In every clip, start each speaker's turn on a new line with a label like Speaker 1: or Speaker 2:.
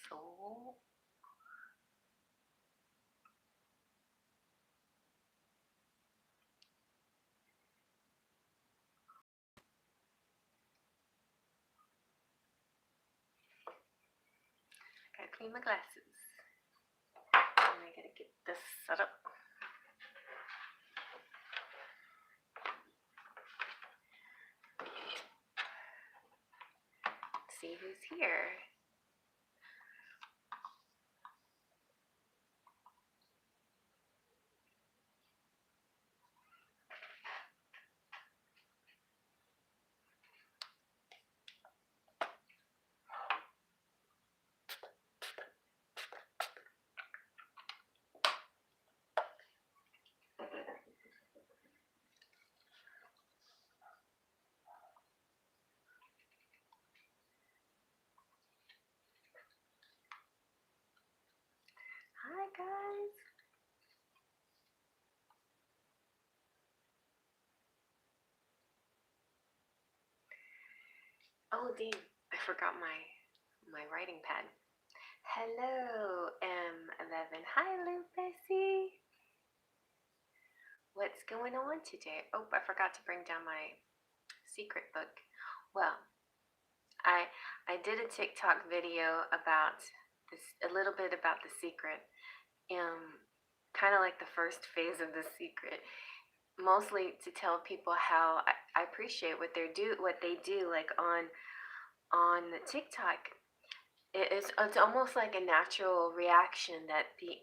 Speaker 1: soul. Gotta clean my glasses. And I gotta get this set up. See who's here. Hi guys. Oh dang, I forgot my writing pad. Hello, M11. Hi, Lucy. What's going on today? Oh, I forgot to bring down my secret book. Well, I did a TikTok video about this, a little bit about the secret. Kind of like the first phase of the secret. Mostly to tell people how I appreciate what they do, like on the TikTok. It's almost like a natural reaction that the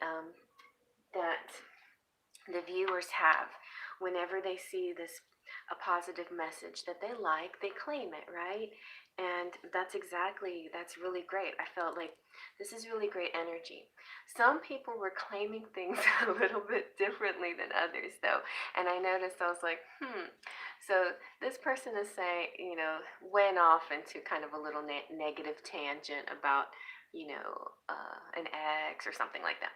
Speaker 1: viewers have whenever they see a positive message that they like, they claim it, right? And that's really great. I felt like this is really great energy. Some people were claiming things a little bit differently than others, though, and I noticed, I was like, so this person is saying, went off into kind of a little negative tangent about, an ex or something like that.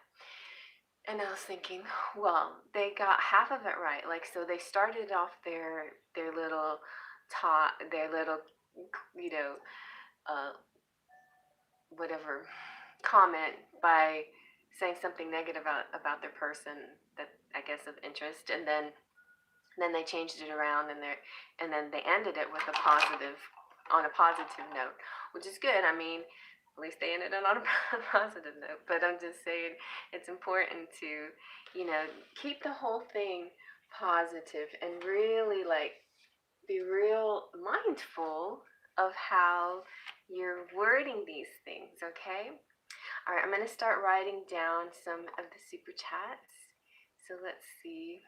Speaker 1: And I was thinking, well, they got half of it right. Like, so they started off their little uh, whatever comment by saying something negative about their person that I guess of interest, and then they changed it around, and then they ended it with on a positive note, which is good. I mean, at least they ended it on a positive note. But I'm just saying, it's important to, keep the whole thing positive and really be real mindful of how you're wording these things, okay? All right, I'm going to start writing down some of the super chats. So let's see.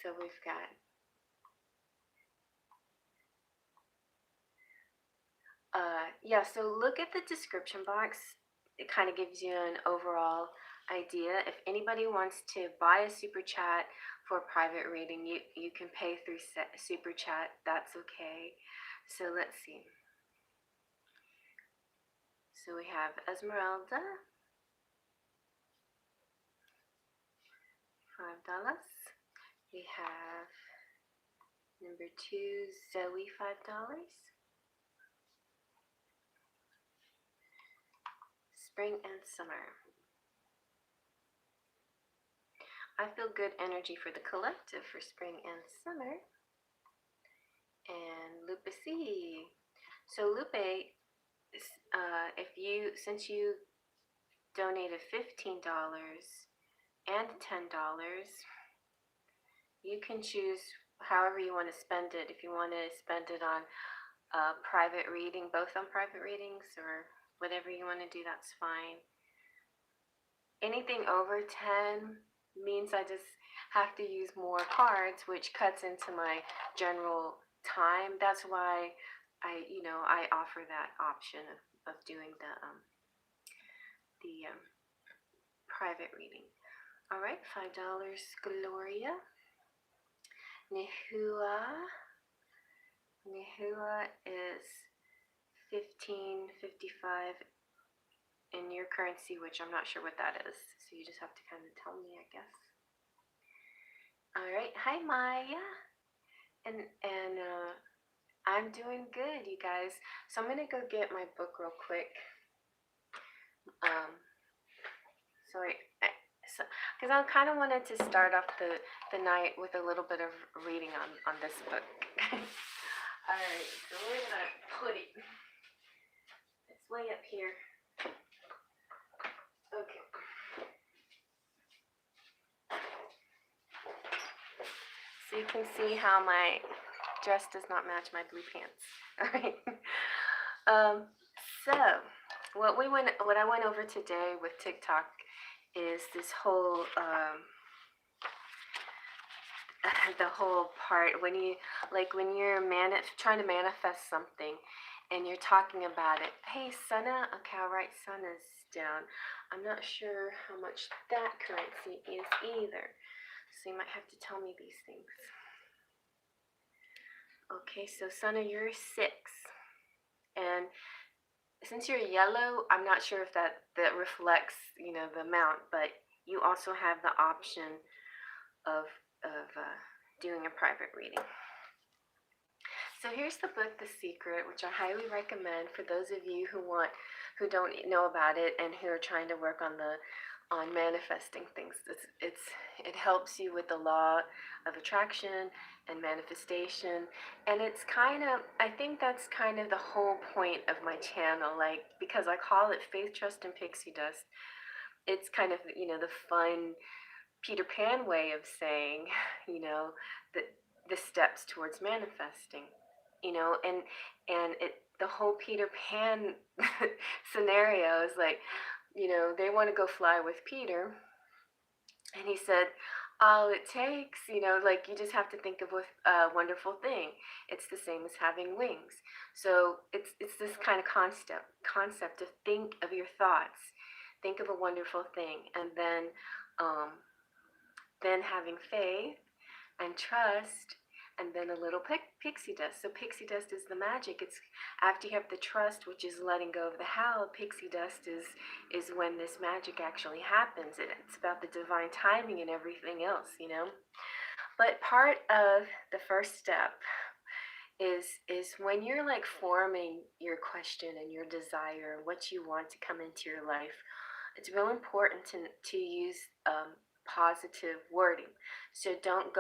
Speaker 1: So we've got yeah, so look at the description box. It kind of gives you an overall idea. If anybody wants to buy a super chat for a private reading, you can pay through super chat. That's okay. So let's see. So we have Esmeralda, $5. We have number 2, Zoe, $5. Spring and summer. I feel good energy for the collective for spring and summer. And Lupe C. So Lupe, since you donated $15 and $10, you can choose however you want to spend it. If you want to spend it on private reading, both on private readings, or whatever you want to do, that's fine. Anything over 10 means I just have to use more cards, which cuts into my general time. That's why I offer that option of doing the private reading. All right, $5, Gloria. Nehua is $15.55 in your currency, which I'm not sure what that is. So you just have to kind of tell me, I guess. All right, hi Maya, and I'm doing good, you guys. So I'm gonna go get my book real quick. So so because I kind of wanted to start off the night with a little bit of reading on this book. All right, so where did I put it? It's way up here. Okay. So you can see how my dress does not match my blue pants. All right. So what I went over today with TikTok is this whole the whole part when you're trying to manifest something and you're talking about it. Hey, Sana. Okay, I'll write Sana's down. I'm not sure how much that currency is either, so you might have to tell me these things. Okay, so Sana, you're 6, and since you're yellow, I'm not sure if that reflects, the amount, but you also have the option of doing a private reading. So here's the book, The Secret, which I highly recommend for those of you who don't know about it and who are trying to work on manifesting things. It helps you with the law of attraction and manifestation, and I think that's kind of the whole point of my channel, like, because I call it Faith, Trust, and Pixie Dust. It's kind of, the fun Peter Pan way of saying, the steps towards manifesting, and the whole Peter Pan scenario is like, they want to go fly with Peter, and he said, all it takes, like, you just have to think of a wonderful thing. It's the same as having wings. So it's this kind of concept to think of your thoughts, think of a wonderful thing, and then having faith and trust, and then a little pixie dust. So pixie dust is the magic. It's after you have the trust, which is letting go of the how. Pixie dust is when this magic actually happens. It's about the divine timing and everything else, But part of the first step is when you're like forming your question and your desire, what you want to come into your life. It's real important to use positive wording. So don't,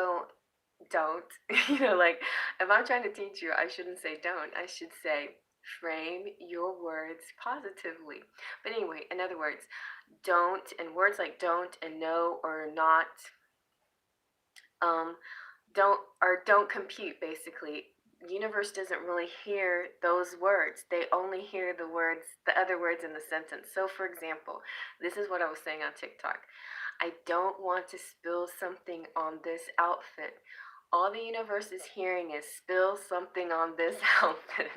Speaker 1: like, if I'm trying to teach you, I shouldn't say don't. I should say frame your words positively. But anyway, in other words, don't, and words like don't and no or not, don't compute, basically. The universe doesn't really hear those words. They only hear the other words in the sentence. So for example, this is what I was saying on TikTok. I don't want to spill something on this outfit. All the universe is hearing is spill something on this outfit.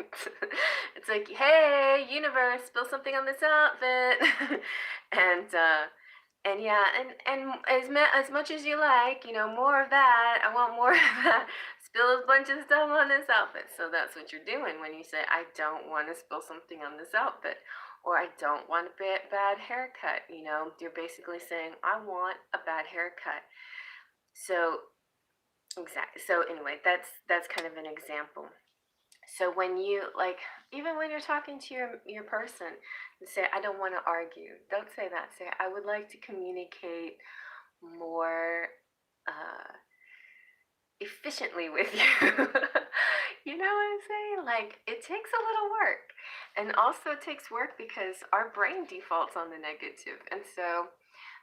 Speaker 1: It's like, hey, universe, spill something on this outfit. And yeah, and as much as you like, more of that. I want more of that. Spill a bunch of stuff on this outfit. So that's what you're doing when you say, I don't want to spill something on this outfit. Or I don't want a bad haircut. You're basically saying, I want a bad haircut. So exactly. So anyway, that's kind of an example. So when you, like, even when you're talking to your person, say, I don't want to argue. Don't say that. Say, I would like to communicate more efficiently with you. You know what I'm saying? Like, it takes a little work. And also it takes work because our brain defaults on the negative. And so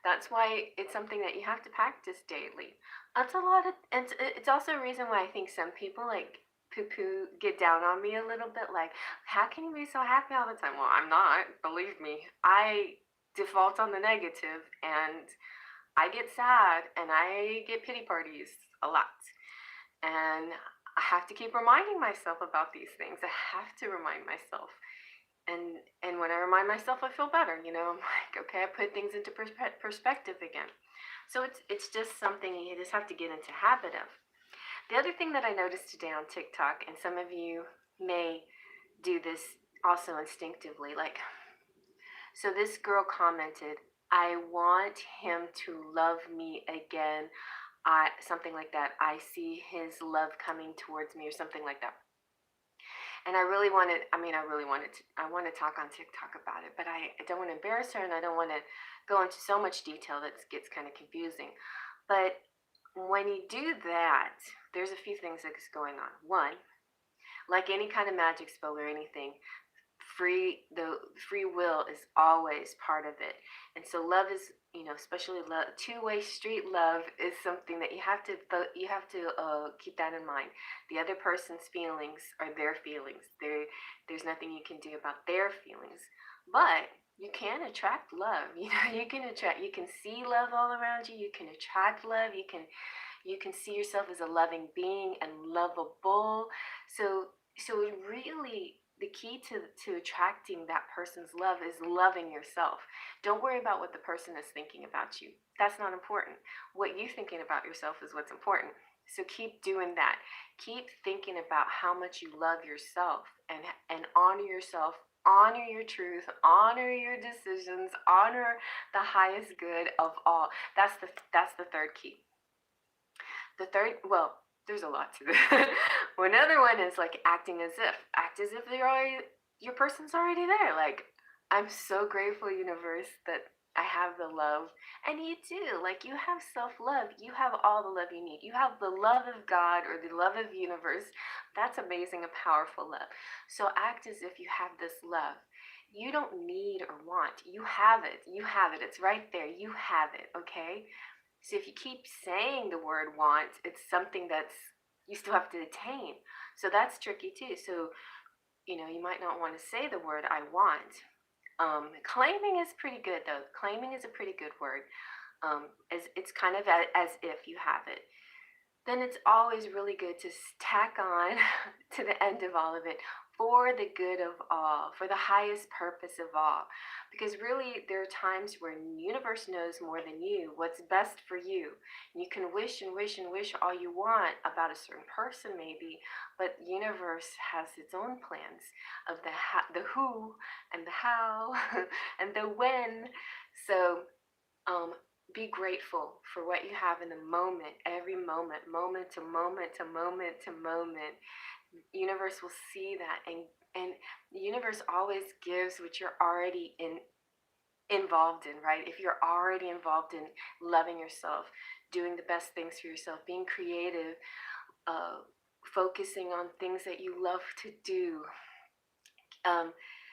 Speaker 1: that's why it's something that you have to practice daily. That's a lot of, and it's also a reason why I think some people, like, get down on me a little bit, like, how can you be so happy all the time? Well, I'm not, believe me. I default on the negative, and I get sad, and I get pity parties a lot, and I have to keep reminding myself about these things. I have to remind myself, and when I remind myself, I feel better. I'm like, okay, I put things into perspective again. So it's just something you just have to get into habit of. The other thing that I noticed today on TikTok, and some of you may do this also instinctively, like, so this girl commented, I want him to love me again. Something like that. I see his love coming towards me, or something like that. And I really wanted, I want to talk on TikTok about it, but I don't want to embarrass her, and I don't want to go into so much detail that gets kind of confusing. But when you do that, there's a few things that's going on. One, like any kind of magic spell or anything, the free will is always part of it. And so love is, especially love, two-way street love is something that you have to keep that in mind. The other person's feelings are their feelings. There's nothing you can do about their feelings, but you can attract love. You can see love all around you. You can attract love. You can see yourself as a loving being and lovable. So really, the key to attracting that person's love is loving yourself. Don't worry about what the person is thinking about you. That's not important. What you thinking about yourself is what's important. So keep doing that. Keep thinking about how much you love yourself, and honor yourself. Honor your truth. Honor your decisions. Honor the highest good of all. That's the third key. The third, well, there's a lot to this. Another one is like acting as if. Act as if your person's already there. Like, I'm so grateful, universe, that I have the love. And you do. Like, you have self-love. You have all the love you need. You have the love of God, or the love of the universe. That's amazing and powerful love. So act as if you have this love. You don't need or want. You have it. You have it. It's right there. You have it, okay? So if you keep saying the word want, it's something that's you still have to attain. So that's tricky too. So, you might not want to say the word I want. Claiming is pretty good though. Claiming is a pretty good word. As it's kind of as if you have it. Then it's always really good to tack on to the end of all of it, for the good of all, for the highest purpose of all. Because really, there are times when the universe knows more than you what's best for you. And you can wish and wish and wish all you want about a certain person, maybe, but the universe has its own plans of the who and the how and the when. So, be grateful for what you have in the moment, every moment, moment to moment to moment to moment. The universe will see that, and the universe always gives what you're already involved in, right? If you're already involved in loving yourself, doing the best things for yourself, being creative, focusing on things that you love to do,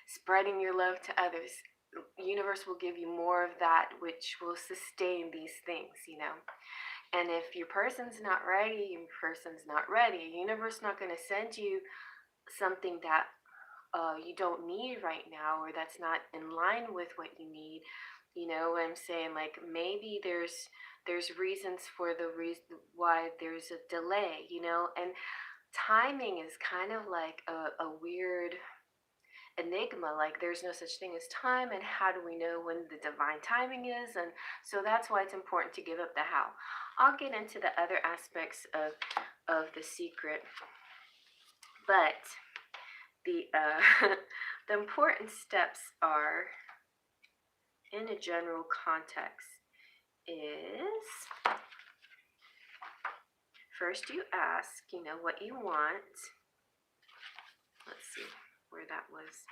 Speaker 1: spreading your love to others, the universe will give you more of that, which will sustain these things. And if your person's not ready, the universe not going to send you something that you don't need right now, or that's not in line with what you need. What I'm saying? Like, maybe there's reasons for the reason why there's a delay, and timing is kind of like a weird enigma. Like, there's no such thing as time, and how do we know when the divine timing is? And so that's why it's important to give up the how. I'll get into the other aspects of the secret, but the the important steps are, in a general context, is first you ask, what you want. Let's see where that was.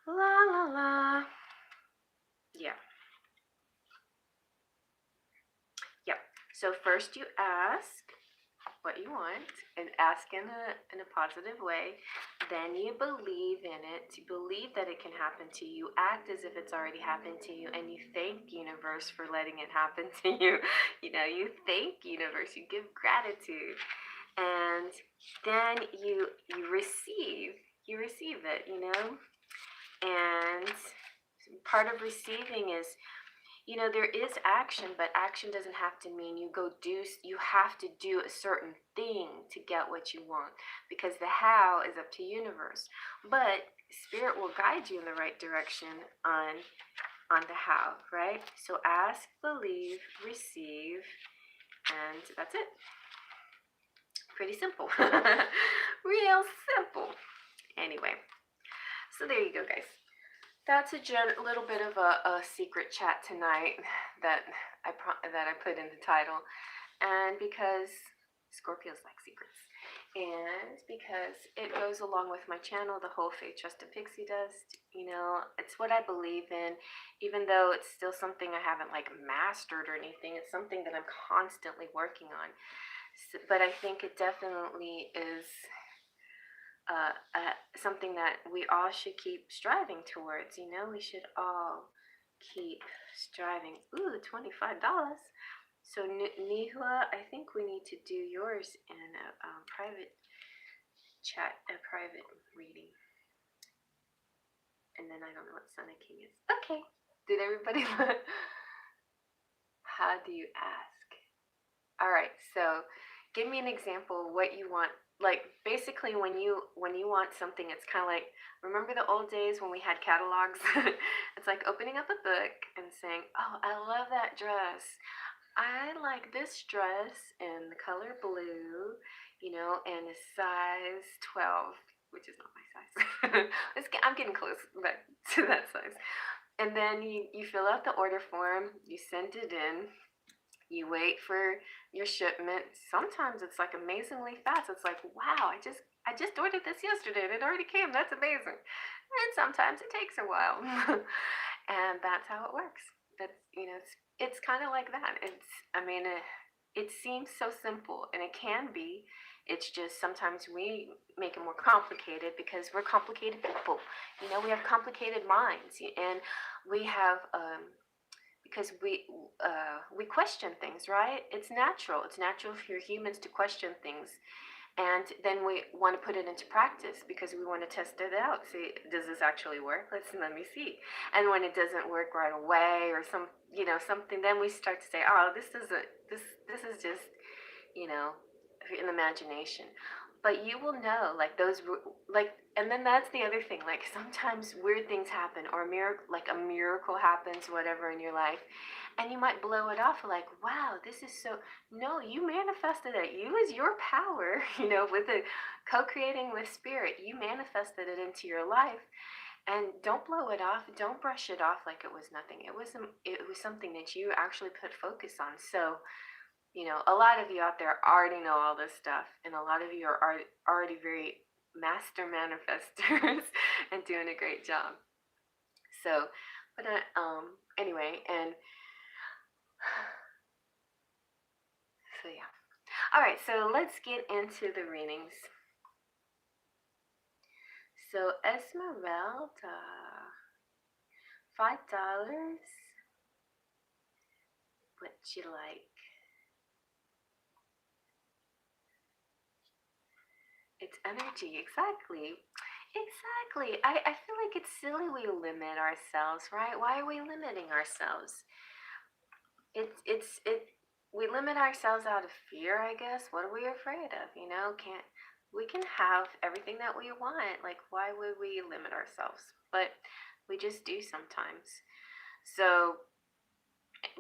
Speaker 1: La la la. Yeah. Yep. So first you ask what you want, and ask in a positive way. Then you believe in it. You believe that it can happen to you. Act as if it's already happened to you, and you thank universe for letting it happen to you. You thank universe. You give gratitude, and then you receive. You receive it. And part of receiving is, there is action, but action doesn't have to mean you have to do a certain thing to get what you want, because the how is up to universe. But spirit will guide you in the right direction on the how, right? So ask, believe, receive, and that's it. Pretty simple. Real simple. Anyway, so there you go, guys. That's a little bit of a secret chat tonight that I put in the title, and because Scorpios like secrets. And because it goes along with my channel, the whole Faith, Trust, and Pixie Dust, you know, it's what I believe in, even though it's still something I haven't like mastered or anything. It's something that I'm constantly working on. So, but I think it definitely is something that we all should keep striving towards. You know, we should all keep striving. Ooh, $25. So Nihua, I think we need to do yours in a private chat, a private reading. And then I don't know what Sun of King is. Okay. Did everybody look? How do you ask? All right. So give me an example of what you want. Like basically when you want something, it's kind of like, remember the old days when we had catalogs? It's like opening up a book and saying, oh, I love that dress. I like this dress in the color blue, you know, and a size 12, which is not my size. I'm getting close back to that size. And then you fill out the order form, you send it in, you wait for your shipment. Sometimes it's like amazingly fast. It's like, wow, I just ordered this yesterday and it already came. That's amazing. And sometimes it takes a while. And that's how it works. That's, you know, it's kind of like that. It seems so simple, and it can be. It's just sometimes we make it more complicated because we're complicated people. You know, we have complicated minds, and we have because we question things, right? It's natural. It's natural for humans to question things. And then we want to put it into practice because we want to test it out. See, does this actually work? Let me see. And when it doesn't work right away or something, then we start to say, oh, this is just, you know, in imagination. But you will know, like and then that's the other thing. Like sometimes weird things happen, or a miracle happens, whatever in your life, and you might blow it off like, wow, this is so. No, you manifested it. You is your power, you know, with the co-creating with spirit. You manifested it into your life, and don't blow it off. Don't brush it off like it was nothing. It was something that you actually put focus on. So. You know, a lot of you out there already know all this stuff, and a lot of you are already very master manifestors and doing a great job. So, but anyway, and so yeah. All right, so let's get into the readings. So Esmeralda, $5. What you like? It's energy, exactly. I feel like it's silly we limit ourselves, right? Why are we limiting ourselves? We limit ourselves out of fear, I guess. What are we afraid of? You know, we can have everything that we want. Like, why would we limit ourselves? But we just do sometimes. So,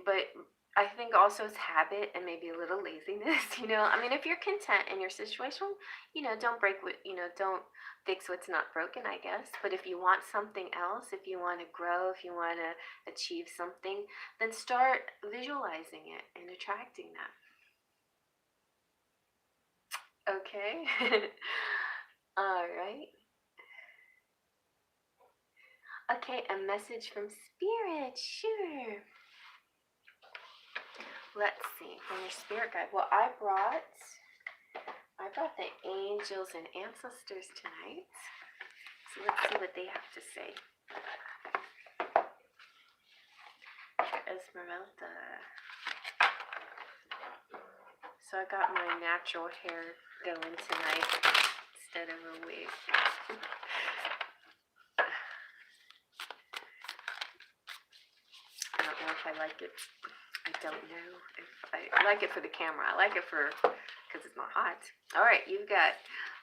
Speaker 1: but I think also it's habit and maybe a little laziness, you know. I mean, if you're content in your situation, you know, don't fix what's not broken, I guess. But if you want something else, if you want to grow, if you want to achieve something, then start visualizing it and attracting that. Okay. All right. Okay, a message from Spirit, sure. Let's see, from your spirit guide. Well, I brought the angels and ancestors tonight. So let's see what they have to say. Esmeralda. So I got my natural hair going tonight instead of a wig. I don't know if I like it. I don't know if I like it for the camera. I like it because it's not hot. All right, you've got,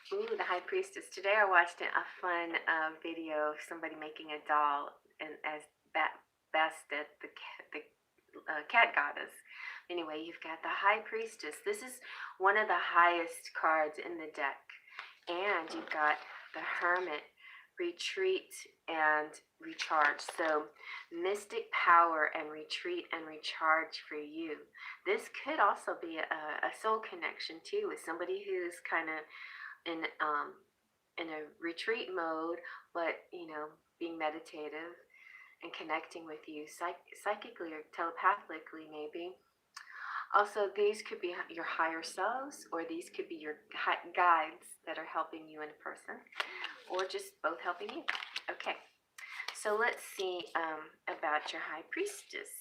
Speaker 1: the High Priestess. Today I watched a fun video of somebody making a doll and as Bastet, the cat goddess. Anyway, you've got the High Priestess. This is one of the highest cards in the deck. And you've got the Hermit retreat and recharge. So mystic power and retreat and recharge for you. This could also be a soul connection too, with somebody who's kind of in a retreat mode, but being meditative and connecting with you psychically or telepathically, maybe. Also, these could be your higher selves, or these could be your guides that are helping you in person, or just both helping you. Okay, so let's see about your High Priestess.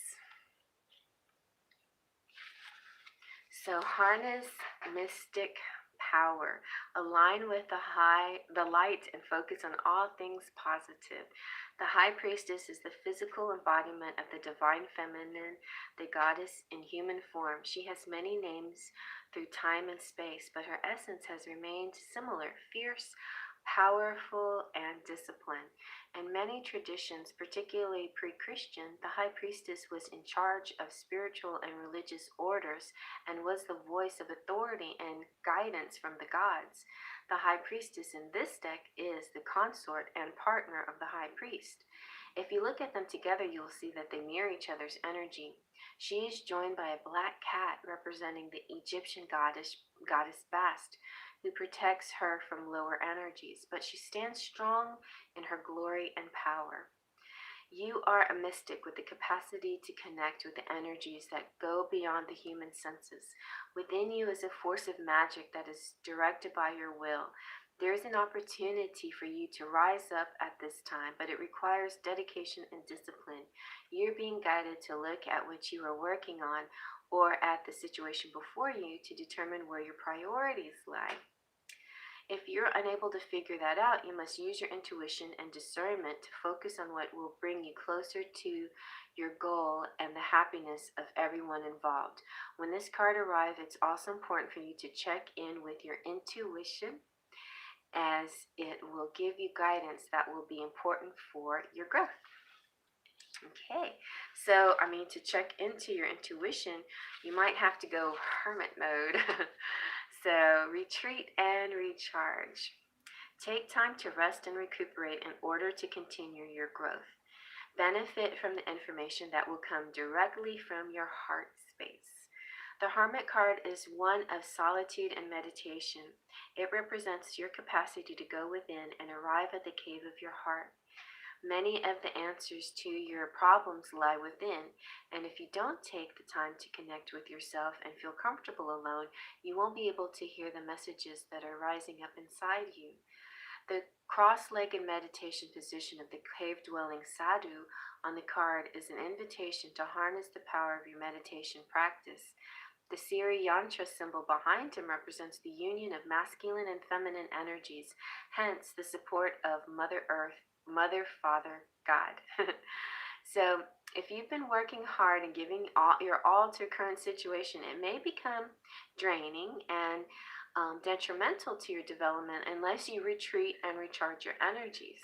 Speaker 1: So harness mystic power, align with the light, and focus on all things positive. The High Priestess is the physical embodiment of the divine feminine, the goddess in human form. She has many names through time and space, but her essence has remained similar: fierce, powerful, and disciplined. In many traditions, particularly pre-Christian, the High Priestess was in charge of spiritual and religious orders and was the voice of authority and guidance from the gods. The High Priestess in this deck is the consort and partner of the High Priest. If you look at them together, you will see that they mirror each other's energy. She is joined by a black cat representing the Egyptian goddess Bast, who protects her from lower energies, but she stands strong in her glory and power. You are a mystic with the capacity to connect with the energies that go beyond the human senses. Within you is a force of magic that is directed by your will. There is an opportunity for you to rise up at this time, but it requires dedication and discipline. You're being guided to look at what you are working on or at the situation before you to determine where your priorities lie. If you're unable to figure that out, you must use your intuition and discernment to focus on what will bring you closer to your goal and the happiness of everyone involved. When this card arrives, it's also important for you to check in with your intuition, as it will give you guidance that will be important for your growth. Okay, so to check into your intuition, you might have to go hermit mode. So retreat and recharge. Take time to rest and recuperate in order to continue your growth. Benefit from the information that will come directly from your heart space. The Hermit card is one of solitude and meditation. It represents your capacity to go within and arrive at the cave of your heart. Many of the answers to your problems lie within, and if you don't take the time to connect with yourself and feel comfortable alone, you won't be able to hear the messages that are rising up inside you. The cross-legged meditation position of the cave-dwelling sadhu on the card is an invitation to harness the power of your meditation practice. The Siri Yantra symbol behind him represents the union of masculine and feminine energies, hence the support of Mother Earth, Mother, Father, God. So if you've been working hard and giving your all to a current situation, it may become draining and detrimental to your development unless you retreat and recharge your energies.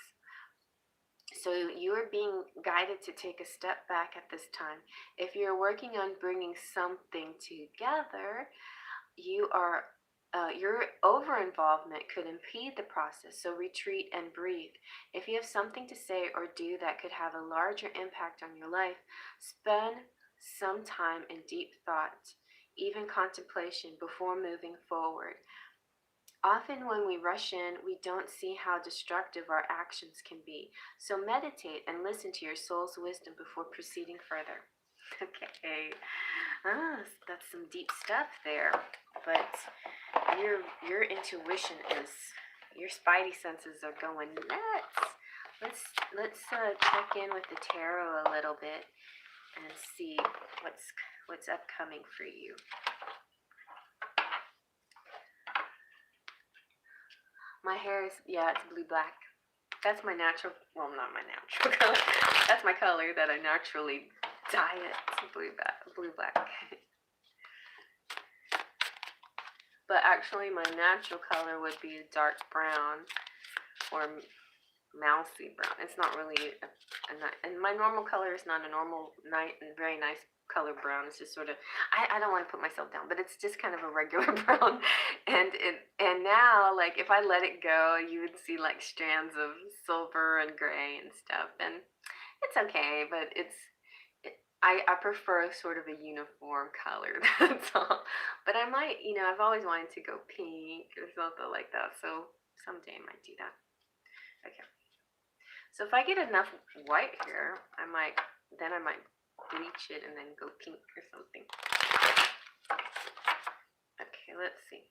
Speaker 1: So you are being guided to take a step back at this time. If you're working on bringing something together, your over-involvement could impede the process, so retreat and breathe. If you have something to say or do that could have a larger impact on your life, spend some time in deep thought, even contemplation, before moving forward. Often when we rush in, we don't see how destructive our actions can be. So meditate and listen to your soul's wisdom before proceeding further. Okay, that's some deep stuff there. But your intuition is, your spidey senses are going nuts. Let's check in with the tarot a little bit and see what's upcoming for you. My hair is, it's blue-black. That's my natural, well, not my natural color. That's my color that I naturally dye it blue-black. But actually my natural color would be dark brown or mousy brown. It's not really and my normal color is not a normal, very nice color brown. It's just sort of, I don't want to put myself down, but it's just kind of a regular brown. And now, like, if I let it go, you would see like strands of silver and gray and stuff. And it's okay, but I prefer sort of a uniform color. That's all. But I might, I've always wanted to go pink or something like that. So someday I might do that. Okay. So if I get enough white here, I might bleach it and then go pink or something. Okay, let's see.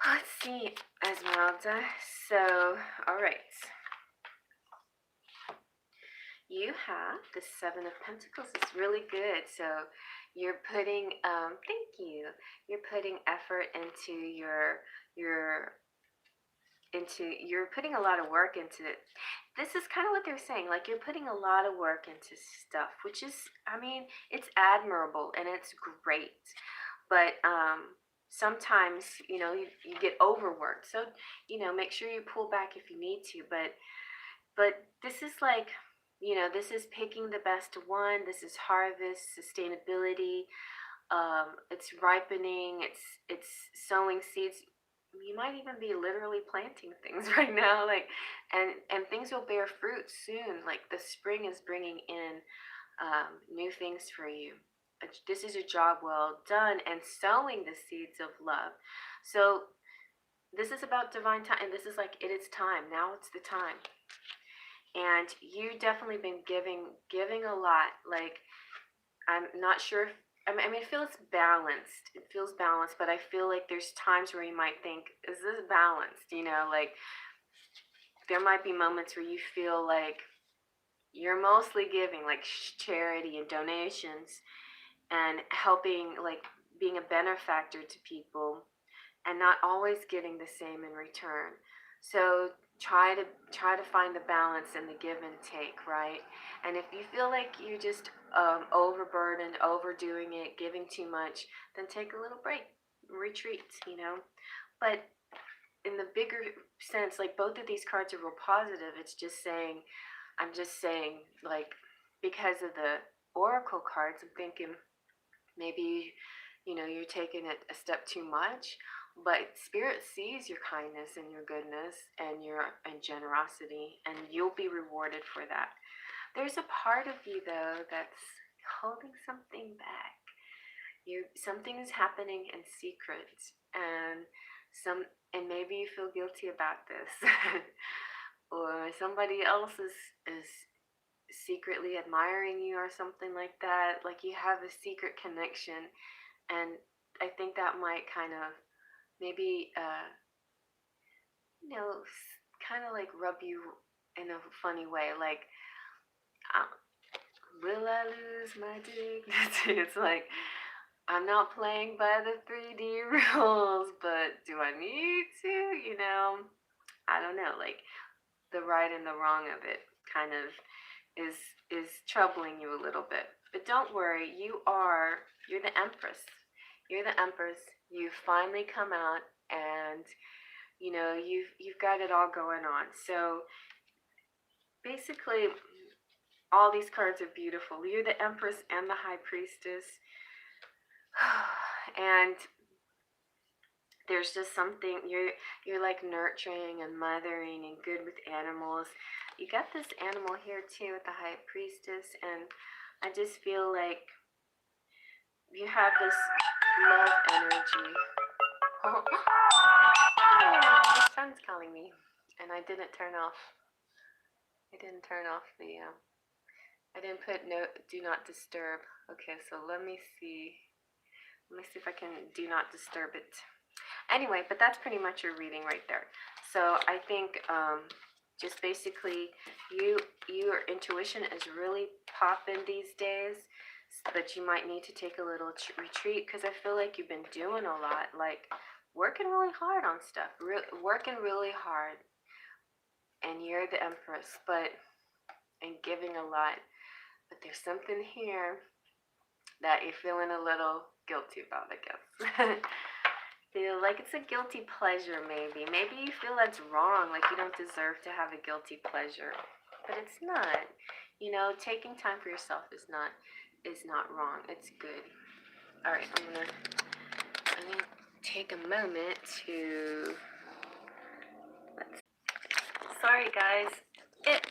Speaker 1: Let's see, Esmeralda. So, all right. You have the Seven of Pentacles. It's really good. So you're putting, thank you. You're putting effort into you're putting a lot of work into it. This is kind of what they're saying. Like, you're putting a lot of work into stuff, which is, I mean, it's admirable and it's great. But sometimes, you get overworked. So, make sure you pull back if you need to. But this is like, this is picking the best one. This is harvest, sustainability. It's ripening. It's sowing seeds. You might even be literally planting things right now, like, and things will bear fruit soon. Like, the spring is bringing in new things for you. This is a job well done, and sowing the seeds of love. So this is about divine time, and this is like, it is time. Now it's the time. And you've definitely been giving a lot. Like, I'm not sure if, I mean, it feels balanced. It feels balanced, but I feel like there's times where you might think, is this balanced? Like, there might be moments where you feel like you're mostly giving, like, charity and donations and helping, like, being a benefactor to people, and not always getting the same in return. So try to find the balance in the give and take, right? And if you feel like you're just overburdened, overdoing it, giving too much, then take a little break, retreat, But in the bigger sense, like, both of these cards are real positive. It's just saying, I'm just saying, like, because of the oracle cards, I'm thinking maybe, you're taking it a step too much. But Spirit sees your kindness and your goodness and your generosity, and you'll be rewarded for that. There's a part of you, though, that's holding something back. Something is happening in secret, and maybe you feel guilty about this, or somebody else is secretly admiring you or something like that. Like, you have a secret connection, and I think that might kind of maybe kind of like rub you in a funny way, like, will I lose my dignity? It's like, I'm not playing by the 3D rules, but do I need to? I don't know, like, the right and the wrong of it kind of is troubling you a little bit. But don't worry, you're the Empress. You're the Empress. You've finally come out, and you've got it all going on. So basically, all these cards are beautiful. You're the Empress and the High Priestess. And there's just something, you're like nurturing and mothering and good with animals. You got this animal here too with the High Priestess, and I just feel like you have this love energy. Oh, my son's calling me, and I didn't turn off the I didn't put do not disturb. Okay, so let me see if I can do not disturb it. Anyway, but that's pretty much your reading right there. So I think just basically your intuition is really popping these days, but you might need to take a little retreat, because I feel like you've been doing a lot, like working really hard on stuff, working really hard, and you're the Empress, and giving a lot. But there's something here that you're feeling a little guilty about, I guess. Feel like it's a guilty pleasure, maybe. Maybe you feel that's wrong, like you don't deserve to have a guilty pleasure. But it's not. Taking time for yourself is not is not wrong. It's good. All right, I'm gonna take a moment to. Sorry, guys. That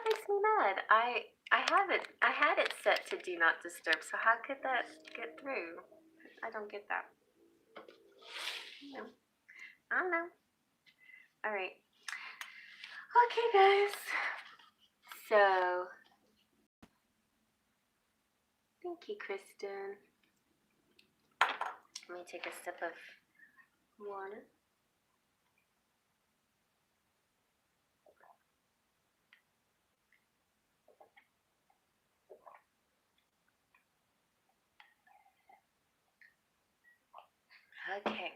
Speaker 1: makes me mad. I had it set to do not disturb. So how could that get through? I don't get that. No, I don't know. All right. Okay, guys. So, thank you, Kristen. Let me take a sip of water. Okay.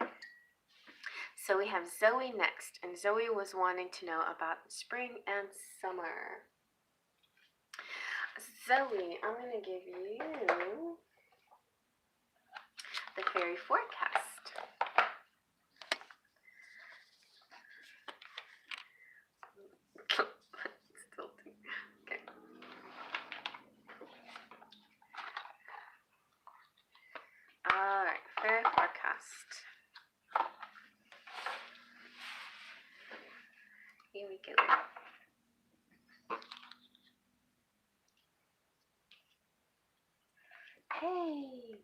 Speaker 1: So we have Zoe next, and Zoe was wanting to know about spring and summer. Zoe, I'm going to give you the fairy forecast. Okay. All right, fairy forecast. Here we go. Hey.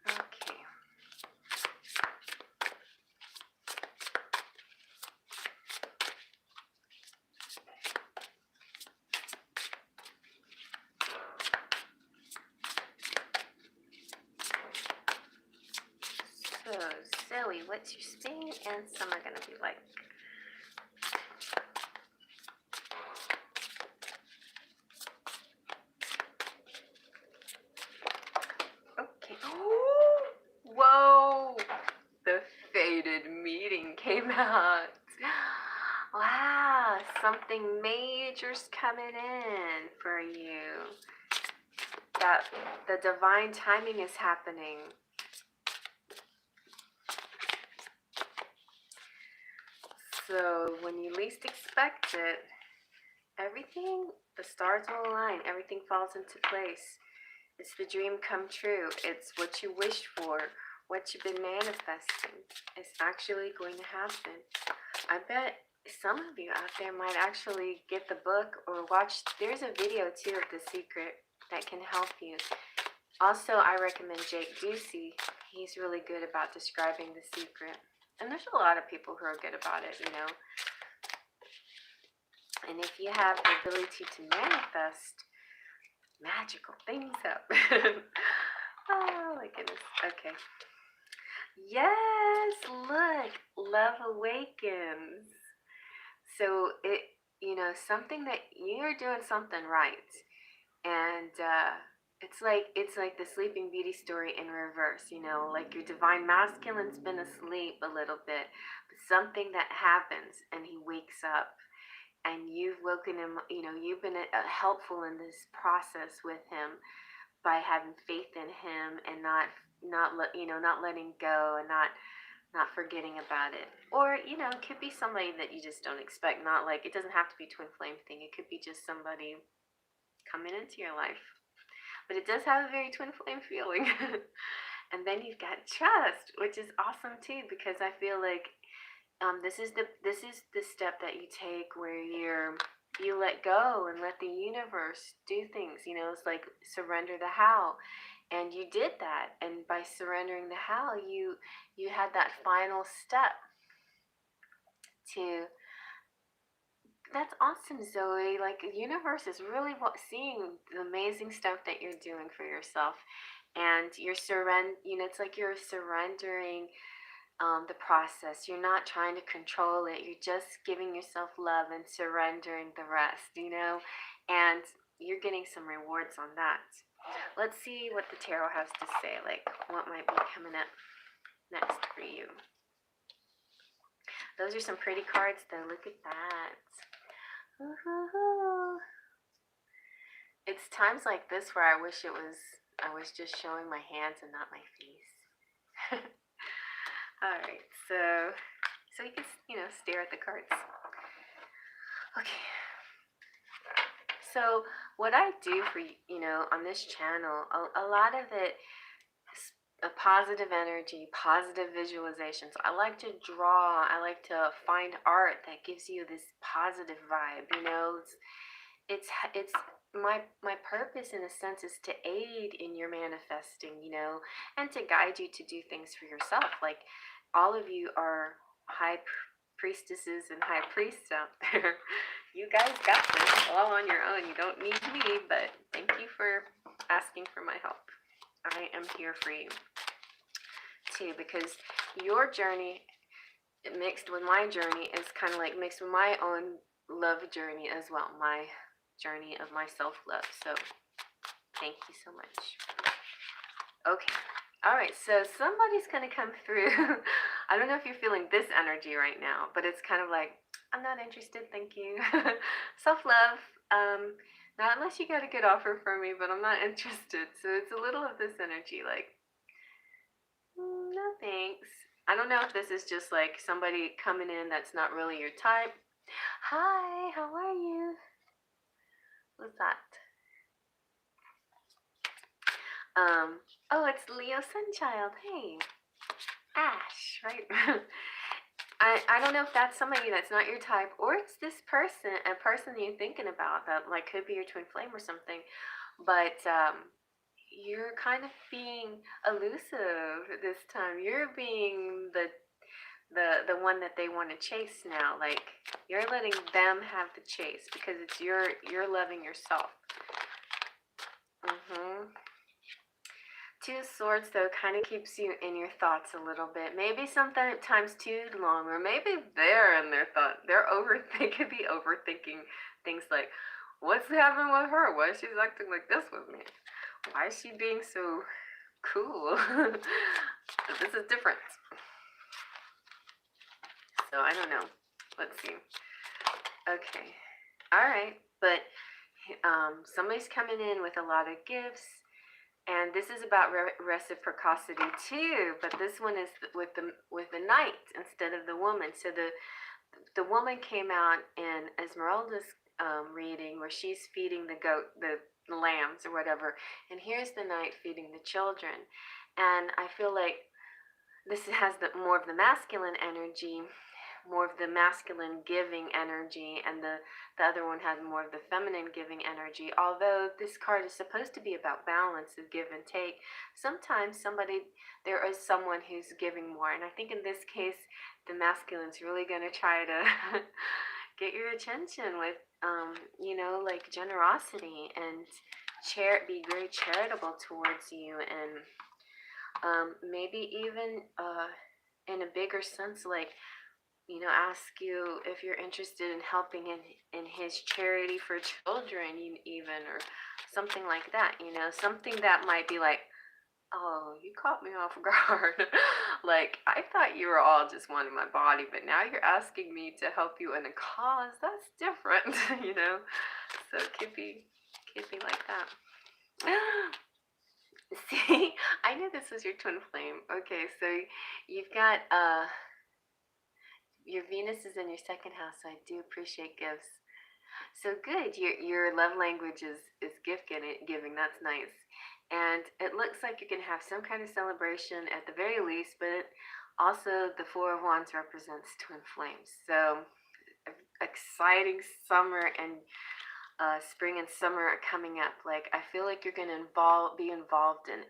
Speaker 1: Okay. So, Zoe, what's your spring and summer gonna be like? Okay. Whoa! The fated meeting came out. Wow, something major's coming in for you. That the divine timing is happening. So when you least expect it, everything, the stars will align, everything falls into place. It's the dream come true. It's what you wished for, what you've been manifesting. It's actually going to happen. I bet some of you out there might actually get the book or watch. There's a video too of The Secret that can help you. Also, I recommend Jake Ducey. He's really good about describing The Secret. And there's a lot of people who are good about it, you know. And if you have the ability to manifest magical things up. Oh my goodness. Okay. Yes, look, love awakens. So it, you know, something that you're doing something right. And it's like the Sleeping Beauty story in reverse, you know, like your divine masculine's been asleep a little bit, but something that happens and he wakes up and you've woken him, you know, you've been helpful in this process with him by having faith in him and not letting go and not forgetting about it. Or, you know, it could be somebody that you just don't expect, not like, it doesn't have to be twin flame thing. It could be just somebody coming into your life. But it does have a very twin flame feeling. And then you've got trust, which is awesome too, because I feel like this is the step that you take where you let go and let the universe do things. You know, it's like surrender the how. And you did that. And by surrendering the how, you had that final step to. That's awesome, Zoe. Like, the universe is really seeing the amazing stuff that you're doing for yourself. And you're it's like you're surrendering the process. You're not trying to control it. You're just giving yourself love and surrendering the rest, you know? And you're getting some rewards on that. Let's see what the tarot has to say, like what might be coming up next for you. Those are some pretty cards though. Look at that. Ooh-hoo-hoo. it's times like this where I wish I was just showing my hands and not my face. All right, so you can, stare at the cards. Okay. So what I do for on this channel, a lot of it is a positive energy, positive visualizations. I like to draw. I like to find art that gives you this positive vibe. It's my purpose in a sense is to aid in your manifesting, and to guide you to do things for yourself. Like all of you are high priestesses and high priests out there. You guys got this all on your own. You don't need me, but thank you for asking for my help. I am here for you too, because your journey mixed with my journey is kind of like mixed with my own love journey as well. My journey of my self-love. So thank you so much. Okay. All right. So somebody's going to come through. I don't know if you're feeling this energy right now, but it's kind of like, I'm not interested. Thank you. Self-love. Not unless you got a good offer for me, but I'm not interested. So it's a little of this energy like, no thanks. I don't know if this is just like somebody coming in that's not really your type. Hi, how are you? What's that? Oh, it's Leo Sunchild. Hey, Ash, right? I don't know if that's somebody that's not your type, or it's this person, a person you're thinking about that like could be your twin flame or something. But you're kind of being elusive this time. You're being the one that they want to chase now. Like you're letting them have the chase because it's you're loving yourself. Two of Swords though kind of keeps you in your thoughts a little bit. Maybe sometimes too long, or maybe they're in their thought. They could be overthinking things like, what's happening with her? Why is she acting like this with me? Why is she being so cool? This is different. So I don't know. Let's see. Okay. All right. But somebody's coming in with a lot of gifts. And this is about reciprocity too, but this one is with the knight instead of the woman. So the woman came out in Esmeralda's reading where she's feeding the goat, the lambs or whatever, and here's the knight feeding the children. And I feel like this has more of the masculine energy, more of the masculine giving energy, and the other one had more of the feminine giving energy. Although this card is supposed to be about balance of give and take, sometimes there is someone who's giving more, and I think in this case the masculine's really going to try to get your attention with like generosity and be very charitable towards you, and maybe even in a bigger sense, like ask you if you're interested in helping in his charity for children, even, or something like that. Something that might be like, oh, you caught me off guard. Like I thought you were all just wanting my body, but now you're asking me to help you in a cause. That's different. So it could be like that. See, I knew this was your twin flame. Okay, so you've got your Venus is in your second house, so I do appreciate gifts. So good. Your love language is gift giving. That's nice. And it looks like you can have some kind of celebration at the very least, but also the Four of Wands represents twin flames. So exciting summer and spring and summer are coming up. Like I feel like you're going to be involved in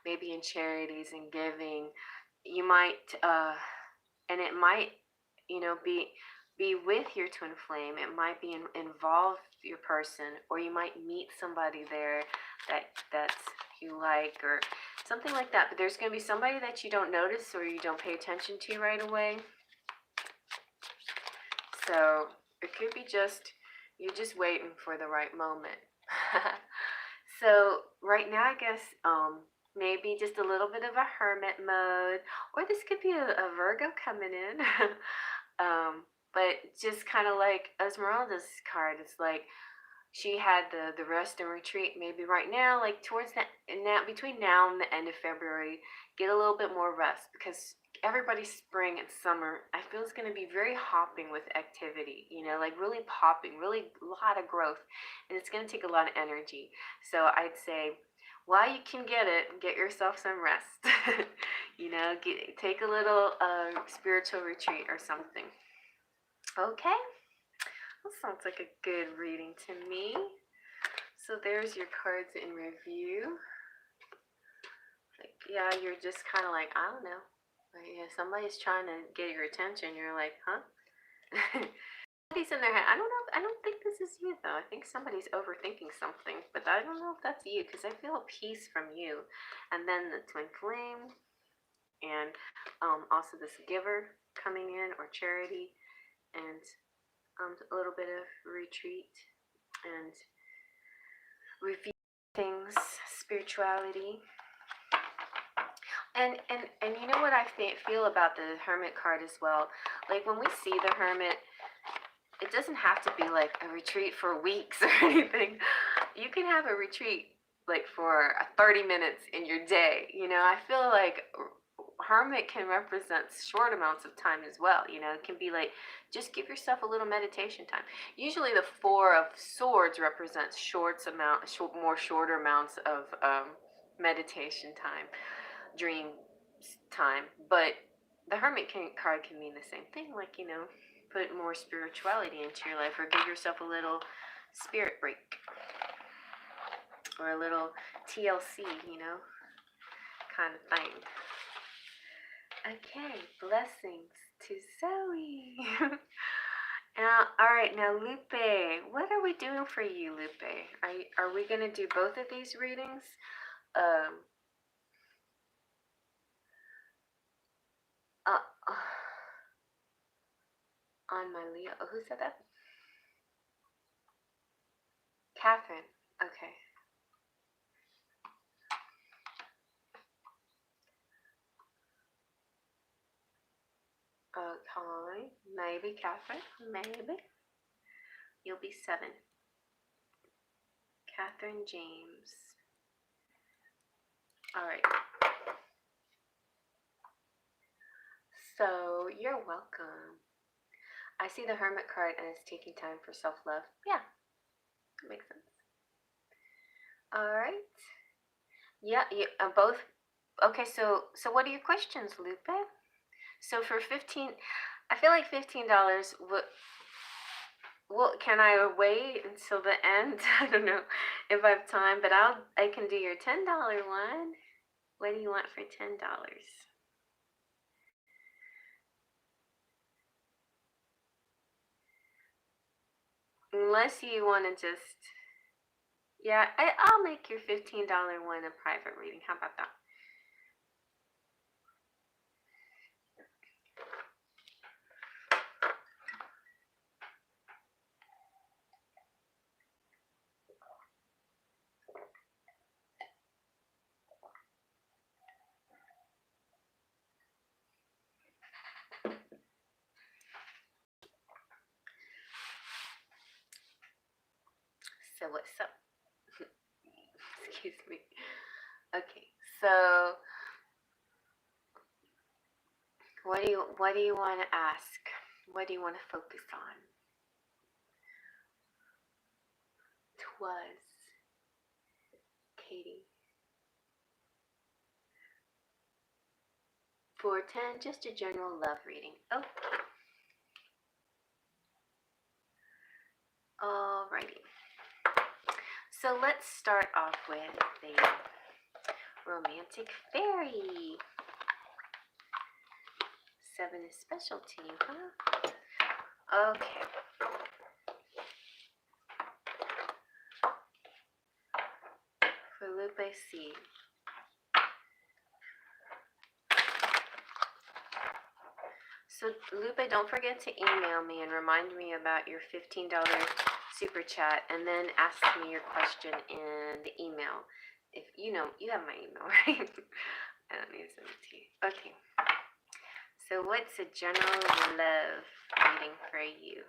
Speaker 1: maybe in charities and giving. You might and it might be with your twin flame. It might be involve your person, or you might meet somebody there that you like, or something like that. But there's going to be somebody that you don't notice or you don't pay attention to right away. So it could be you're just waiting for the right moment. So right now, I guess maybe just a little bit of a hermit mode, or this could be a Virgo coming in. But just kind of like Esmeralda's card, it's like she had the rest and retreat. Maybe right now, like towards that, now between now and the end of February, get a little bit more rest, because everybody's spring and summer, I feel, is going to be very hopping with activity, you know, like really popping, really a lot of growth, and it's going to take a lot of energy. So I'd say, while you can get it, get yourself some rest. You know, take a little spiritual retreat or something. Okay. That sounds like a good reading to me. So there's your cards in review. Like, yeah, you're just kind of like, I don't know. Like, yeah, somebody's trying to get your attention. You're like, huh? Somebody's in their head. I don't know. I don't think this is you, though. I think somebody's overthinking something. But I don't know if that's you, because I feel a peace from you. And then the twin flame. And also this giver coming in, or charity. And a little bit of retreat. And review things, spirituality. And you know what I feel about the Hermit card as well? Like, when we see the Hermit, it doesn't have to be like a retreat for weeks or anything. You can have a retreat like for 30 minutes in your day. You know, I feel like Hermit can represent short amounts of time as well. You know, it can be like, just give yourself a little meditation time. Usually the Four of Swords represents shorter amounts of meditation time, dream time. But the Hermit card can mean the same thing, like, you know, put more spirituality into your life, or give yourself a little spirit break, or a little TLC, you know, kind of thing. Okay, blessings to Zoe. All right, now Lupe, what are we doing for you, Lupe? Are we gonna do both of these readings? On my Leo. Oh, who said that? Catherine. Okay. Okay. Maybe, Catherine. Maybe. You'll be 7. Catherine James. All right. So, you're welcome. I see the Hermit card, and it's taking time for self-love. Yeah, that makes sense. All right. Yeah, both. Okay, so what are your questions, Lupe? So for 15, I feel like $15 would. Well, can I wait until the end? I don't know if I have time, but I can do your $10 one. What do you want for $10? Unless you want to just, yeah, I'll make your $15 one a private reading. How about that? So what's up? Excuse me. Okay, so what do you want to ask? What do you want to focus on? Twas Katie. For 10, just a general love reading. Oh. Alrighty. So let's start off with the romantic fairy. 7 is specialty, huh? Okay. For Lupe C. So Lupe, don't forget to email me and remind me about your $15 super chat, and then ask me your question in the email. If you know, you have my email, right? I don't need to send it to you. Okay. So what's a general love reading for you?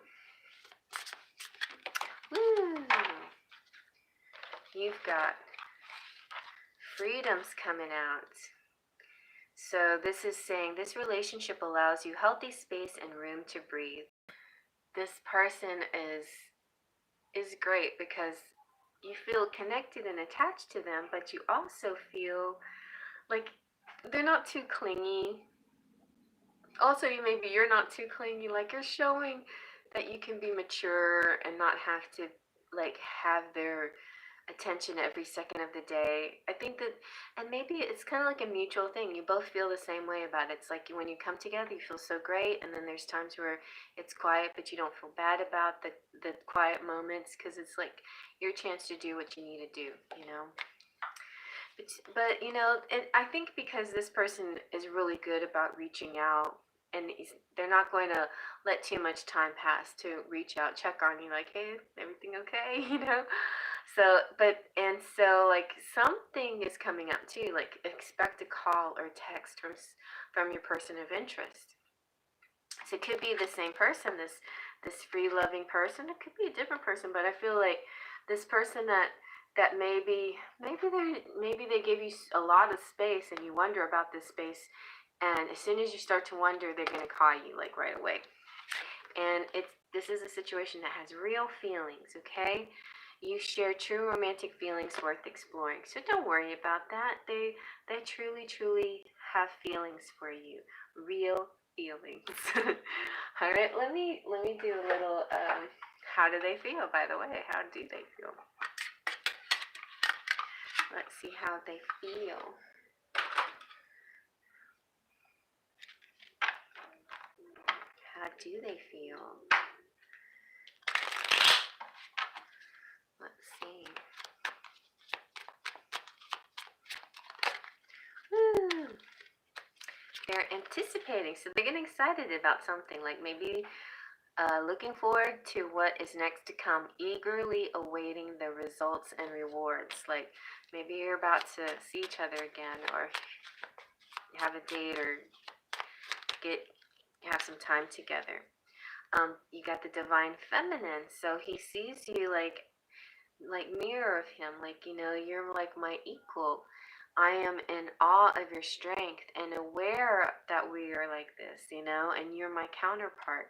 Speaker 1: Woo! you've got freedoms coming out. So this is saying this relationship allows you healthy space and room to breathe. This person is great because you feel connected and attached to them, but you also feel like they're not too clingy. Also, maybe you're not too clingy. Like, you're showing that you can be mature and not have to like have their attention every second of the day. I think that, and maybe it's kind of like a mutual thing. You both feel the same way about it. It's like when you come together, you feel so great, and then there's times where it's quiet, but you don't feel bad about the quiet moments because it's like your chance to do what you need to do, you know. But you know, and I think because this person is really good about reaching out, and they're not going to let too much time pass to reach out, check on you, like, hey, everything okay, you know. So, like something is coming up too. Like, expect a call or text from your person of interest. So it could be the same person, this free loving person. It could be a different person, but I feel like this person that maybe they give you a lot of space and you wonder about this space, and as soon as you start to wonder, they're going to call you like right away. And this is a situation that has real feelings, okay? You share true romantic feelings worth exploring. So don't worry about that. They truly have feelings for you. Real feelings. All right, let me do a little how do they feel, by the way? How do they feel? Let's see how they feel. How do they feel? Let's see. Woo. They're anticipating, so they're getting excited about something, like maybe looking forward to what is next to come, eagerly awaiting the results and rewards. Like, maybe you're about to see each other again, or have a date, or have some time together. You got the divine feminine, so he sees you like mirror of him, like, you know, you're like my equal. I am in awe of your strength and aware that we are like this, you know, and you're my counterpart.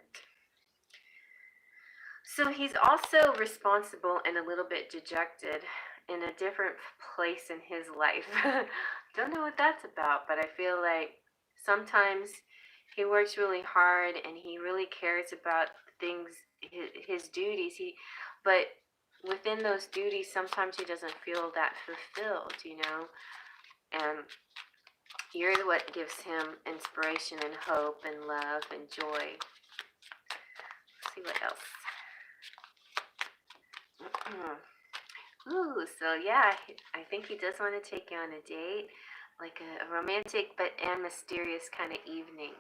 Speaker 1: So he's also responsible and a little bit dejected in a different place in his life. Don't know what that's about, but I feel like sometimes he works really hard and he really cares about things, his duties. But within those duties, sometimes he doesn't feel that fulfilled, you know. And you're what gives him inspiration and hope and love and joy. Let's see what else. Ooh, so yeah, I think he does want to take you on a date, like a romantic and mysterious kind of evening.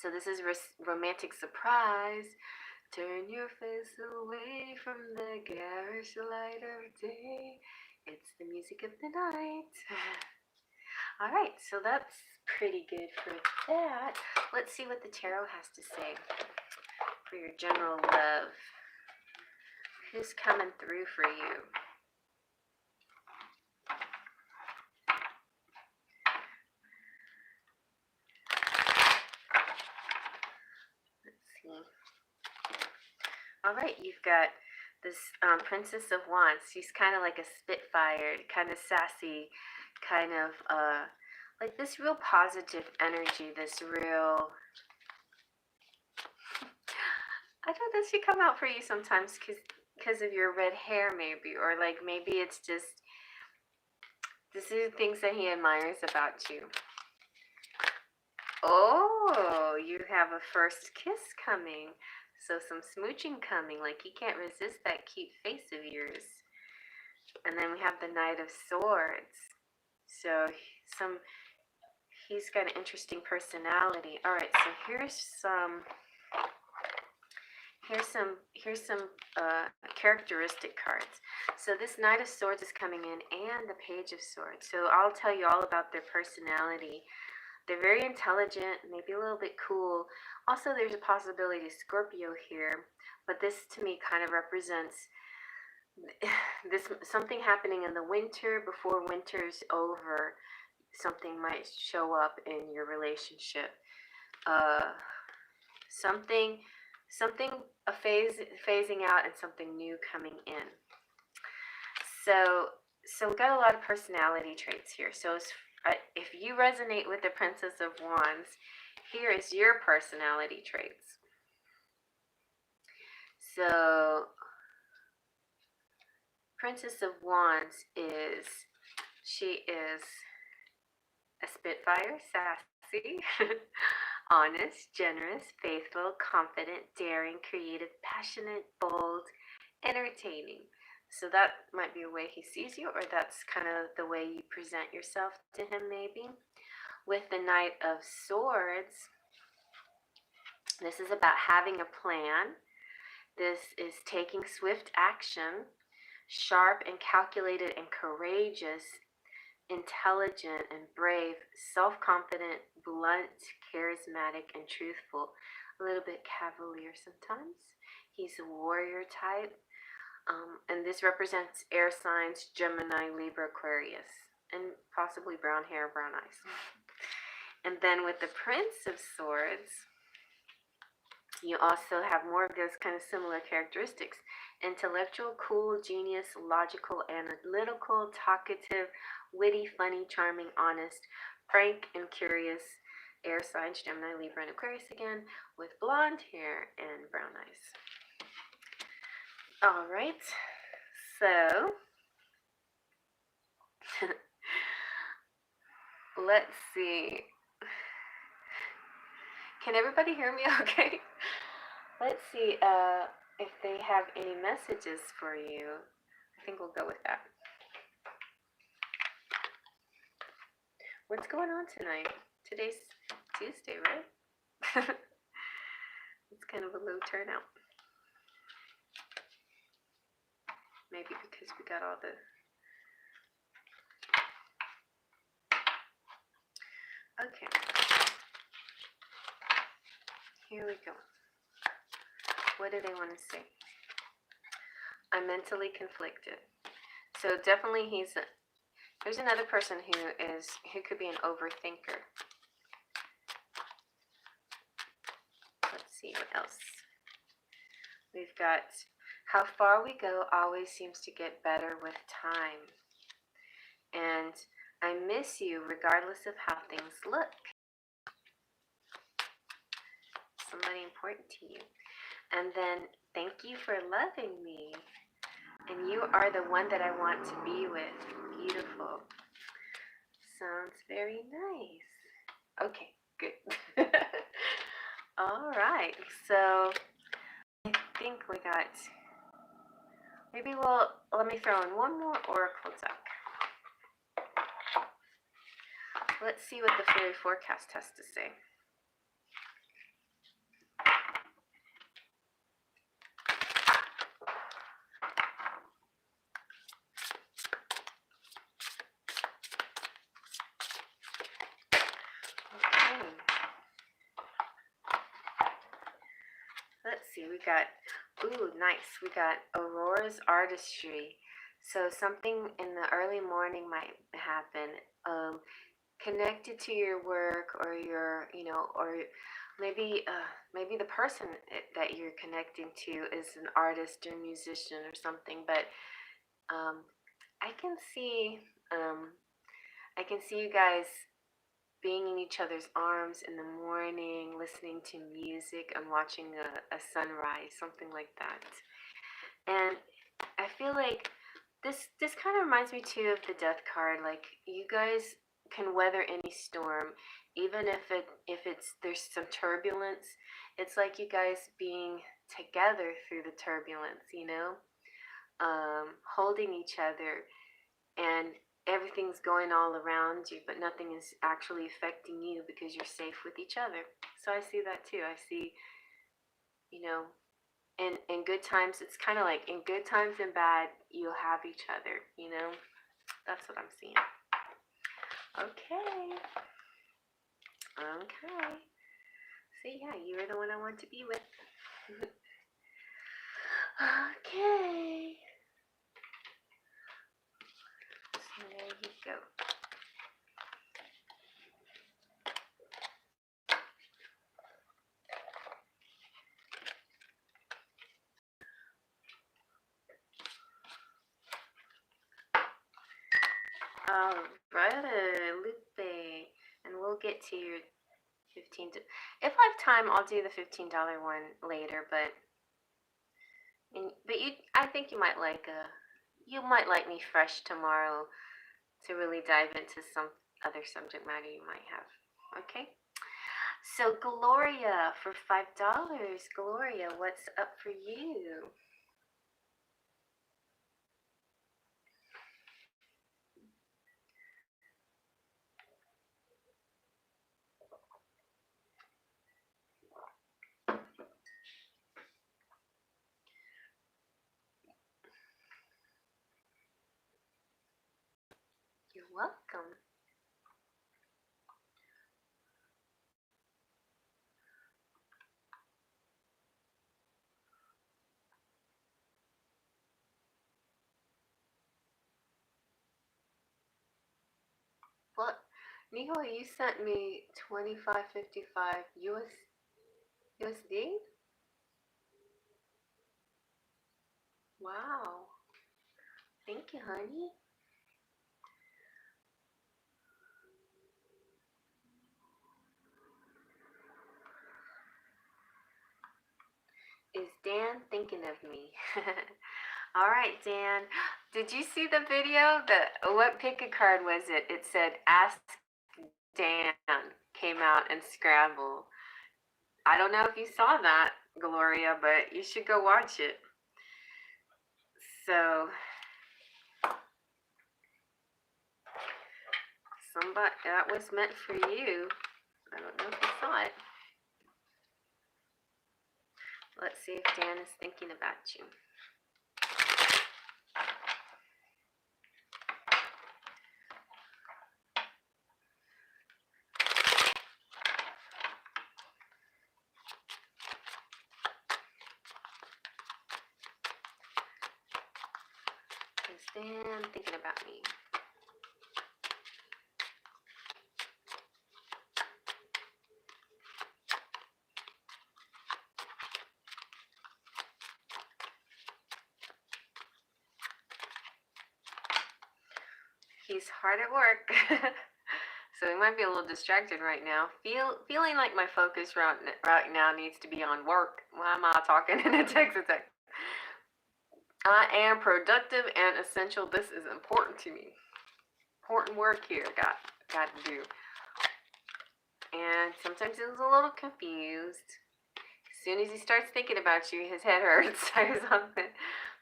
Speaker 1: So this is romantic surprise. Turn your face away from the garish light of day. It's the music of the night. All right, so that's pretty good for that. Let's see what the tarot has to say for your general love. Who's coming through for you? Let's see. All right, you've got this Princess of Wands. She's kind of like a spitfire, kind of sassy, kind of like this real positive energy, this real... I don't know, she come out for you sometimes because of your red hair, maybe, or like maybe it's just, this is things that he admires about you. Oh, you have a first kiss coming. So some smooching coming, like he can't resist that cute face of yours. And then we have the Knight of Swords. So he's got an interesting personality. All right, so here's some characteristic cards. So this Knight of Swords is coming in, and the Page of Swords. So I'll tell you all about their personality. They're very intelligent, maybe a little bit cool. Also, there's a possibility of Scorpio here, but this to me kind of represents this something happening in the winter before winter's over. Something might show up in your relationship. Uh, something, something a phasing out and something new coming in. So we got a lot of personality traits here. So if you resonate with the Princess of Wands, here is your personality traits. So Princess of Wands she is a spitfire, sassy, honest, generous, faithful, confident, daring, creative, passionate, bold, entertaining. So that might be a way he sees you, or that's kind of the way you present yourself to him, maybe. With the Knight of Swords, this is about having a plan. This is taking swift action, sharp and calculated and courageous, intelligent and brave, self-confident, blunt, charismatic, and truthful. A little bit cavalier sometimes. He's a warrior type. And this represents air signs, Gemini, Libra, Aquarius, and possibly brown hair, brown eyes. And then with the Prince of Swords, you also have more of those kind of similar characteristics. Intellectual, cool, genius, logical, analytical, talkative, witty, funny, charming, honest, frank, and curious. Air signs, Gemini, Libra, and Aquarius again, with blonde hair and brown eyes. All right, so let's see. Can everybody hear me okay? Let's see if they have any messages for you. I think we'll go with that. What's going on tonight? Today's Tuesday, right? It's kind of a low turnout. Maybe because we got all the... Okay. Here we go. What do they want to say? I'm mentally conflicted. So definitely there's another person who could be an overthinker. Let's see what else. We've got how far we go always seems to get better with time. And I miss you regardless of how things look. Somebody important to you. And then thank you for loving me. And you are the one that I want to be with. Beautiful. Sounds very nice. Okay, good. All right. So I think we got, let me throw in one more oracle deck. Let's see what the fairy forecast has to say. Okay. Let's see, we got, ooh, nice. We got Aurora's artistry. So something in the early morning might happen. Connected to your work or your, or maybe the person that you're connecting to is an artist or musician or something. But I can see you guys being in each other's arms in the morning, listening to music and watching a sunrise, something like that. And I feel like this kind of reminds me too of the Death card. Like, you guys can weather any storm, even if there's some turbulence. It's like you guys being together through the turbulence, holding each other, and everything's going all around you, but nothing is actually affecting you because you're safe with each other. So I see that too. I see, in good times, it's kind of like in good times and bad, you'll have each other, That's what I'm seeing. Okay. So yeah, you are the one I want to be with. Okay. go. Alrighty, Lupe, and we'll get to your 15. If I have time, I'll do the $15 one later. But I think you might like me fresh tomorrow to really dive into some other subject matter you might have. Okay. So Gloria for $5. Gloria, what's up for you? You're welcome. What? Nico, you sent me $25.55 USD? Wow. Thank you, honey. Is Dan thinking of me? All right, Dan. Did you see the video? What pick a card was it? It said Ask Dan came out in Scrabble. I don't know if you saw that, Gloria, but you should go watch it. So somebody that was meant for you. I don't know if you saw it. Let's see if Dan is thinking about you. Is Dan thinking about me? He's hard at work. So he might be a little distracted right now. Feeling like my focus right now needs to be on work. Why am I talking in a text attack? I am productive and essential. This is important to me. Important work here. Got to do. And sometimes he's a little confused. As soon as he starts thinking about you, his head hurts or something.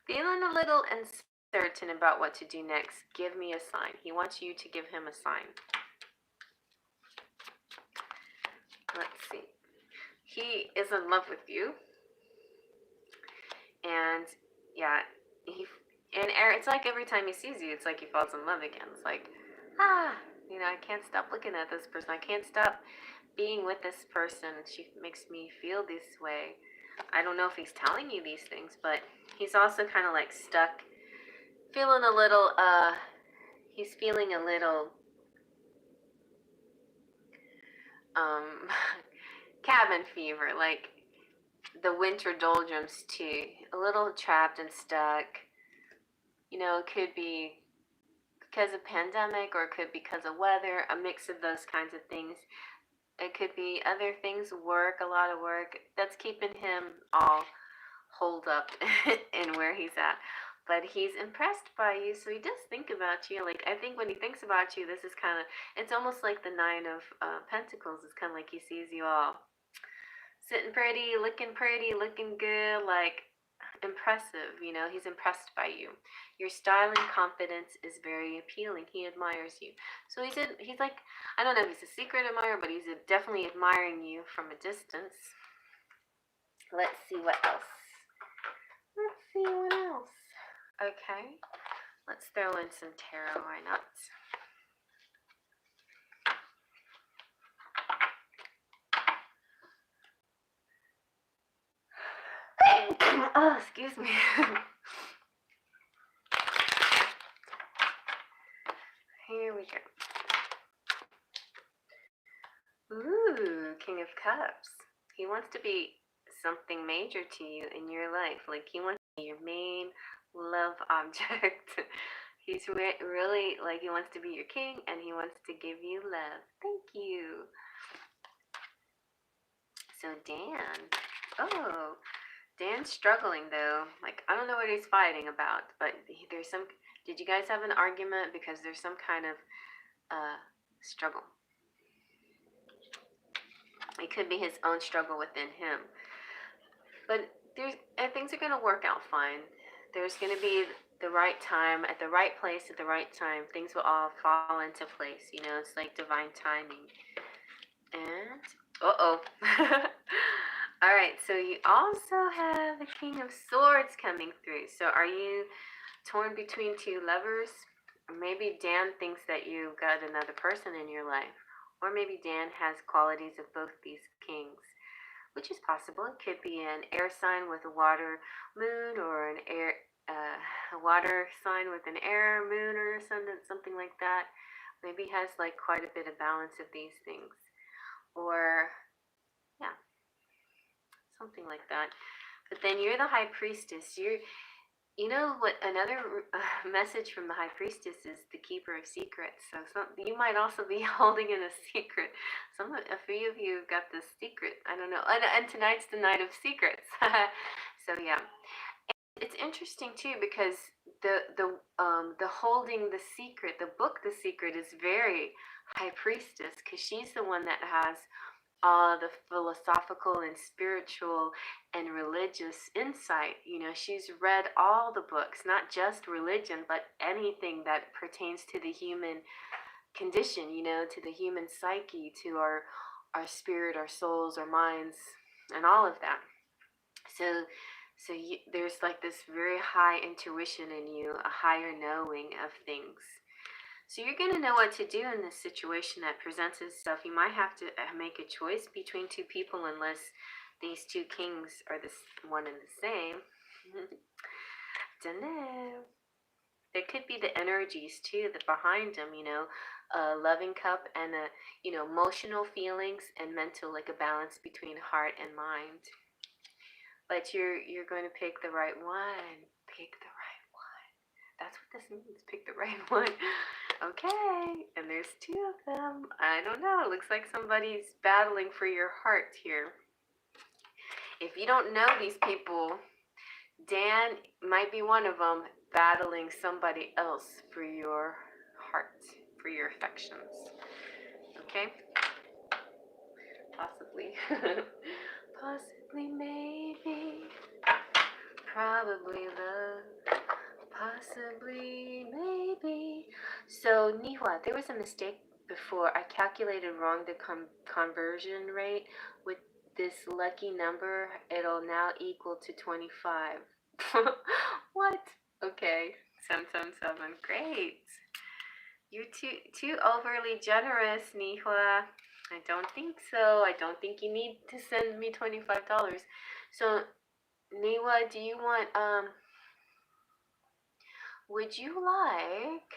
Speaker 1: Feeling a little uncertain about what to do next. Give me a sign. He wants you to give him a sign. Let's see. He is in love with you. And yeah, it's like every time he sees you, it's like he falls in love again. It's like, I can't stop looking at this person. I can't stop being with this person. She makes me feel this way. I don't know if he's telling you these things, but he's also kind of like stuck, feeling a little, he's feeling a little, cabin fever, like the winter doldrums too. A little trapped and stuck. It could be because of pandemic, or it could be because of weather, a mix of those kinds of things. It could be other things, work, a lot of work, that's keeping him all holed up in where he's at. But he's impressed by you, so he does think about you. Like, I think when he thinks about you, this is kind of, it's almost like the Nine of Pentacles. It's kind of like he sees you all sitting pretty, looking good, like impressive. He's impressed by you. Your style and confidence is very appealing. He admires you. So he's like, I don't know if he's a secret admirer, but he's definitely admiring you from a distance. Let's see what else. Okay, let's throw in some tarot. Why not? Oh, excuse me. Here we King of Cups. He wants to be something major to you in your life. Like he wants to be your main love object. He's really like he wants to be your king and he wants to give you love. Thank you. So Dan. Oh, Dan's struggling though. Like I don't know what he's fighting about, but there's some. Did you guys have an argument? Because there's some kind of struggle. It could be his own struggle within him. But things are going to work out fine. There's going to be the right time, at the right place, at the right time. Things will all fall into place. You know, it's like divine timing. And, uh-oh. All right, so you also have the King of Swords coming through. So are you torn between two lovers? Or maybe Dan thinks that you've got another person in your life. Or maybe Dan has qualities of both these kings, which is possible. It could be an air sign with a water moon, or a water sign with an air moon, or something like that. Maybe has like quite a bit of balance of these things, or yeah, something like that. But then you're the High Priestess. You know what? Another message from the High Priestess is the Keeper of Secrets. So you might also be holding in a secret. A few of you have got this secret. I don't know. And tonight's the night of secrets. So yeah, and it's interesting too because the holding the secret, the book, The Secret, is very High Priestess because she's the one that has the philosophical and spiritual and religious insight. You know, she's read all the books, not just religion, but anything that pertains to the human condition, you know, to the human psyche, to our spirit, our souls, our minds, and all of that. So there's like this very high intuition in you, a higher knowing of things. So you're going to know what to do in this situation that presents itself. You might have to make a choice between two people unless these two kings are one and the same. Don't know. There could be the energies too that behind them, you know, a loving cup and emotional feelings and mental, like a balance between heart and mind. But you're going to pick the right one. Pick the right one. That's what this means. Pick the right one. Okay, and there's two of them. I don't know. It looks like somebody's battling for your heart here. If you don't know these people, Dan might be one of them battling somebody else for your heart, for your affections. Okay? Possibly. Possibly, maybe. Probably love. Possibly, maybe. So, Nihua, there was a mistake before. I calculated wrong the conversion rate. With this lucky number, it'll now equal to 25. What? Okay. 777. Great. You're too overly generous, Nihua. I don't think so. I don't think you need to send me $25. So, Nihua, do you want would you like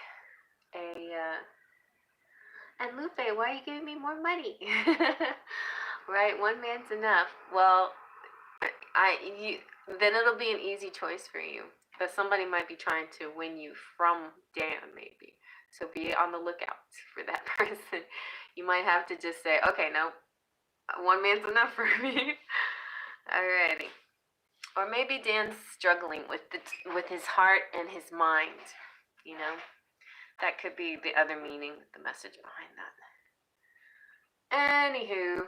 Speaker 1: and Lupe, why are you giving me more money? Right, one man's enough. Well, then it'll be an easy choice for you. But somebody might be trying to win you from Dan, maybe. So be on the lookout for that person. You might have to just say, okay, no, one man's enough for me. Alrighty. Or maybe Dan's struggling with his heart and his mind, you know. That could be the other meaning, the message behind that. Anywho.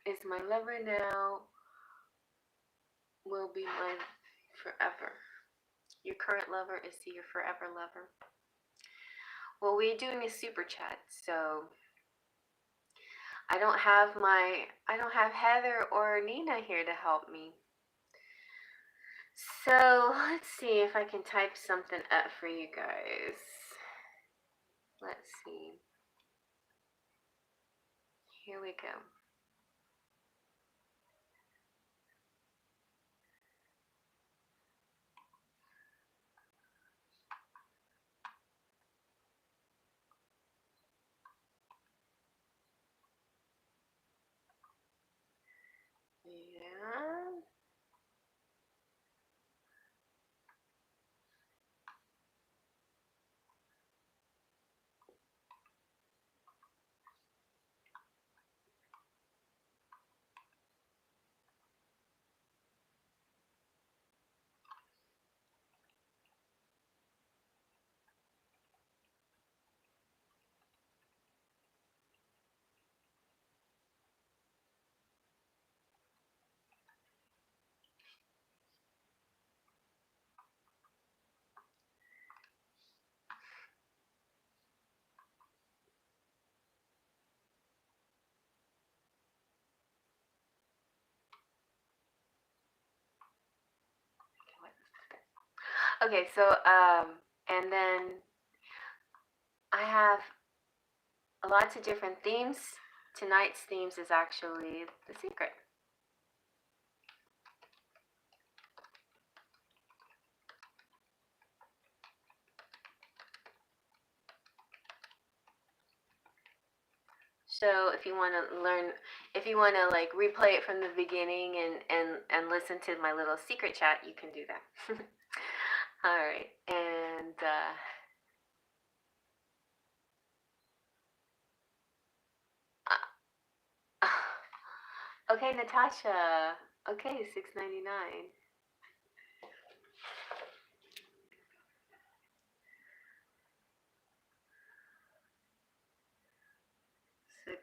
Speaker 1: Is my lover now, will be mine forever. Your current lover is your forever lover. Well, we're doing a super chat, so I don't have Heather or Nina here to help me. So let's see if I can type something up for you guys. Let's see. Here we go. Yeah. Okay, so and then I have lots of different themes. Tonight's themes is actually the secret. So if you want to learn, if you want to like replay it from the beginning and listen to my little secret chat, you can do that. All right, and okay, Natasha. Okay, $6.99. Six,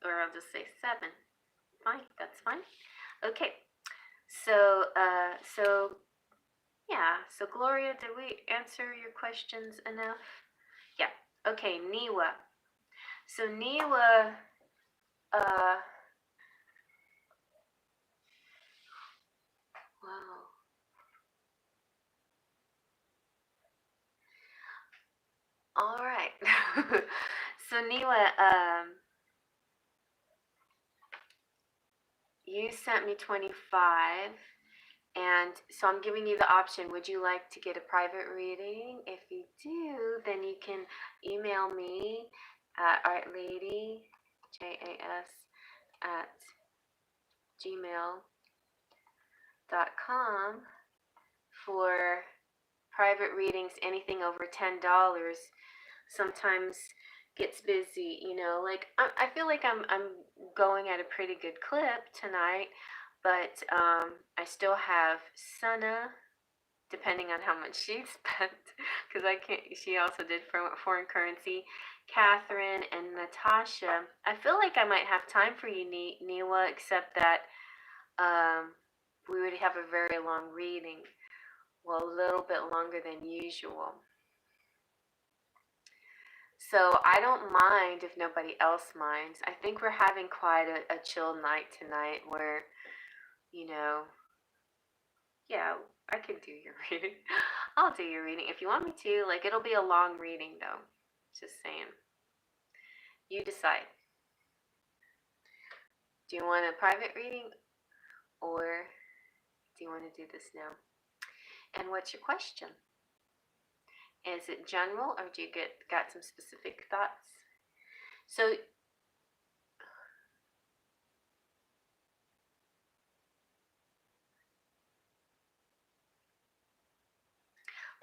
Speaker 1: or I'll just say 7. Fine, that's fine. Okay, so yeah. So Gloria, did we answer your questions enough? Yeah. Okay, Niwa. So Niwa, wow. All right. So Niwa, you sent me 25, and so I'm giving you the option. Would you like to get a private reading? If you do, then you can email me at artladyjas@gmail.com for private readings. Anything over $10 sometimes gets busy, you know. Like I feel like I'm going at a pretty good clip tonight, but I still have Sana, depending on how much she spent, because I can't. She also did foreign currency. Catherine and Natasha. I feel like I might have time for you, Niwa, except that we would have a very long reading. Well, a little bit longer than usual. So I don't mind if nobody else minds. I think we're having quite a chill night tonight where, you know, yeah, I can do your reading. I'll do your reading if you want me to. Like, it'll be a long reading, though. Just saying. You decide. Do you want a private reading or do you want to do this now? And what's your question? Is it general or do you got some specific thoughts? So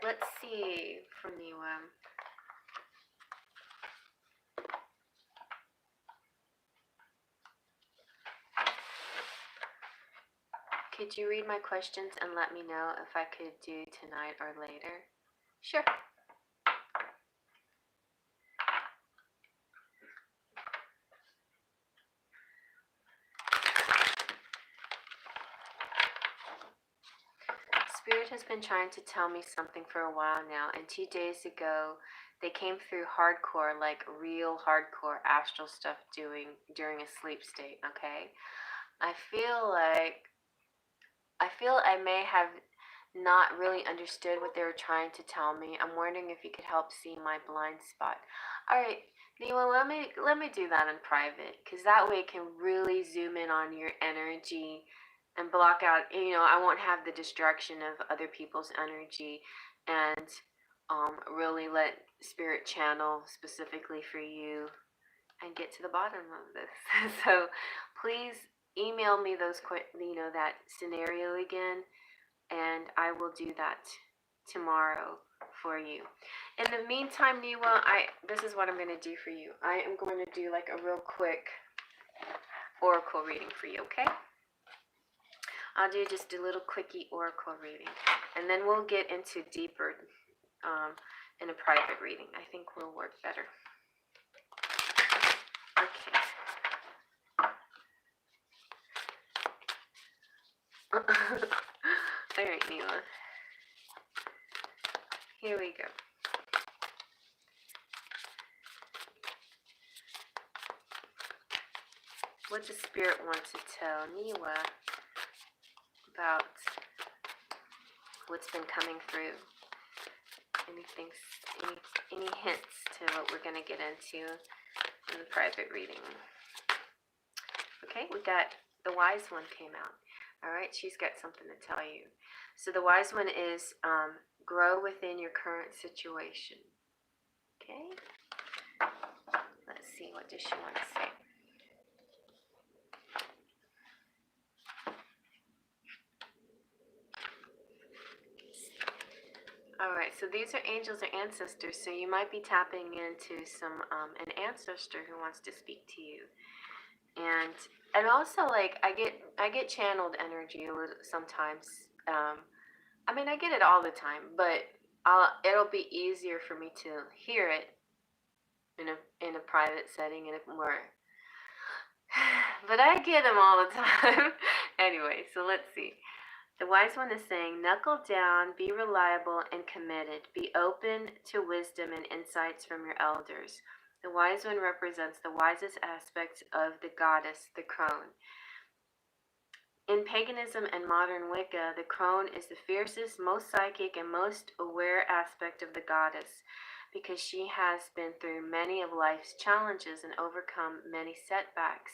Speaker 1: let's see from you. Could you read my questions and let me know if I could do tonight or later? Sure. Spirit has been trying to tell me something for a while now, and 2 days ago, they came through hardcore, like real hardcore astral stuff during a sleep state, okay? I feel I may have not really understood what they were trying to tell me. I'm wondering if you could help see my blind spot. All right, Neela, let me do that in private, because that way it can really zoom in on your energy and block out. You know, I won't have the distraction of other people's energy, and really let spirit channel specifically for you and get to the bottom of this. So please email me that scenario again, and I will do that tomorrow for you. In the meantime, Niwa, this is what I'm going to do for you. I am going to do like a real quick oracle reading for you, okay? I'll do just a little quickie oracle reading, and then we'll get into deeper in a private reading. I think will work better. Okay. All right, Neela. Here we go. What does Spirit want to tell Niwa about what's been coming through? Any hints to what we're going to get into in the private reading? Okay, we got the Wise One came out. All right, she's got something to tell you. So the Wise One is grow within your current situation. Okay, let's see, what does she want to say? All right, so these are angels or ancestors, so you might be tapping into some an ancestor who wants to speak to you, and also like I get channeled energy sometimes. I mean, I get it all the time, but it'll be easier for me to hear it in a private setting and more. But I get them all the time. Anyway, so let's see. The Wise One is saying, knuckle down, be reliable and committed. Be open to wisdom and insights from your elders. The Wise One represents the wisest aspects of the goddess, the crone. In paganism and modern Wicca, the crone is the fiercest, most psychic, and most aware aspect of the goddess because she has been through many of life's challenges and overcome many setbacks.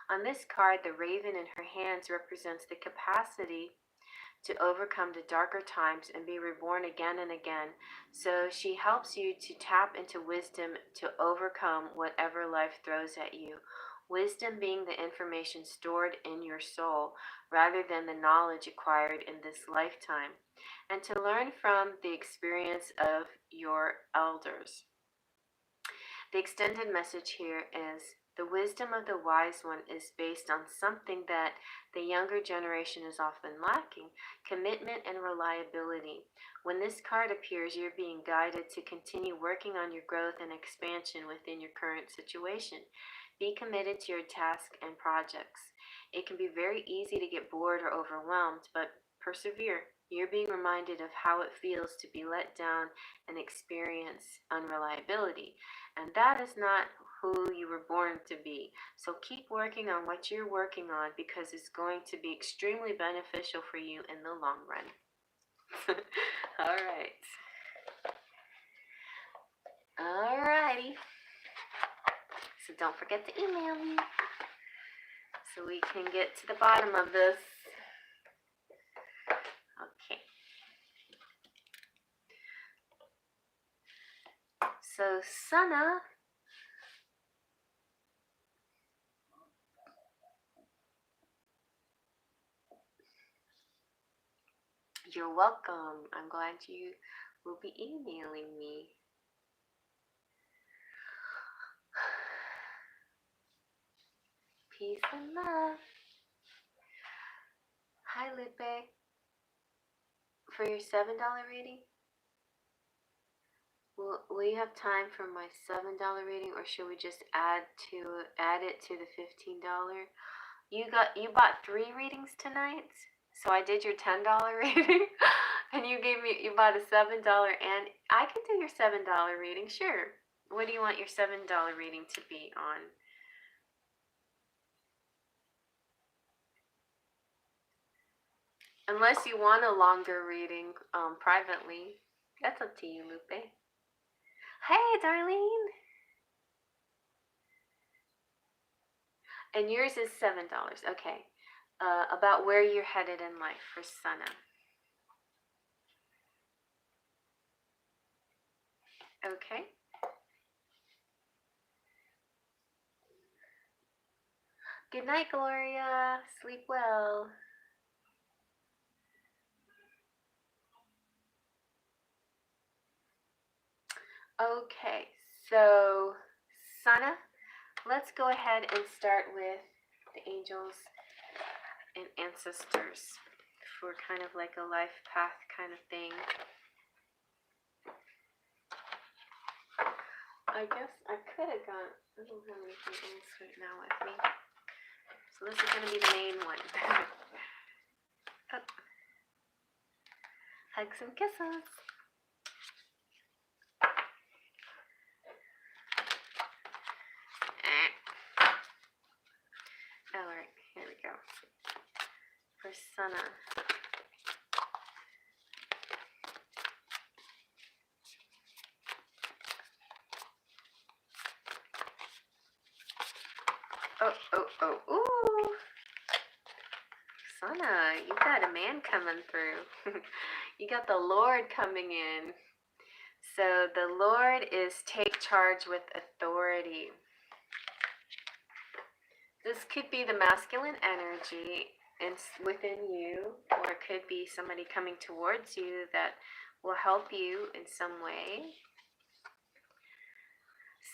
Speaker 1: On this card, the raven in her hands represents the capacity to overcome the darker times and be reborn again and again. So she helps you to tap into wisdom to overcome whatever life throws at you. Wisdom being the information stored in your soul rather than the knowledge acquired in this lifetime, and to learn from the experience of your elders. The extended message here is the wisdom of the Wise One is based on something that the younger generation is often lacking: commitment and reliability. When this card appears, you're being guided to continue working on your growth and expansion within your current situation. Be committed to your tasks and projects. It can be very easy to get bored or overwhelmed, but persevere. You're being reminded of how it feels to be let down and experience unreliability. And that is not who you were born to be. So keep working on what you're working on because it's going to be extremely beneficial for you in the long run. All right. All righty. So don't forget to email me so we can get to the bottom of this. Okay. So Sana, you're welcome. I'm glad you will be emailing me. Peace and love. Hi, Lupe. For your $7 reading, will you have time for my $7 reading, or should we just add it to the $15? You bought 3 readings tonight, so I did your $10 reading, and you bought a $7, and I can do your $7 reading, sure. What do you want your $7 reading to be on? Unless you want a longer reading privately. That's up to you, Lupe. Hey, Darlene. And yours is $7. Okay. About where you're headed in life for Sana. Okay. Good night, Gloria. Sleep well. Okay, so Sana, let's go ahead and start with the angels and ancestors for kind of like a life path kind of thing. I guess I could have gone, I don't have anything else right now with me. So this is going to be the main one. Oh. Hugs and kisses. Alright, here we go. For Sana. Oh, ooh. Sana, you got a man coming through. You got the Lord coming in. So the Lord is take charge with authority. This could be the masculine energy within you, or it could be somebody coming towards you that will help you in some way.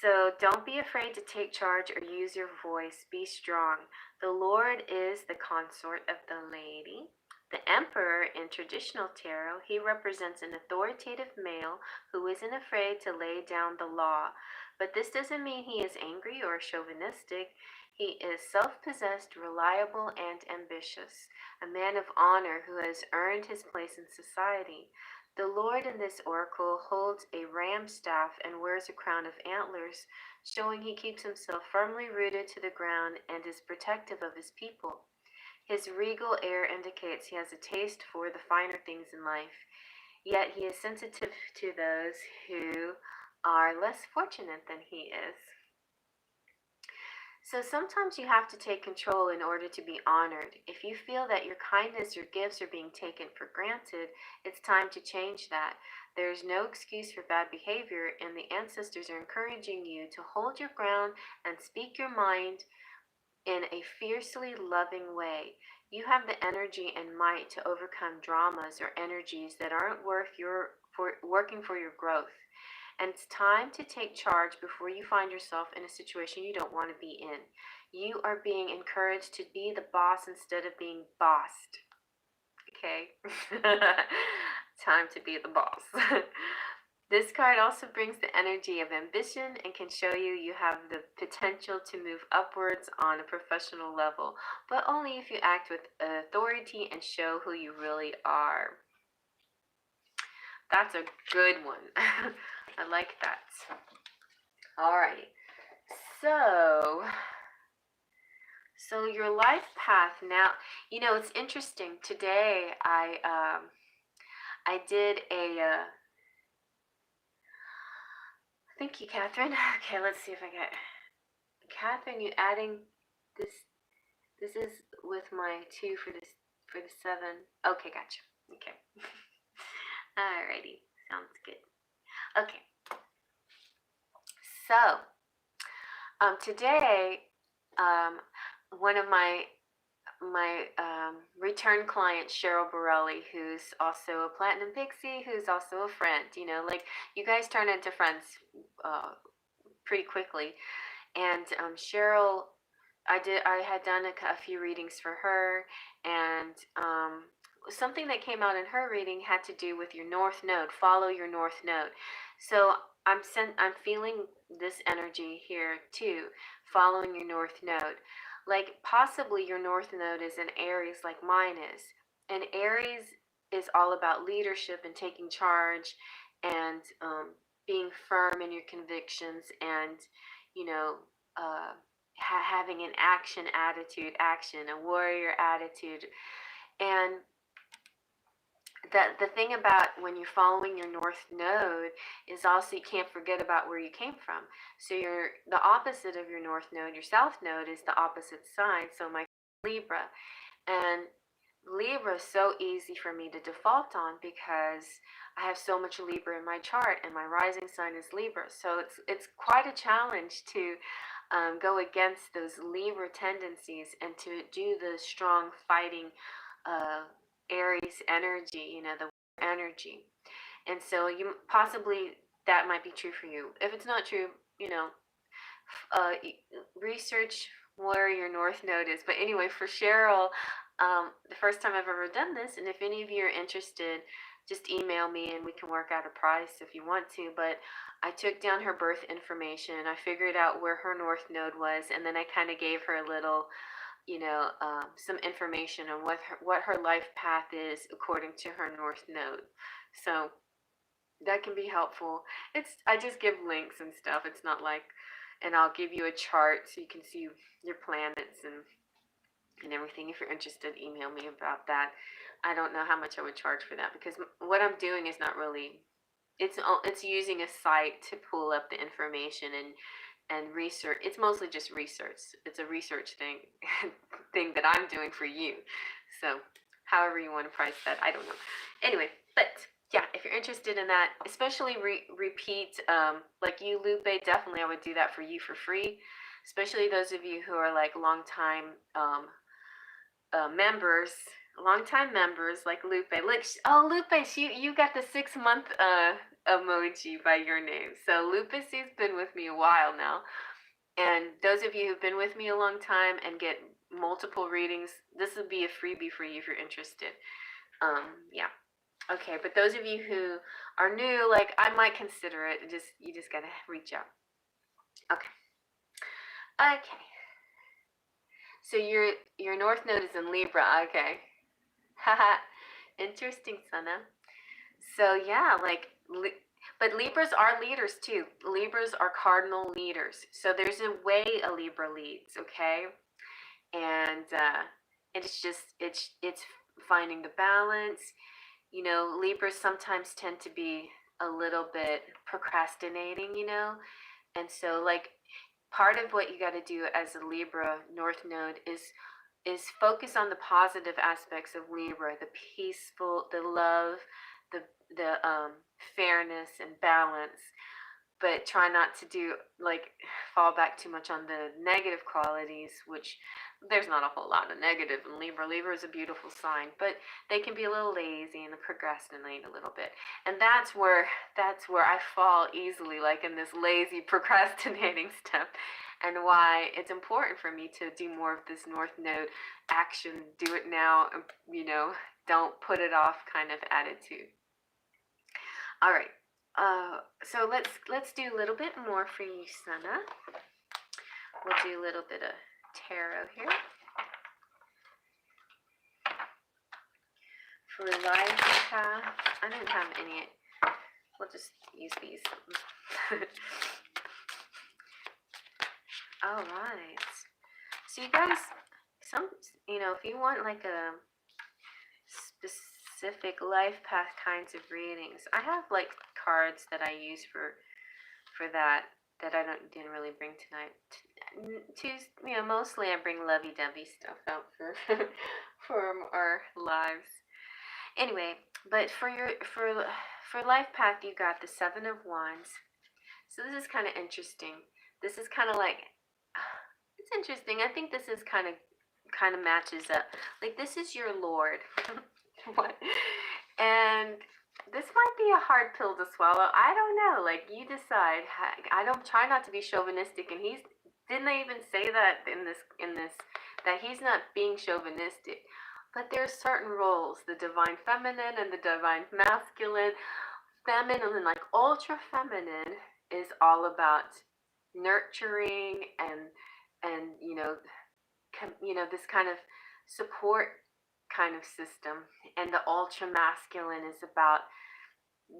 Speaker 1: So don't be afraid to take charge or use your voice. Be strong. The Lord is the consort of the lady. The emperor in traditional tarot, he represents an authoritative male who isn't afraid to lay down the law. But this doesn't mean he is angry or chauvinistic. He is self-possessed, reliable, and ambitious, a man of honor who has earned his place in society. The Lord in this oracle holds a ram staff and wears a crown of antlers, showing he keeps himself firmly rooted to the ground and is protective of his people. His regal air indicates he has a taste for the finer things in life, yet he is sensitive to those who are less fortunate than he is. So sometimes you have to take control in order to be honored. If you feel that your kindness or gifts are being taken for granted, it's time to change that. There is no excuse for bad behavior, and the ancestors are encouraging you to hold your ground and speak your mind in a fiercely loving way. You have the energy and might to overcome dramas or energies that aren't working for your growth. And it's time to take charge before you find yourself in a situation you don't want to be in. You are being encouraged to be the boss instead of being bossed. Okay? Time to be the boss. This card also brings the energy of ambition and can show you have the potential to move upwards on a professional level, but only if you act with authority and show who you really are. That's a good one. I like that. Alrighty. So your life path now, you know, it's interesting. Today I did a thank you, Catherine. Okay, let's see if I get Catherine, you adding this is with my 2 for the 7. Okay, gotcha. Okay. Alrighty. Sounds good. Okay. So today, one of my return client, Cheryl Borelli, who's also a Platinum Pixie, who's also a friend, you know, like you guys turn into friends pretty quickly. And Cheryl, I had done a few readings for her, and something that came out in her reading had to do with your North Node. Follow your North Node. So I'm feeling this energy here too, following your North Node. Like possibly your North Node is in Aries like mine is. And Aries is all about leadership and taking charge and being firm in your convictions and, you know, having an action attitude, a warrior attitude. And the thing about when you're following your North Node is also you can't forget about where you came from. So the opposite of your North Node, your South Node, is the opposite sign. So my Libra. And Libra is so easy for me to default on because I have so much Libra in my chart and my rising sign is Libra. So it's quite a challenge to go against those Libra tendencies and to do the strong fighting Aries energy, you know, the energy. And so you possibly, that might be true for you. If it's not true, you know, uh, research where your north node is. But anyway, for Cheryl, the first time I've ever done this, and if any of you are interested, just email me and we can work out a price if you want to. But I took down her birth information. I figured out where her north node was, and then I kind of gave her a little, you know, some information on what her life path is according to her north node. So that can be helpful. I just give links and stuff. It's not like, and I'll give you a chart so you can see your planets and everything. If you're interested, email me about that. I don't know how much I would charge for that because what I'm doing is not really. It's using a site to pull up the information and research. It's mostly just research. It's a research thing that I'm doing for you. So, however you want to price that, I don't know. Anyway, but yeah, if you're interested in that, especially repeat, like you, Lupe, definitely I would do that for you for free. Especially those of you who are like long time members, long-time members like Lupe. Look, oh Lupe, you got the 6-month emoji by your name. So Lupe's been with me a while now, and those of you who've been with me a long time and get multiple readings, this would be a freebie for you if you're interested. Yeah. Okay, but those of you who are new, like I might consider it. You just gotta reach out. Okay. Okay. So your north node is in Libra. Okay. Haha. Interesting, Sana. So yeah, like, but Libras are leaders too. Libras are cardinal leaders. So there's a way a Libra leads, okay? And it's finding the balance. You know, Libras sometimes tend to be a little bit procrastinating, you know? And so like part of what you got to do as a Libra North Node is focus on the positive aspects of Libra, the peaceful, the love, the fairness and balance, but try not to do like fall back too much on the negative qualities, which there's not a whole lot of negative in Libra. Libra is a beautiful sign, but they can be a little lazy and procrastinate a little bit. And that's where I fall easily, like in this lazy procrastinating stuff. And why it's important for me to do more of this North Node action, do it now, you know, don't put it off kind of attitude. All right. So let's do a little bit more for you, Sana. We'll do a little bit of tarot here. For life path, I don't have any. We'll just use these. All right. So you guys, if you want like a specific life path kinds of readings, I have like cards that I use for that I didn't really bring tonight. Mostly I bring lovey-dovey stuff out for our lives. Anyway, but for life path, you got the 7 of Wands. So this is kind of interesting. This is kind of like, it's interesting. I think this is kind of matches up. Like this is your Lord. What? And this might be a hard pill to swallow. I don't know. Like you decide. I don't try not to be chauvinistic, and didn't they even say that in this that he's not being chauvinistic. But there's certain roles, the divine feminine and the divine masculine. Feminine and like ultra feminine is all about nurturing and this kind of support kind of system, and the ultra masculine is about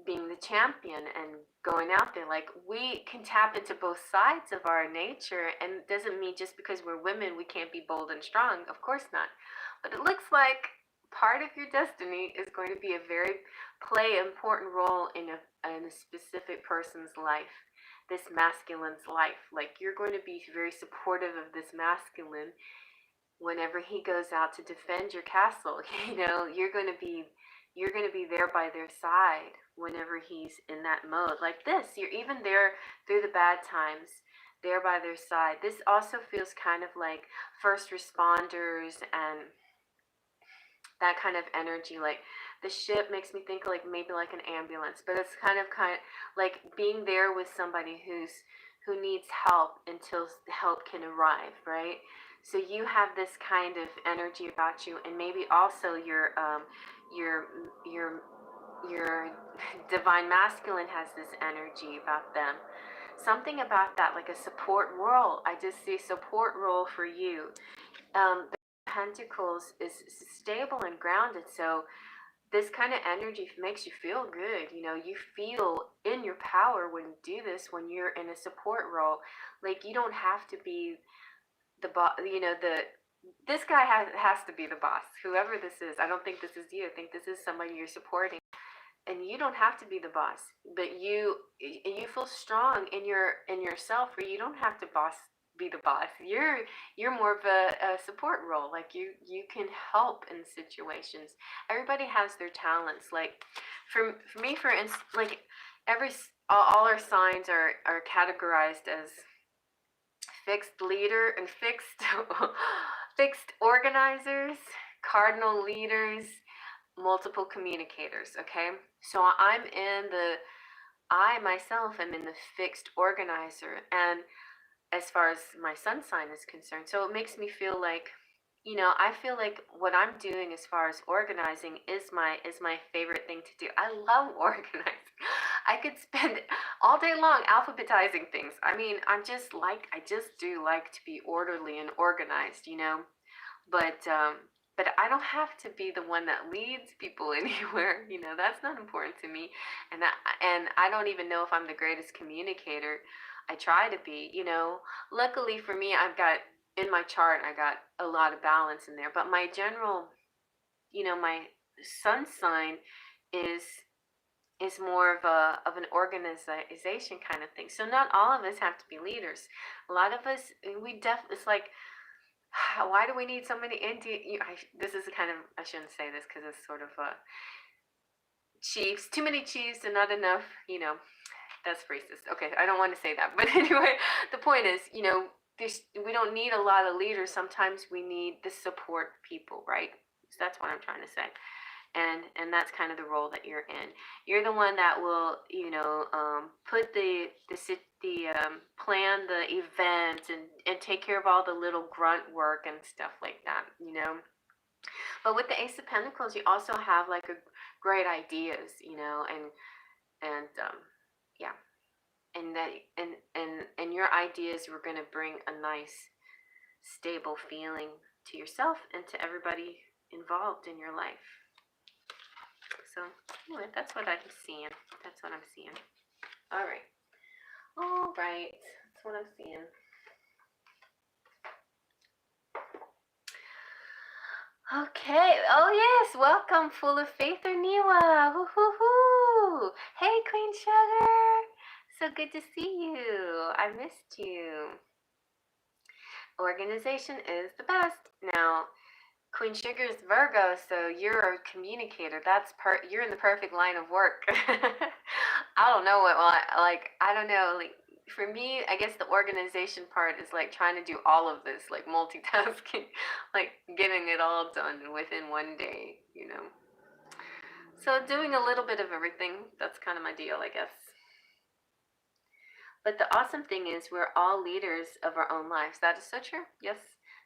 Speaker 1: being the champion and going out there. Like we can tap into both sides of our nature, and it doesn't mean just because we're women we can't be bold and strong. Of course not. But it looks like part of your destiny is going to be play an important role in a specific person's life, this masculine's life. Like you're going to be very supportive of this masculine whenever he goes out to defend your castle. You're going to be there by their side whenever he's in that mode. Like this, you're even there through the bad times. there by their side. This also feels kind of like first responders and that kind of energy. Like the ship makes me think like maybe like an ambulance, but it's kind of like being there with somebody who needs help until help can arrive, right? So you have this kind of energy about you, and maybe also your your your divine masculine has this energy about them. Something about that, like a support role. I just see support role for you. The Pentacles is stable and grounded, so this kind of energy makes you feel good. You know, you feel in your power when you do this, when you're in a support role. Like you don't have to be the boss. You know, this guy has to be the boss. Whoever this is, I don't think this is you. I think this is somebody you're supporting, and you don't have to be the boss. But you feel strong in yourself, where you don't have to be the boss. You're more of a support role. Like you can help in situations. Everybody has their talents. Like for me, for instance, like all our signs are categorized as fixed leader and fixed fixed organizers, cardinal leaders, multiple communicators. Okay, so I myself am in the fixed organizer, and as far as my sun sign is concerned. So it makes me feel like, you know, I feel like what I'm doing as far as organizing is my favorite thing to do. I love organizing. I could spend all day long alphabetizing things. I mean, I just do like to be orderly and organized, you know. But I don't have to be the one that leads people anywhere. You know, that's not important to me. And I don't even know if I'm the greatest communicator. I try to be, you know. Luckily for me, I've got in my chart, I got a lot of balance in there. But my general, you know, my sun sign is more of an organization kind of thing. So not all of us have to be leaders. A lot of us, it's like, why do we need so many this is kind of, I shouldn't say this because it's sort of chiefs, too many chiefs and not enough, you know. That's racist. Okay, I don't want to say that, but anyway, the point is, you know, we don't need a lot of leaders. Sometimes we need the support people, right? So that's what I'm trying to say. And that's kind of the role that you're in. You're the one that will, you know, put the plan the event and take care of all the little grunt work and stuff like that, you know. But with the Ace of Pentacles, you also have like a great ideas, you know, and yeah, and that and your ideas were going to bring a nice, stable feeling to yourself and to everybody involved in your life. So anyway, that's what I'm seeing. That's what I'm seeing. All right. That's what I'm seeing. Okay. Oh yes. Welcome, Full of Faith or Niwa. Woo-hoo-hoo. Hey, Queen Sugar. So good to see you. I missed you. Organization is the best. Now, Queen Sugar is Virgo, so you're a communicator. You're in the perfect line of work. I don't know I don't know, like for me, I guess the organization part is like trying to do all of this, like multitasking, like getting it all done within one day, you know. So doing a little bit of everything, that's kind of my deal, I guess. But the awesome thing is we're all leaders of our own lives. That is so true. Yes.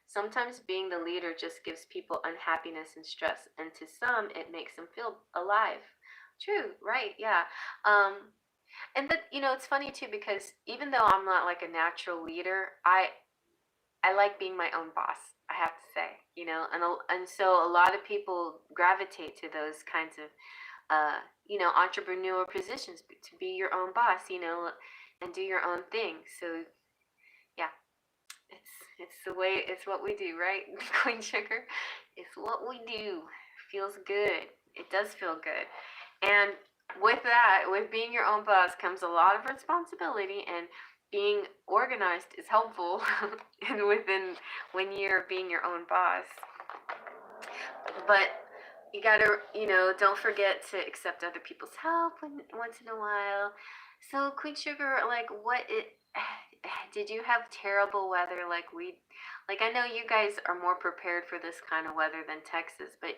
Speaker 1: Sometimes being the leader just gives people unhappiness and stress, and to some, it makes them feel alive. True, right? Yeah. And that, you know, it's funny too, because even though I'm not like a natural leader, I like being my own boss. I have to say, you know, and so a lot of people gravitate to those kinds of, you know, entrepreneurial positions, to be your own boss, you know, and do your own thing. So yeah, it's the way, it's what we do, right? Queen Sugar, it's what we do. Feels good. It does feel good. And with that, with being your own boss comes a lot of responsibility, and being organized is helpful and when you're being your own boss. But you gotta, you know, don't forget to accept other people's help once in a while. So Queen Sugar, like did you have terrible weather like I know you guys are more prepared for this kind of weather than Texas, but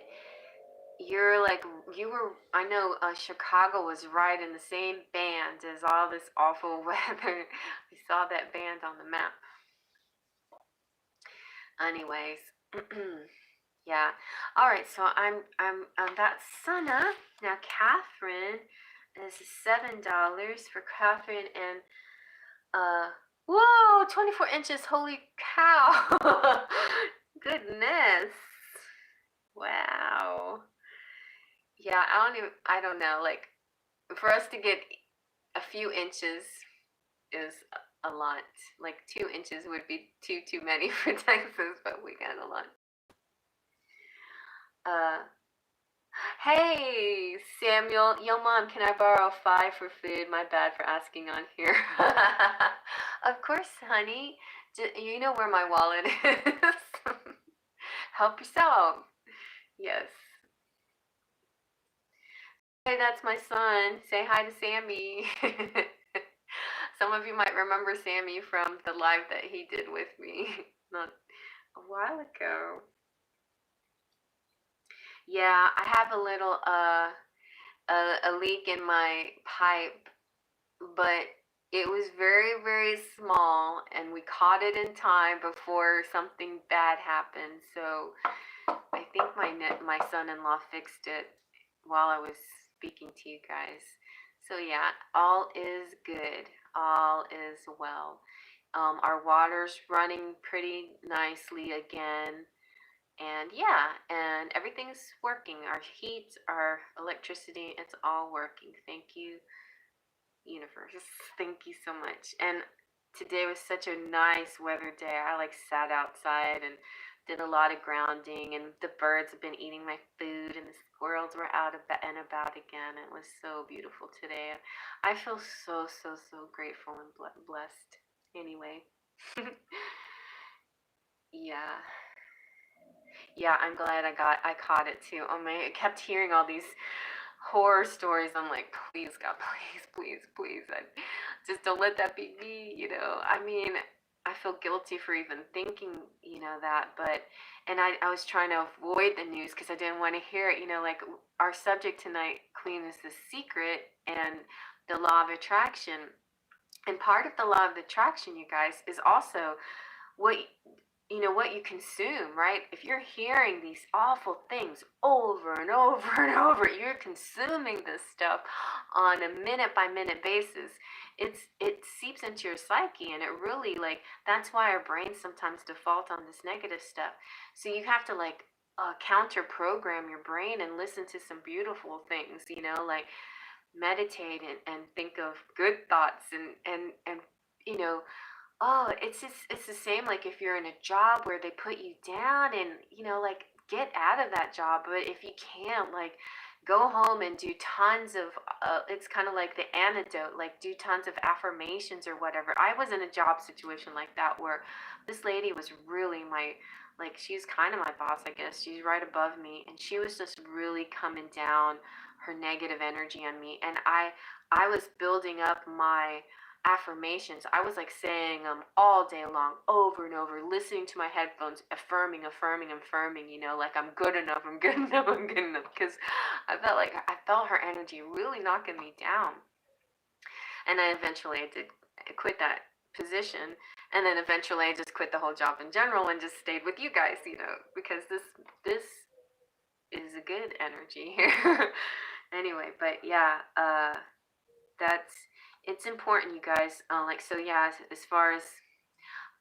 Speaker 1: you're like, you were, I know Chicago was right in the same band as all this awful weather. We saw that band on the map. Anyways, yeah. All right, so that's Sana. Now Catherine is $7 for Catherine, and whoa, 24 inches. Holy cow. Goodness. Wow. Yeah, I don't know. Like, for us to get a few inches is a lot. Like 2 inches would be too many for Texas, but we got a lot. Hey Samuel, yo mom, can I borrow 5 for food? My bad for asking on here. Of course, honey. You know where my wallet is. Help yourself. Yes. Hey, that's my son. Say hi to Sammy. Some of you might remember Sammy from the live that he did with me not a while ago. Yeah, I have a little a leak in my pipe, but it was very, very small, and we caught it in time before something bad happened. So I think my son-in-law fixed it while I was speaking to you guys. So yeah, all is good. All is well. Our water's running pretty nicely again. And yeah, and everything's working. Our heat, our electricity, it's all working. Thank you, universe. Thank you so much. And today was such a nice weather day. I like sat outside and did a lot of grounding, and the birds have been eating my food, and the squirrels were out and about again. It was so beautiful today. I feel so grateful and blessed. Anyway, yeah. Yeah, I'm glad I caught it too. Oh my, I kept hearing all these horror stories. I'm like, please God, please. Just don't let that be me, you know. I mean, I feel guilty for even thinking, that, but I was trying to avoid the news because I didn't want to hear it, like our subject tonight, Queen, is the secret and the law of attraction. And part of the law of attraction, you guys, is also what what you consume, right? If you're hearing these awful things over and over and over, you're consuming this stuff on a minute by minute basis. It seeps into your psyche, and it really, like, that's why our brains sometimes default on this negative stuff. So you have to, like, counter program your brain and listen to some beautiful things, like meditate and think of good thoughts and you know Oh, it's the same, like if you're in a job where they put you down, and like, get out of that job. But if you can't, like, go home and do tons of it's kind of like the antidote, like do tons of affirmations or whatever. I was in a job situation like that where this lady was really like, she's kind of my boss, I guess. She's right above me, and she was just really coming down her negative energy on me, and I was building up my affirmations. I was like saying them all day long, over and over, listening to my headphones, affirming, like I'm good enough, I'm good enough, I'm good enough. Because I felt her energy really knocking me down. And then eventually I did quit that position. And then eventually I just quit the whole job in general and just stayed with you guys, because this is a good energy here. Anyway, but yeah, it's important, you guys. So yeah, as far as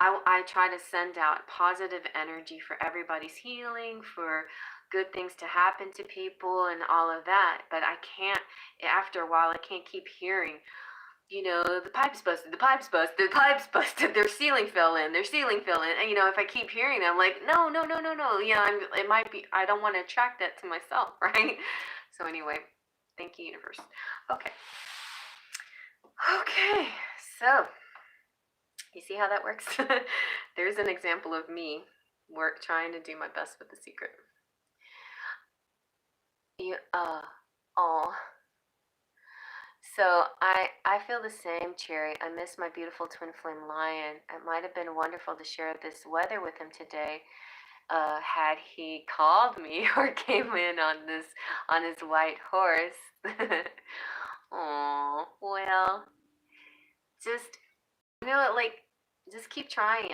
Speaker 1: I try to send out positive energy for everybody's healing, for good things to happen to people and all of that. But I can't, after a while, I can't keep hearing, the pipe's busted, the pipe's busted, the pipe's busted, their ceiling fell in, their ceiling fell in. And, if I keep hearing that, I'm like, no. It might be, I don't want to attract that to myself, right? So anyway, thank you, universe. Okay, so you see how that works? There's an example of me trying to do my best with the secret. So I feel the same, Cherry. I miss my beautiful twin flame lion. It might have been wonderful to share this weather with him today, had he called me or came in on his white horse. Oh, well, just like just keep trying.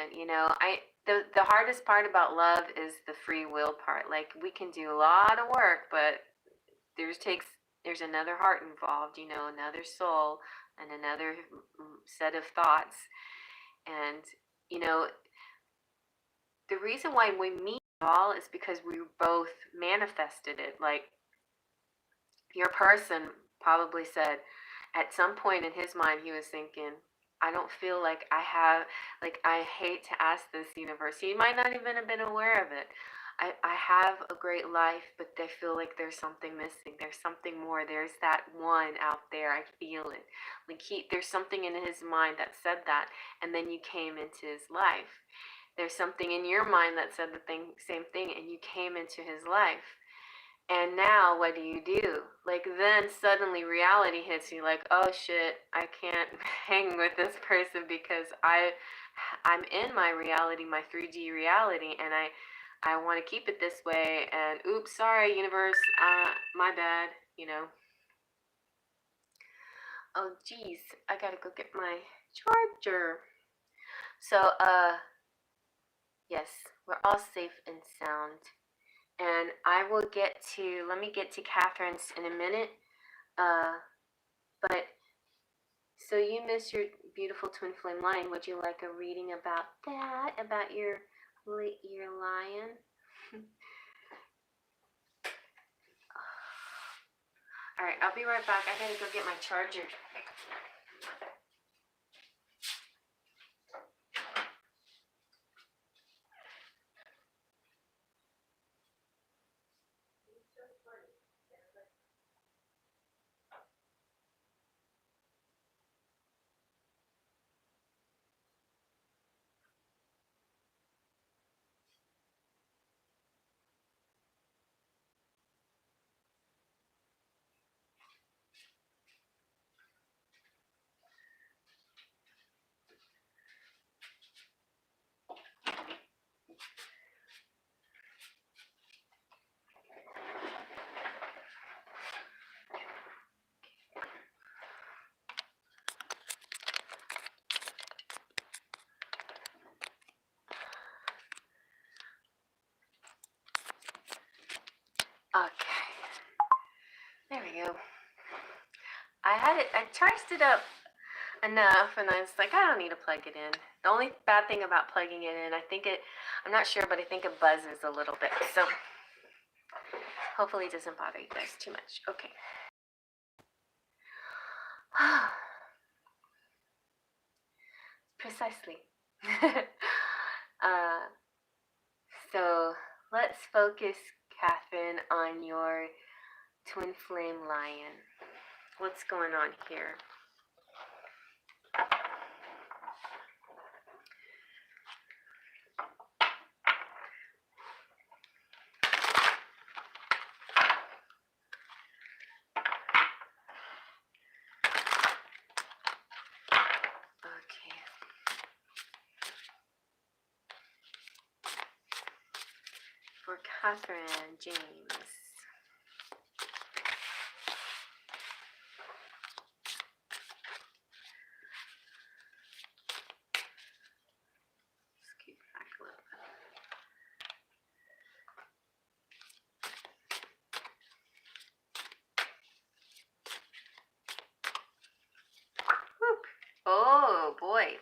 Speaker 1: The hardest part about love is the free will part. Like we can do a lot of work, but there's takes there's another heart involved, another soul and another set of thoughts. And you know, the reason why we meet at all is because we both manifested it. Like your person probably said at some point in his mind, he was thinking, I don't feel like I hate to ask this universe. He might not even have been aware of it. I have a great life, but I feel like there's something missing. There's something more. There's that one out there. I feel it. Like there's something in his mind that said that, and then you came into his life. There's something in your mind that said same thing, and you came into his life. And now what do? Like then suddenly reality hits you like, oh shit, I can't hang with this person because I'm in my reality, my 3D reality, and I want to keep it this way, and oops, sorry universe, my bad. Oh geez, I gotta go get my charger. So yes, we're all safe and sound. And let me get to Catherine's in a minute. But so you miss your beautiful twin flame lion. Would you like a reading about that? About your lion? All right, I'll be right back. I gotta go get my charger. Okay, there we go. I charged it up enough, and I was like, I don't need to plug it in. The only bad thing about plugging it in, I'm not sure, but I think it buzzes a little bit. So hopefully it doesn't bother you guys too much. Okay. Precisely. uh, so let's focus, Catherine, on your twin flame lion. What's going on here? Okay. For Catherine James. Scoot back a little bit. Whoop. Oh boy.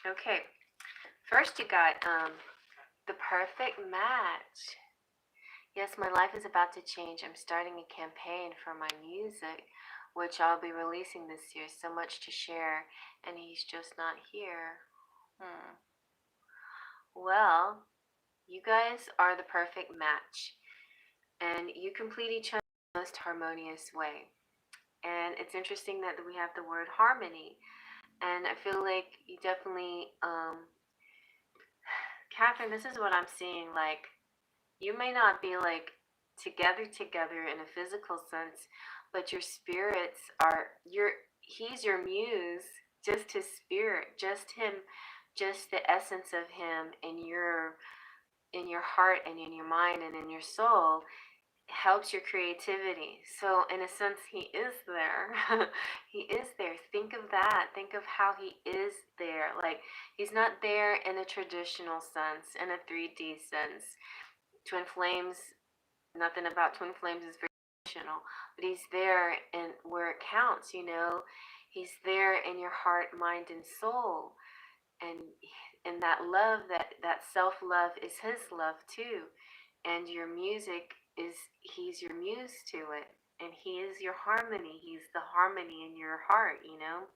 Speaker 1: Okay. First you got the perfect match. Yes, my life is about to change. I'm starting a campaign for my music, which I'll be releasing this year. So much to share, and he's just not here. Well, you guys are the perfect match, and you complete each other in the most harmonious way. And it's interesting that we have the word harmony, and I feel like you definitely, Catherine, this is what I'm seeing. Like, you may not be like together in a physical sense, but your spirits he's your muse, just his spirit, just him, just the essence of him in your heart and in your mind and in your soul helps your creativity. So in a sense, he is there. He is there. Think of that. Think of how he is there. Like, he's not there in a traditional sense, in a 3D sense. Twin flames, nothing about twin flames is very traditional, but he's there in where it counts, you know. He's there in your heart, mind, and soul. And that love, that self-love is his love too. And your music is, he's your muse to it. And he is your harmony. He's the harmony in your heart, you know.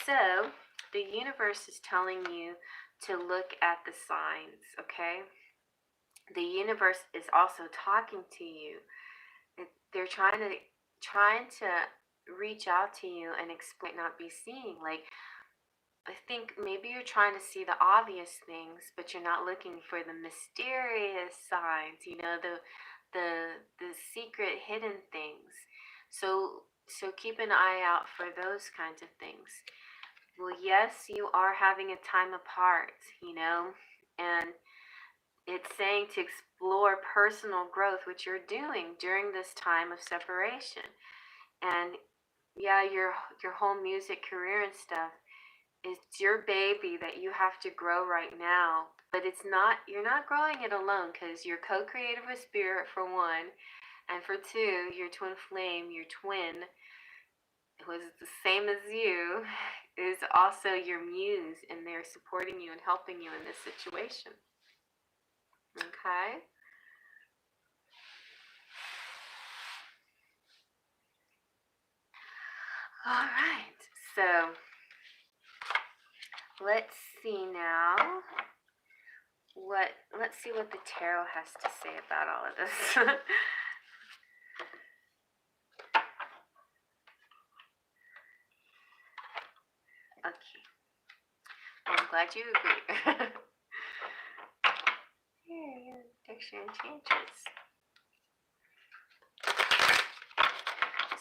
Speaker 1: So the universe is telling you to look at the signs, okay? The universe is also talking to you. They're trying to reach out to you and explain, not be seeing. Like, I think maybe you're trying to see the obvious things, but you're not looking for the mysterious signs, you know, the secret hidden things. So keep an eye out for those kinds of things. Well, yes, you are having a time apart, you know, and it's saying to explore personal growth, which you're doing during this time of separation. And yeah, your whole music career and stuff, it's your baby that you have to grow right now. But you're not growing it alone, because you're co-creative with spirit, for one, and for two, your twin flame, your twin, who is the same as you, is also your muse, and they're supporting you and helping you in this situation. Okay? All right. So let's see now. Let's see what the tarot has to say about all of this. Okay. I'm glad you agree. Here, Dictionary Enchantress.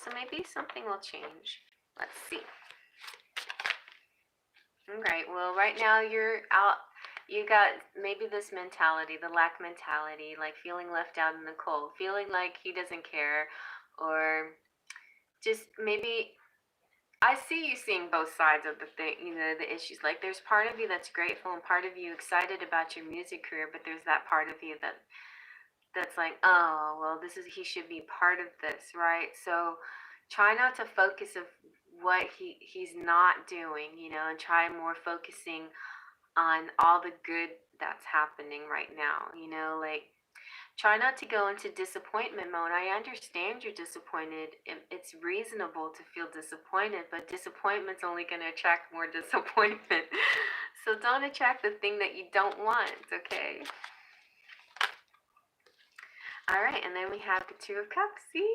Speaker 1: So maybe something will change. Let's see. Okay, well, right now you're out. You got maybe this mentality, the lack mentality, like feeling left out in the cold, feeling like he doesn't care, or just maybe I see you seeing both sides of the thing, you know, the issues. Like, there's part of you that's grateful and part of you excited about your music career, but there's that part of you that's like, oh, well, he should be part of this, right? So try not to focus of what he's not doing, you know, and try more focusing on all the good that's happening right now, you know, like, try not to go into disappointment mode. I understand you're disappointed. It's reasonable to feel disappointed, but disappointment's only going to attract more disappointment. So don't attract the thing that you don't want, okay? All right, and then we have the Two of Cups. See?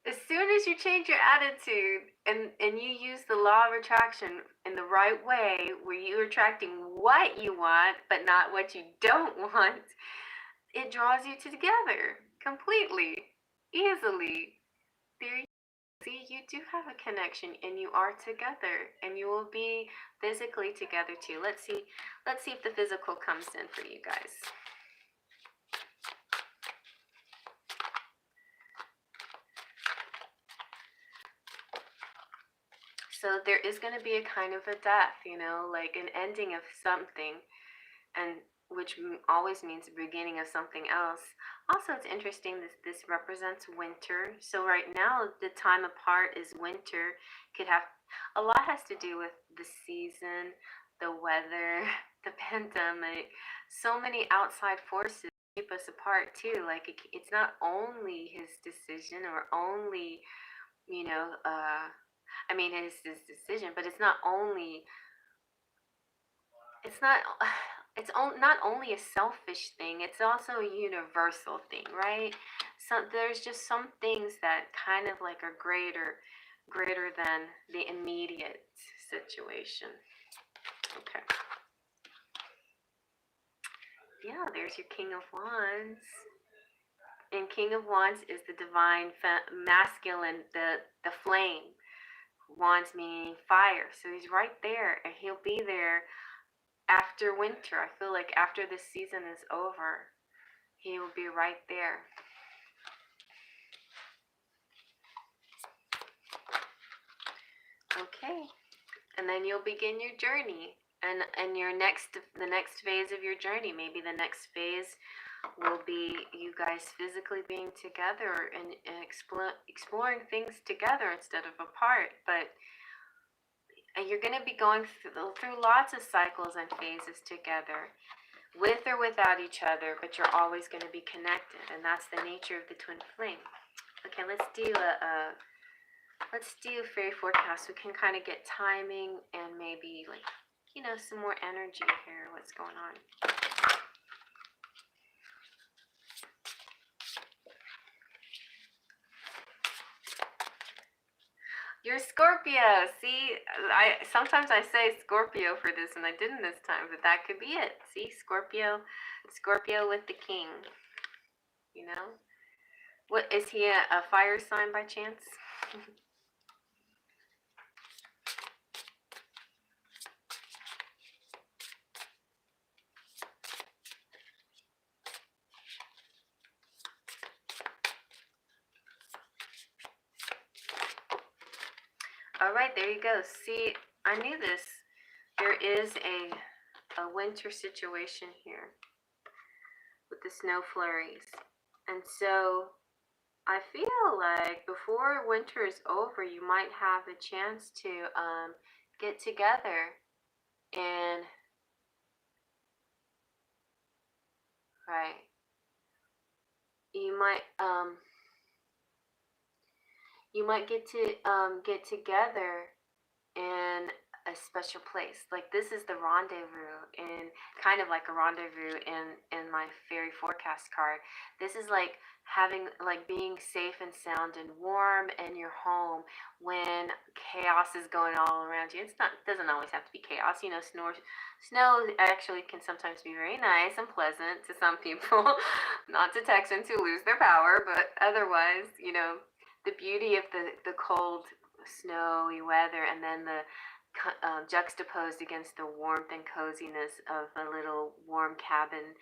Speaker 1: As soon as you change your attitude and you use the law of attraction in the right way, where you're attracting what you want, but not what you don't want, it draws you together completely, easily. There you see, you do have a connection, and you are together, and you will be physically together too. Let's see if the physical comes in for you guys. So there is going to be a kind of a death, you know, like an ending of something, and which always means the beginning of something else. Also, it's interesting that this represents winter. So right now, the time apart is winter. Could have a lot has to do with the season, the weather, the pandemic. So many outside forces keep us apart too. Like, it's not only his decision or only, you know, I mean, it's his decision, but it's not only, it's not, not only a selfish thing, it's also a universal thing, right? So there's just some things that kind of like are greater than the immediate situation. Okay. Yeah, there's your King of Wands. And King of Wands is the divine masculine, the flame. Wands meaning fire. So he's right there, and he'll be there after winter. I feel like after this season is over, he will be right there. Okay. And then you'll begin your journey. And the next phase of your journey, maybe the next phase will be you guys physically being together and exploring things together instead of apart. But you're going to be going through lots of cycles and phases together, with or without each other, but you're always going to be connected, and that's the nature of the twin flame. Okay, let's do a fairy forecast. We can kind of get timing and maybe like, you know, some more energy here. What's going on? You're Scorpio. See, sometimes I say Scorpio for this, and I didn't this time, but that could be it. See, Scorpio with the king. You know, what is he a fire sign by chance? All right, there you go. See, I knew this. There is a winter situation here with the snow flurries. And so I feel like before winter is over, you might have a chance to get together and, right, you might get together in a special place. Like, this is the rendezvous, in kind of like a rendezvous in my fairy forecast card. This is like being safe and sound and warm in your home when chaos is going all around you. It doesn't always have to be chaos, you know. Snow actually can sometimes be very nice and pleasant to some people. Not to Texans who lose their power, but otherwise, you know, the beauty of the cold, snowy weather, and then the juxtaposed against the warmth and coziness of a little warm cabin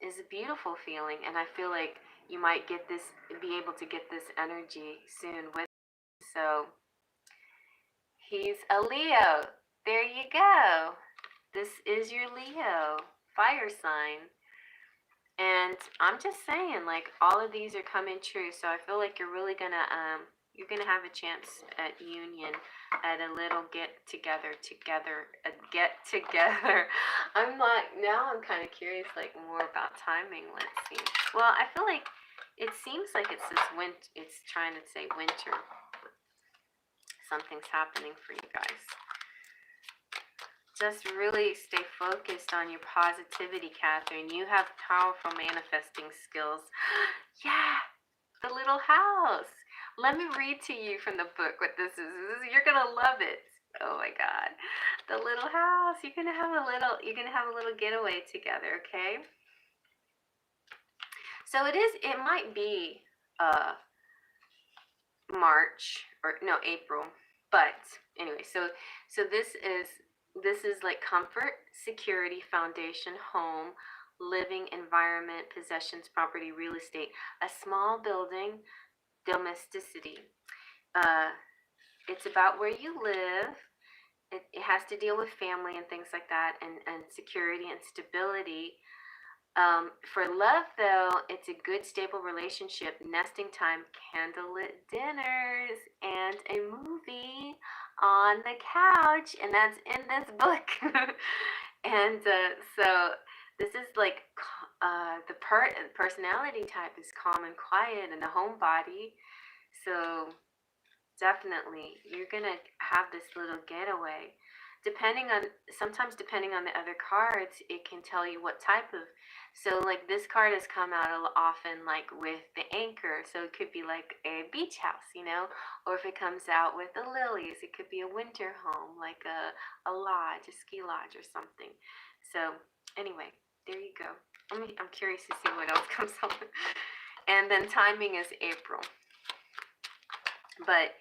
Speaker 1: is a beautiful feeling. And I feel like you might be able to get this energy soon with. So he's a Leo. There you go. This is your Leo fire sign. And I'm just saying, like, all of these are coming true. So I feel like you're really gonna have a chance at union, at a little get together. I'm like, now I'm kind of curious, like, more about timing. Let's see. Well, I feel like it seems like it's this winter. It's trying to say winter. Something's happening for you guys. Just really stay focused on your positivity, Catherine. You have powerful manifesting skills. Yeah, the little house. Let me read to you from the book what this is. You're gonna love it. Oh my God, the little house. You're gonna have a little getaway together. Okay. So it might be March, or no, April. But anyway, so this is like comfort, security, foundation, home, living environment, possessions, property, real estate, a small building, domesticity. It's about where you live. It has to deal with family and things like that, and security and stability. For love, though, it's a good, stable relationship, nesting time, candlelit dinners, and a movie on the couch, and that's in this book. And so this is like the personality type is calm and quiet, and a homebody. So definitely, you're gonna have this little getaway. Sometimes depending on the other cards, it can tell you what type of. So like this card has come out often like with the anchor, so it could be like a beach house, you know, or if it comes out with the lilies, it could be a winter home, like a lodge, a ski lodge or something. So anyway, there you go. I'm curious to see what else comes up. And then timing is April. But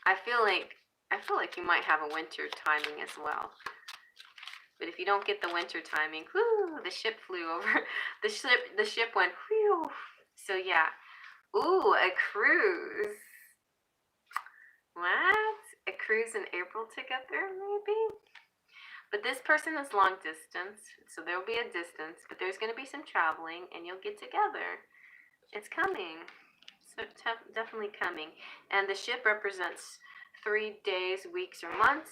Speaker 1: I feel like you might have a winter timing as well. But if you don't get the winter timing, whoo, the ship flew over. The ship went whew. So yeah. Ooh, a cruise. What? A cruise in April together, maybe? But this person is long distance, so there will be a distance, but there's going to be some traveling, and you'll get together. It's coming. So definitely coming. And the ship represents 3 days, weeks, or months,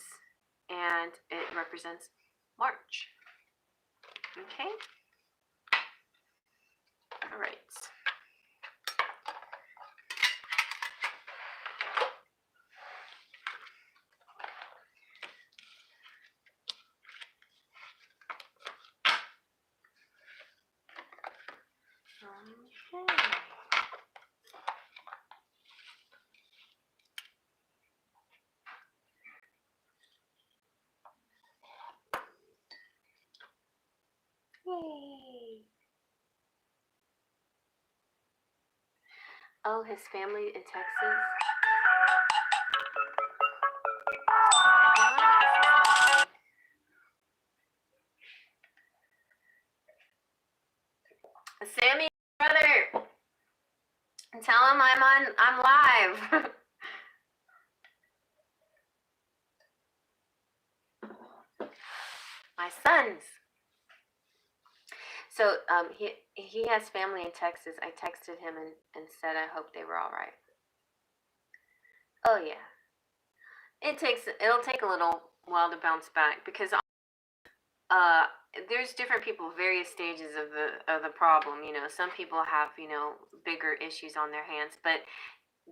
Speaker 1: and it represents March. Okay? All right. Okay. Yay. Oh, his family in Texas. Sammy, brother, tell him I'm live. My sons. So he has family in Texas. I texted him and said I hope they were all right. Oh yeah, it'll take a little while to bounce back because there's different people, various stages of the problem. You know, some people have bigger issues on their hands, but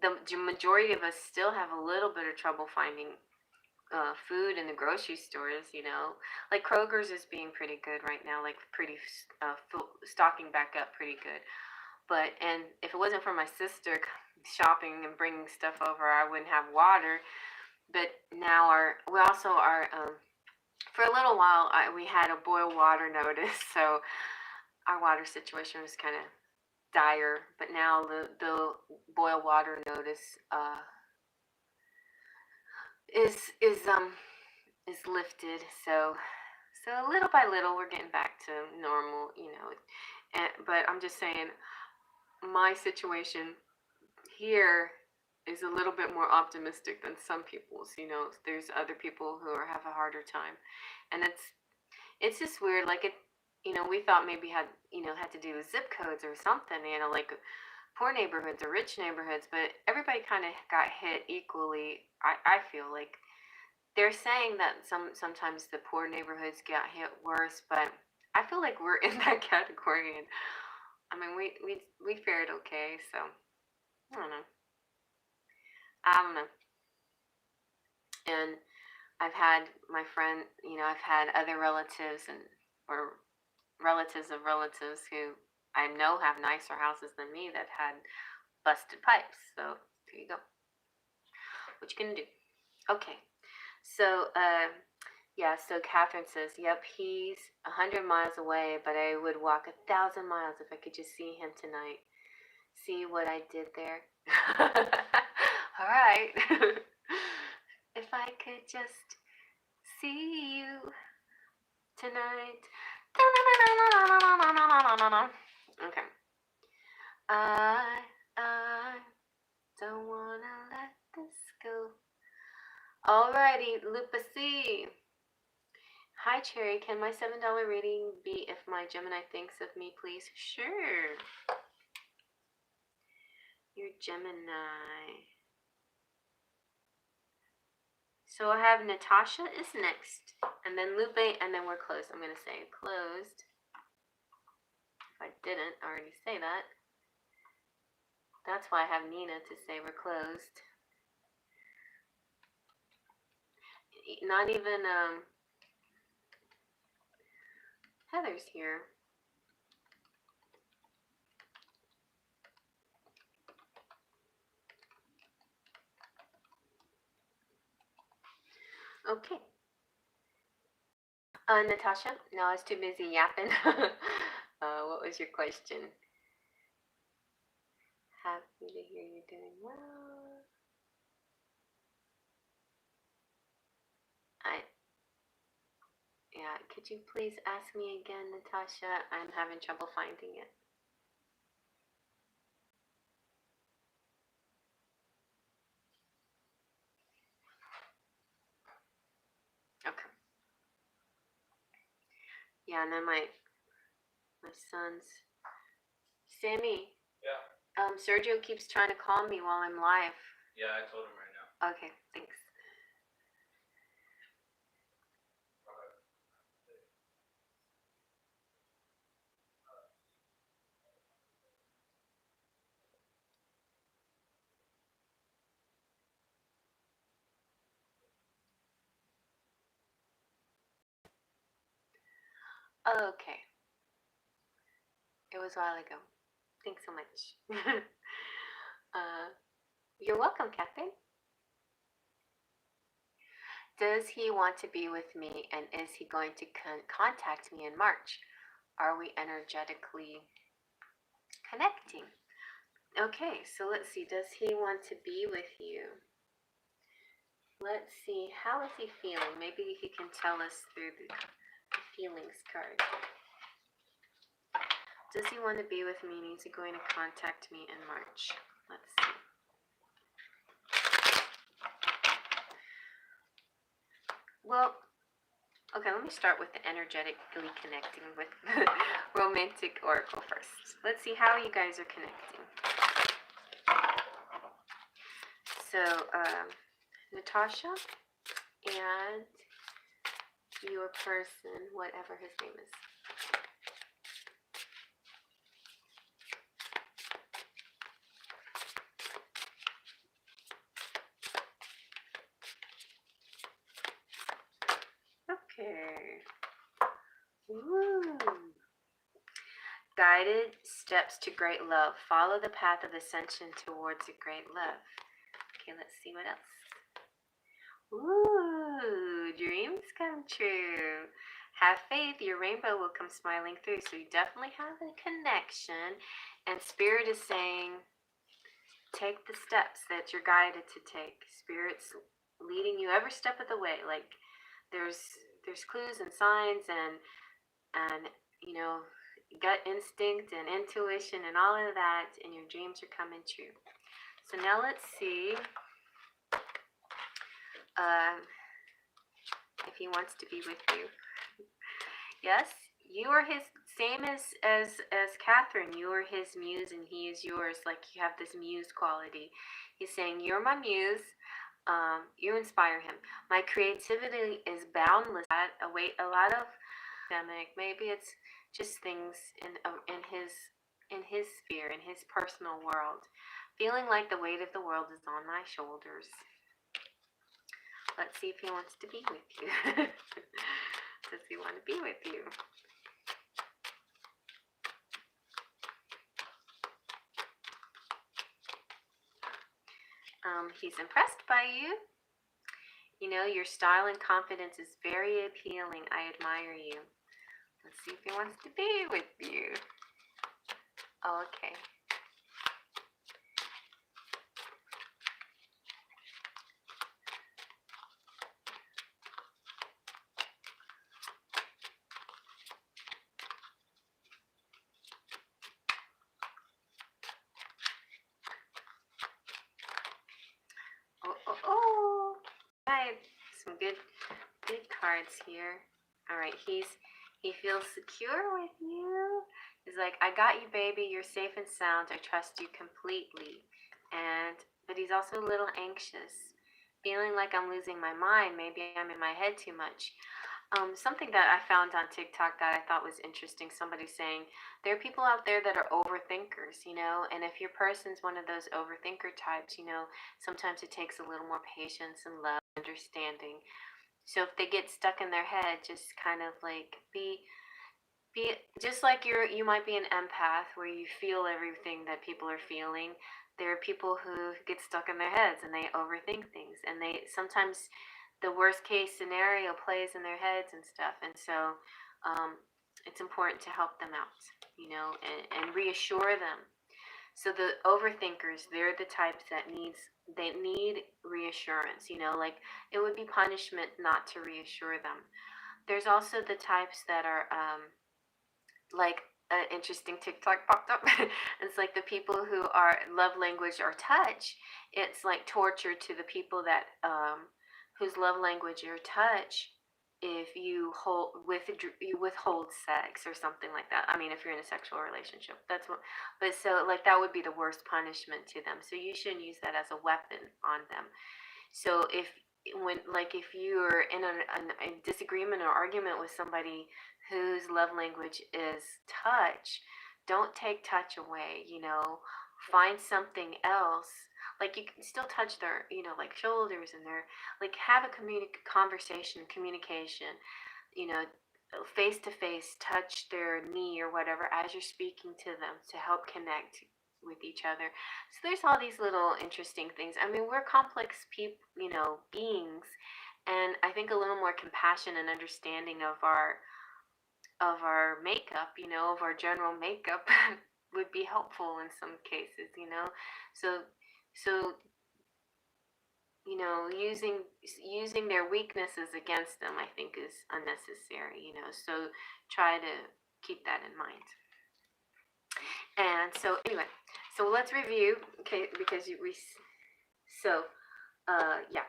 Speaker 1: the majority of us still have a little bit of trouble finding food in the grocery stores. You know, like Kroger's is being pretty good right now, like pretty stocking back up pretty good. But and if it wasn't for my sister shopping and bringing stuff over, I wouldn't have water. But now we also are for a little while we had a boil water notice, so our water situation was kind of dire. But now the boil water notice is lifted. So little by little we're getting back to normal, you know. But I'm just saying, my situation here is a little bit more optimistic than some people's. You know, there's other people who have a harder time, and it's just weird. Like it, you know, we thought maybe had to do with zip codes or something. You know, like poor neighborhoods or rich neighborhoods, but everybody kind of got hit equally. I feel like they're saying that sometimes the poor neighborhoods get hit worse, but I feel like we're in that category, and I mean we fared okay. So I don't know. I don't know. And I've had my friend, you know, I've had other relatives or relatives of relatives who I know have nicer houses than me that had busted pipes. So there you go. What you gonna do? Okay. So yeah. So Catherine says, "Yep, he's 100 miles away, but I would walk 1,000 miles if I could just see him tonight. See what I did there." All right. If I could just see you tonight. Okay. I don't wanna let this go. Alrighty, Lupa C. Hi Cherry, can my $7 rating be if my Gemini thinks of me, please? Sure. You're Gemini. So I have Natasha is next, and then Lupe, and then we're closed. I'm gonna say closed. If I didn't already say that, that's why I have Nina to say we're closed. Not even Heather's here. Okay. Natasha, no, I was too busy yapping. What was your question? Happy to hear you're doing well. Yeah, could you please ask me again, Natasha? I'm having trouble finding it. Okay. Yeah, and then my son's Sammy.
Speaker 2: Yeah.
Speaker 1: Sergio keeps trying to call me while I'm live.
Speaker 2: Yeah, I told him right now.
Speaker 1: Okay, thanks. Okay. It was a while ago. Thanks so much. You're welcome, Captain. Does he want to be with me, and is he going to contact me in March? Are we energetically connecting? Okay, so let's see. Does he want to be with you? Let's see. How is he feeling? Maybe he can tell us through the feelings card. Does he want to be with me, and is he going to contact me in March? Let's see. Well, okay, let me start with the energetically connecting with the romantic oracle first. Let's see how you guys are connecting. So, Natasha and your person, whatever his name is. Okay. Woo. Guided steps to great love. Follow the path of ascension towards a great love. Okay, let's see what else. Ooh, dreams come true. Have faith, your rainbow will come smiling through. So you definitely have a connection. And Spirit is saying, take the steps that you're guided to take. Spirit's leading you every step of the way. Like there's clues and signs and you know, gut instinct and intuition and all of that, and your dreams are coming true. So now let's see if he wants to be with you. Yes, you are his, same as Catherine. You are his muse and he is yours. Like you have this muse quality. He's saying, you're my muse. You inspire him. My creativity is boundless. I await a lot of pandemic. Maybe it's just things in his sphere, in his personal world. Feeling like the weight of the world is on my shoulders. Let's see if he wants to be with you. Does he want to be with you? He's impressed by you. You know, your style and confidence is very appealing. I admire you. Let's see if he wants to be with you. Okay. Oh. I have some good cards here. All right, he feels secure with you. He's like, I got you, baby. You're safe and sound. I trust you completely. But he's also a little anxious, feeling like I'm losing my mind. Maybe I'm in my head too much. Something that I found on TikTok that I thought was interesting. Somebody saying there are people out there that are overthinkers, you know, and if your person's one of those overthinker types, you know, sometimes it takes a little more patience and love, understanding. So if they get stuck in their head, just kind of like be just like you might be an empath where you feel everything that people are feeling. There are people who get stuck in their heads and they overthink things, and they sometimes the worst case scenario plays in their heads and stuff. And so it's important to help them out, you know, and reassure them. So the overthinkers, they're the types that they need reassurance, like it would be punishment not to reassure them. There's also the types that are like an interesting TikTok popped up. It's like the people who are love language or touch. It's like torture to the people that whose love language or touch. If you withhold sex or something like that. I mean, if you're in a sexual relationship, that's what. But so like that would be the worst punishment to them. So you shouldn't use that as a weapon on them. So if you're in a disagreement or argument with somebody whose love language is touch, don't take touch away. Find something else. Like you can still touch their, like shoulders and their, like have a conversation, communication. You know, face to face, touch their knee or whatever as you're speaking to them to help connect with each other. So there's all these little interesting things. I mean, we're complex people, beings, and I think a little more compassion and understanding of our makeup, of our general makeup would be helpful in some cases. So using their weaknesses against them, I think, is unnecessary. So try to keep that in mind. And so anyway, so let's review, okay, because yeah.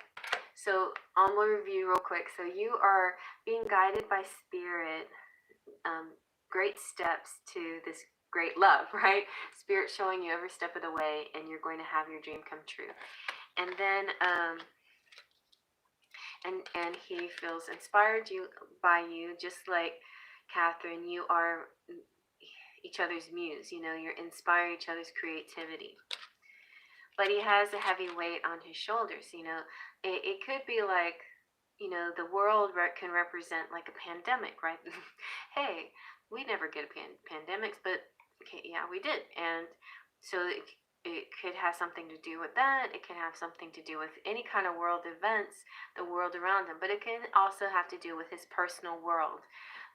Speaker 1: So I'm gonna review real quick. So you are being guided by spirit, great steps to this great love, right? Spirit showing you every step of the way, and you're going to have your dream come true. And then and he feels inspired by you, just like Catherine. You are each other's muse. You're inspire each other's creativity. But he has a heavy weight on his shoulders. It could be like, the world can represent like a pandemic, right? Hey, we never get pandemics, but okay, yeah, we did. And so it could have something to do with that. It can have something to do with any kind of world events, the world around him. But it can also have to do with his personal world.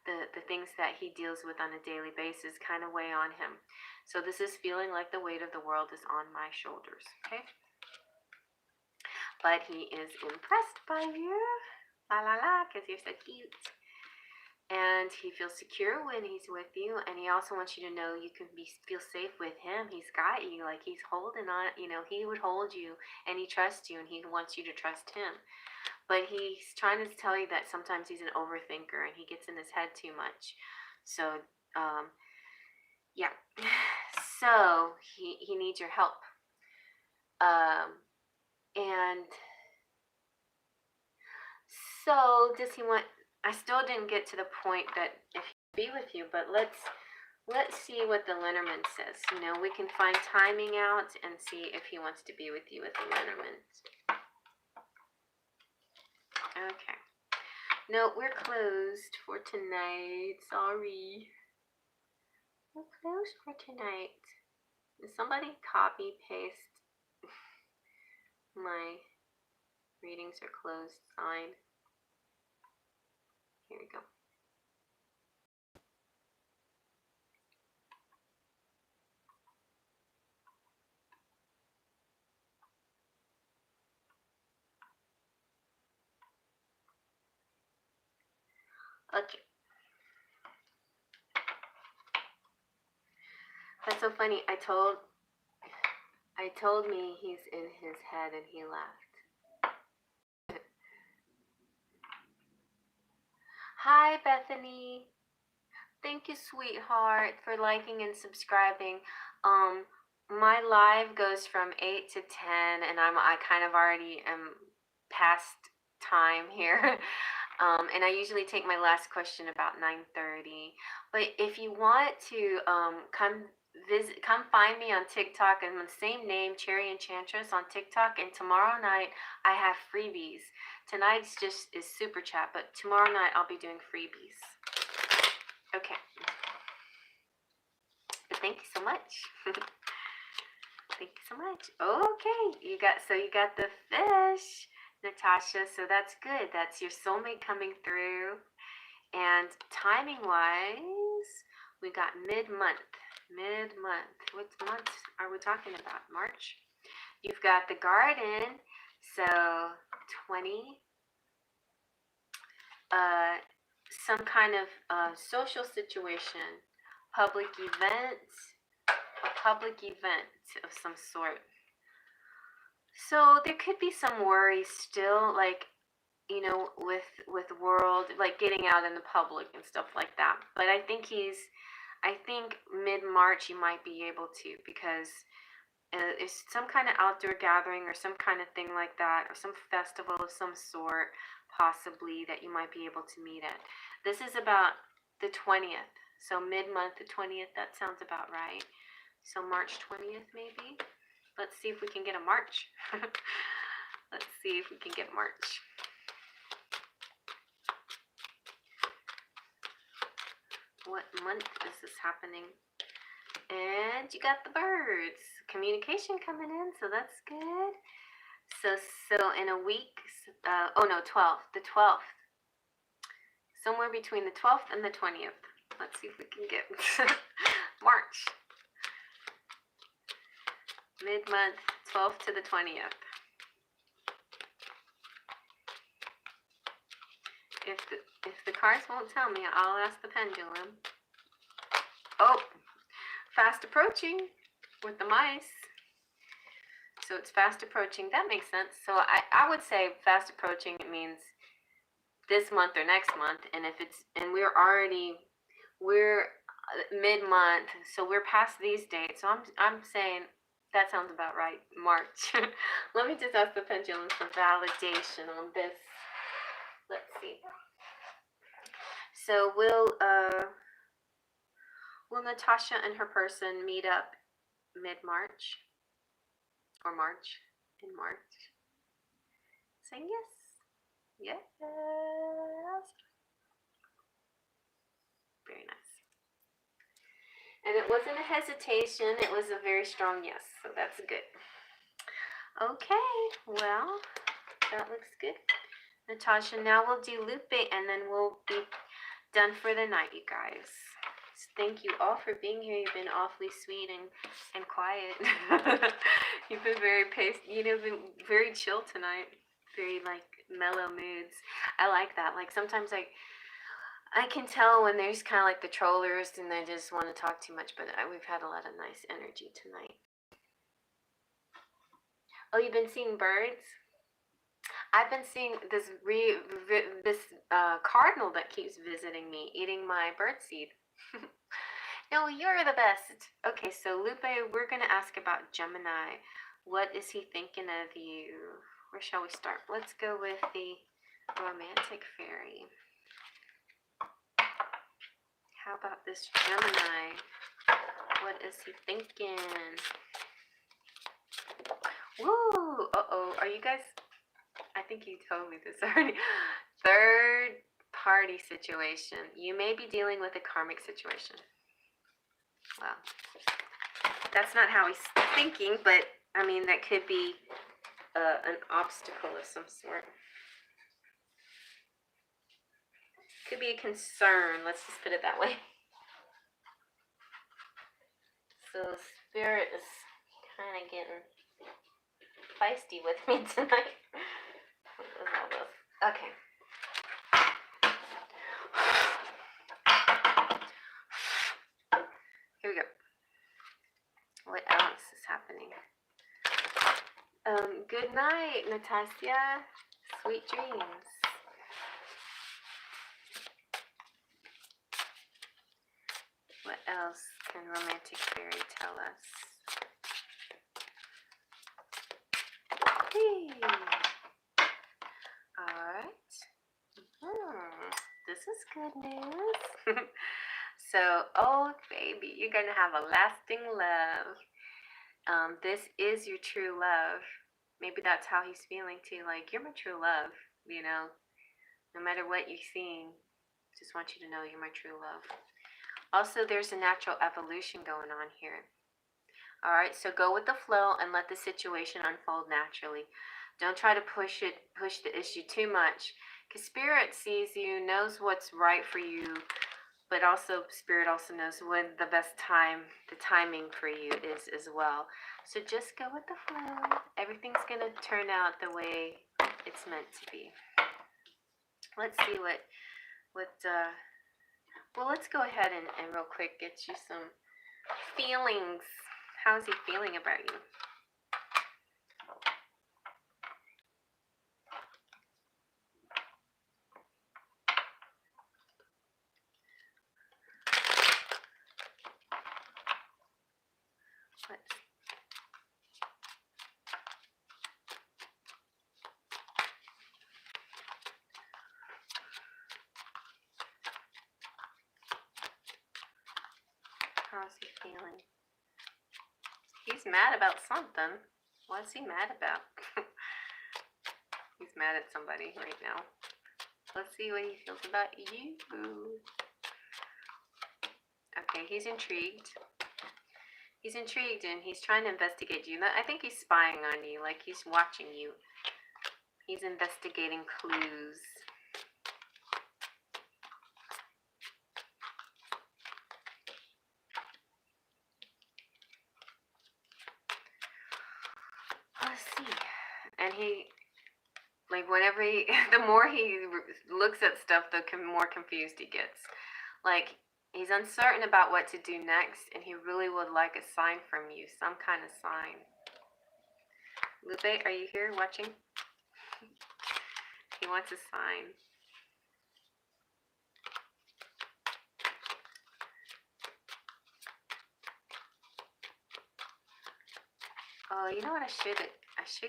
Speaker 1: The things that he deals with on a daily basis kind of weigh on him. So this is feeling like the weight of the world is on my shoulders, okay? But he is impressed by you, la la la, because you're so cute. And he feels secure when he's with you, and he also wants you to know you can feel safe with him. He's got you, like he's holding on. He would hold you, and he trusts you, and he wants you to trust him. But he's trying to tell you that sometimes he's an overthinker and he gets in his head too much. So, yeah. So he needs your help. And so does he want? I still didn't get to the point that if he'd be with you, but let's see what the Lenormand says. We can find timing out and see if he wants to be with you with the Lenormand. Okay. No, we're closed for tonight. Sorry. We're closed for tonight. Did somebody copy paste my readings are closed sign? Here we go. Okay. That's so funny. I told me he's in his head and he left. Hi, Bethany. Thank you, sweetheart, for liking and subscribing. My live goes from 8 to 10, and I kind of already am past time here. And I usually take my last question about 9:30. But if you want to come find me on TikTok. I'm the same name, Cherry Enchantress, on TikTok. And tomorrow night I have freebies. Tonight's just is Superchat, but tomorrow night I'll be doing freebies. Okay. But thank you so much. Thank you so much. Okay, you got the fish, Natasha. So that's good. That's your soulmate coming through. And timing wise, we got mid-month. Mid-month. What month are we talking about? March? You've got the garden. So 20. Some kind of social situation, public event, a public event of some sort. So there could be some worry still, like, you know, with the world, like getting out in the public and stuff like that. But I think mid-March you might be able to, because it's some kind of outdoor gathering or some kind of thing like that, or some festival of some sort, possibly, that you might be able to meet at. This is about the 20th, so mid-month, the 20th, that sounds about right. So March 20th, maybe? Let's see if we can get a March. Let's see if we can get March. What month is this happening? And you got the birds. Communication coming in, so that's good. So in a week, 12th. The 12th. Somewhere between the 12th and the 20th. Let's see if we can get March. Mid-month, 12th to the 20th. If the cards won't tell me, I'll ask the pendulum. Oh, fast approaching with the mice. So it's fast approaching. That makes sense. So I would say fast approaching, it means this month or next month. And we're mid-month, so we're past these dates. So I'm saying that sounds about right. March. Let me just ask the pendulum for validation on this. Let's see. So will Natasha and her person meet up mid-March? Or March? In March? Say yes. Yes. Very nice. And it wasn't a hesitation, it was a very strong yes. So that's good. Okay, well, that looks good. Natasha, now we'll do Lupe and then we'll be done for the night, you guys. So thank you all for being here. You've been awfully sweet and quiet. You've been very been very chill tonight. Very like mellow moods. I like that. Like sometimes I can tell when there's kind of like the trollers and they just want to talk too much, but we've had a lot of nice energy tonight. Oh, you've been seeing birds? I've been seeing this cardinal that keeps visiting me, eating my birdseed. No, you're the best. Okay, so Lupe, we're going to ask about Gemini. What is he thinking of you? Where shall we start? Let's go with the romantic fairy. How about this Gemini? What is he thinking? Woo! Uh-oh. Are you guys... I think you told me this already. Third party situation. You may be dealing with a karmic situation. Well, that's not how he's thinking, but I mean, that could be an obstacle of some sort. Could be a concern. Let's just put it that way. So Spirit is kind of getting feisty with me tonight. What was all this? Okay. Here we go. What else is happening? Good night, Natasha. Sweet dreams. What else can romantic fairy tell us? Hey. Alright. This is good news. So, oh baby, you're going to have a lasting love. This is your true love. Maybe that's how he's feeling too. Like, you're my true love, you know. No matter what you're seeing, just want you to know you're my true love. Also, there's a natural evolution going on here. Alright, so go with the flow and let the situation unfold naturally. Don't try to push the issue too much. Because Spirit sees you, knows what's right for you. but also Spirit also knows when the best time, the timing for you is as well. So just go with the flow. Everything's gonna turn out the way it's meant to be. Let's see what well, let's go ahead and real quick get you some feelings. How's he feeling about you? Let's How's he feeling? He's mad about something. What's he mad about? He's mad at somebody right now. Let's see what he feels about you. Okay, he's intrigued. He's intrigued and he's trying to investigate you. I think he's spying on you, like he's watching you. He's investigating clues. Let's see. And he, like, whenever he, the more he looks at stuff, the more confused he gets. Like, he's uncertain about what to do next, and he really would like a sign from you, some kind of sign. Lupe, are you here watching? He wants a sign. Oh, you know what I should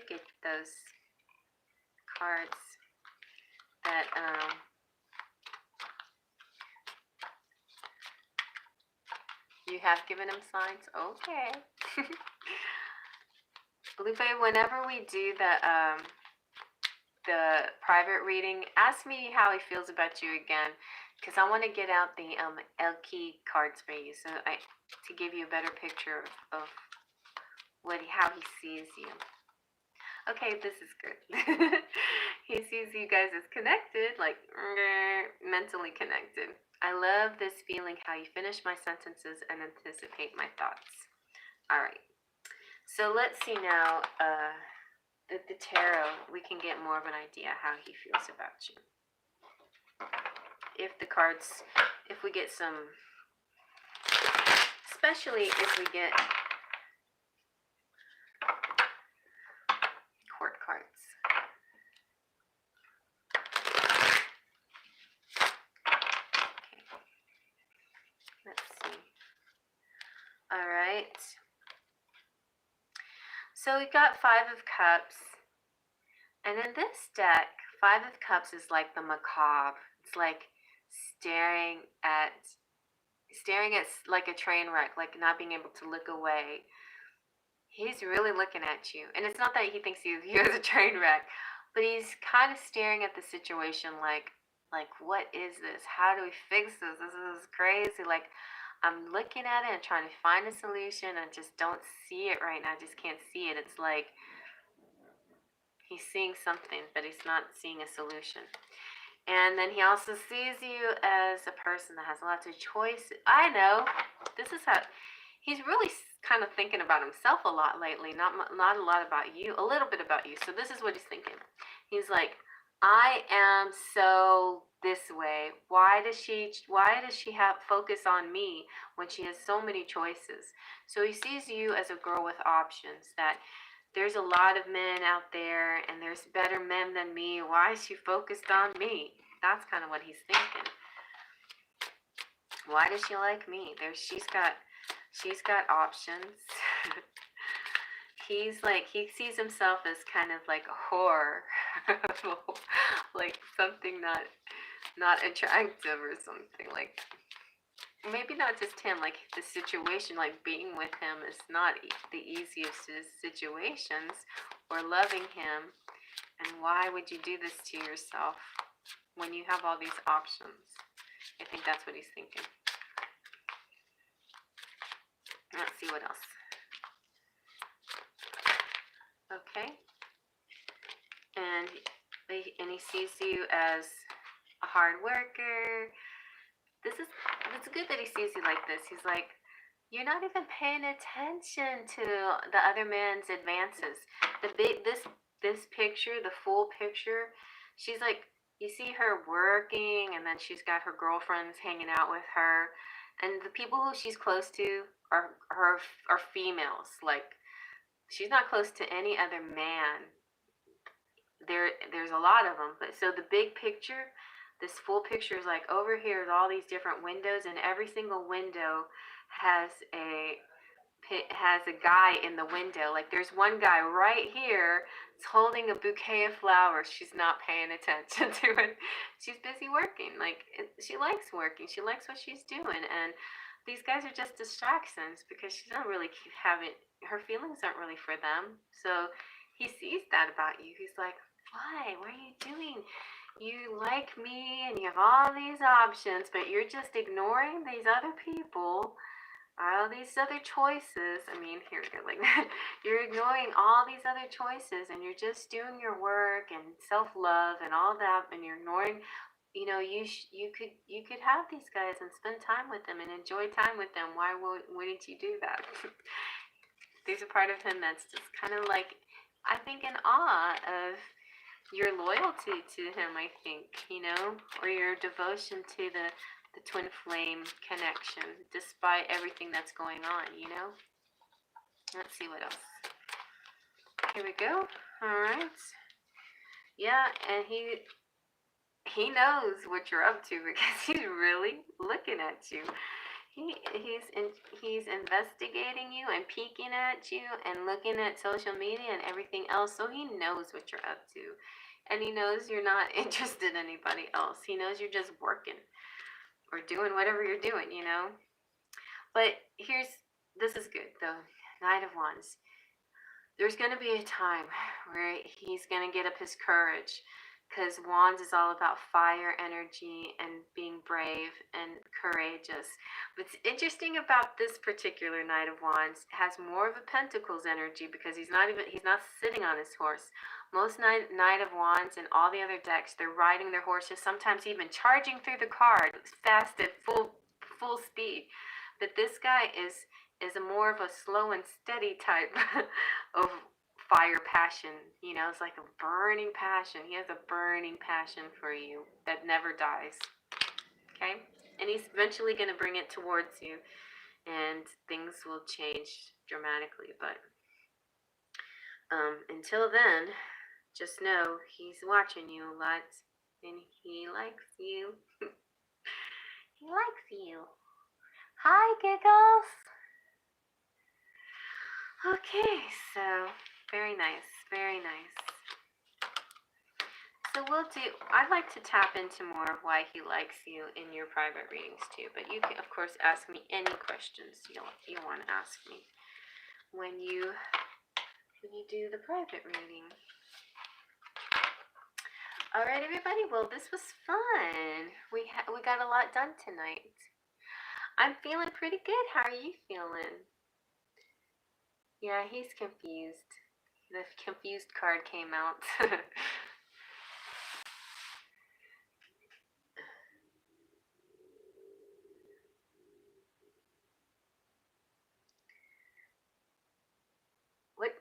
Speaker 1: get those cards that you have given him signs. Okay. Lupe, whenever we do the private reading, ask me how he feels about you again, because I want to get out the Elki cards for you, so to give you a better picture of how he sees you. Okay, this is good. He sees you guys as connected, like mentally connected. I love this feeling, how you finish my sentences and anticipate my thoughts. All right. So let's see now, the tarot, we can get more of an idea how he feels about you. If the cards, if we get some, especially if we get court cards. Okay. Let's see. All right. So we've got Five of Cups. And in this deck, Five of Cups is like the macabre. It's like staring at like a train wreck, like not being able to look away. He's really looking at you. And it's not that he thinks you as a train wreck, but he's kind of staring at the situation like what is this? How do we fix this? This is crazy. Like, I'm looking at it and trying to find a solution. I just don't see it right now. I just can't see it. It's like he's seeing something, but he's not seeing a solution. And then he also sees you as a person that has lots of choices. I know. This is how he's really kind of thinking about himself a lot lately. Not a lot about you. A little bit about you. So this is what he's thinking. He's like, I am so this way. Why does she have focus on me when she has so many choices? So he sees you as a girl with options, that there's a lot of men out there and there's better men than me. Why is she focused on me? That's kind of what he's thinking. Why does she like me? She's got options. He's like, he sees himself as kind of like a whore. Like something not attractive or something. Like, maybe not just him, like the situation, like being with him is not the easiest of situations, or loving him. And why would you do this to yourself when you have all these options? I think that's what he's thinking. Let's see what else. Okay. And he sees you as a hard worker. This is it's good that he sees you like this. He's like, you're not even paying attention to the other man's advances. This picture, the full picture, she's like, you see her working, and then she's got her girlfriends hanging out with her, and the people who she's close to are females. Like, she's not close to any other man. There's a lot of them, but so the big picture, this full picture is like, over here is all these different windows, and every single window has a guy in the window. Like, there's one guy right here. It's holding a bouquet of flowers. She's not paying attention to it. She's busy working. Like, she likes working. She likes what she's doing, and these guys are just distractions because she's not really having, her feelings aren't really for them. So he sees that about you. He's like, why? What are you doing? You like me and you have all these options, but you're just ignoring these other people, all these other choices. I mean, here we go, like that. You're ignoring all these other choices, and you're just doing your work and self-love and all that, and you're ignoring, you could have these guys and spend time with them and enjoy time with them. Why wouldn't you do that? There's a part of him that's just kind of like, I think, in awe of your loyalty to him, I think, or your devotion to the twin flame connection, despite everything that's going on, Let's see what else. Here we go. All right. Yeah, and he knows what you're up to because he's really looking at you. He's investigating you and peeking at you and looking at social media and everything else, so he knows what you're up to. And he knows you're not interested in anybody else. He knows you're just working or doing whatever you're doing, But this is good though. Knight of Wands. There's going to be a time where he's going to get up his courage, because Wands is all about fire energy and being brave and courageous. What's interesting about this particular Knight of Wands has more of a Pentacles energy, because he's not sitting on his horse. Most Knight of Wands and all the other decks, they're riding their horses, sometimes even charging through the card fast at full speed. But this guy is a more of a slow and steady type of fire passion. It's like a burning passion. He has a burning passion for you that never dies. Okay? And he's eventually going to bring it towards you, and things will change dramatically. But until then, just know he's watching you a lot, and he likes you. He likes you. Hi, Giggles. Okay, so very nice, very nice. So I'd like to tap into more of why he likes you in your private readings too, but you can, of course, ask me any questions you want to ask me when you do the private reading. All right, everybody. Well, this was fun. We got a lot done tonight. I'm feeling pretty good. How are you feeling? Yeah, he's confused. The confused card came out. What?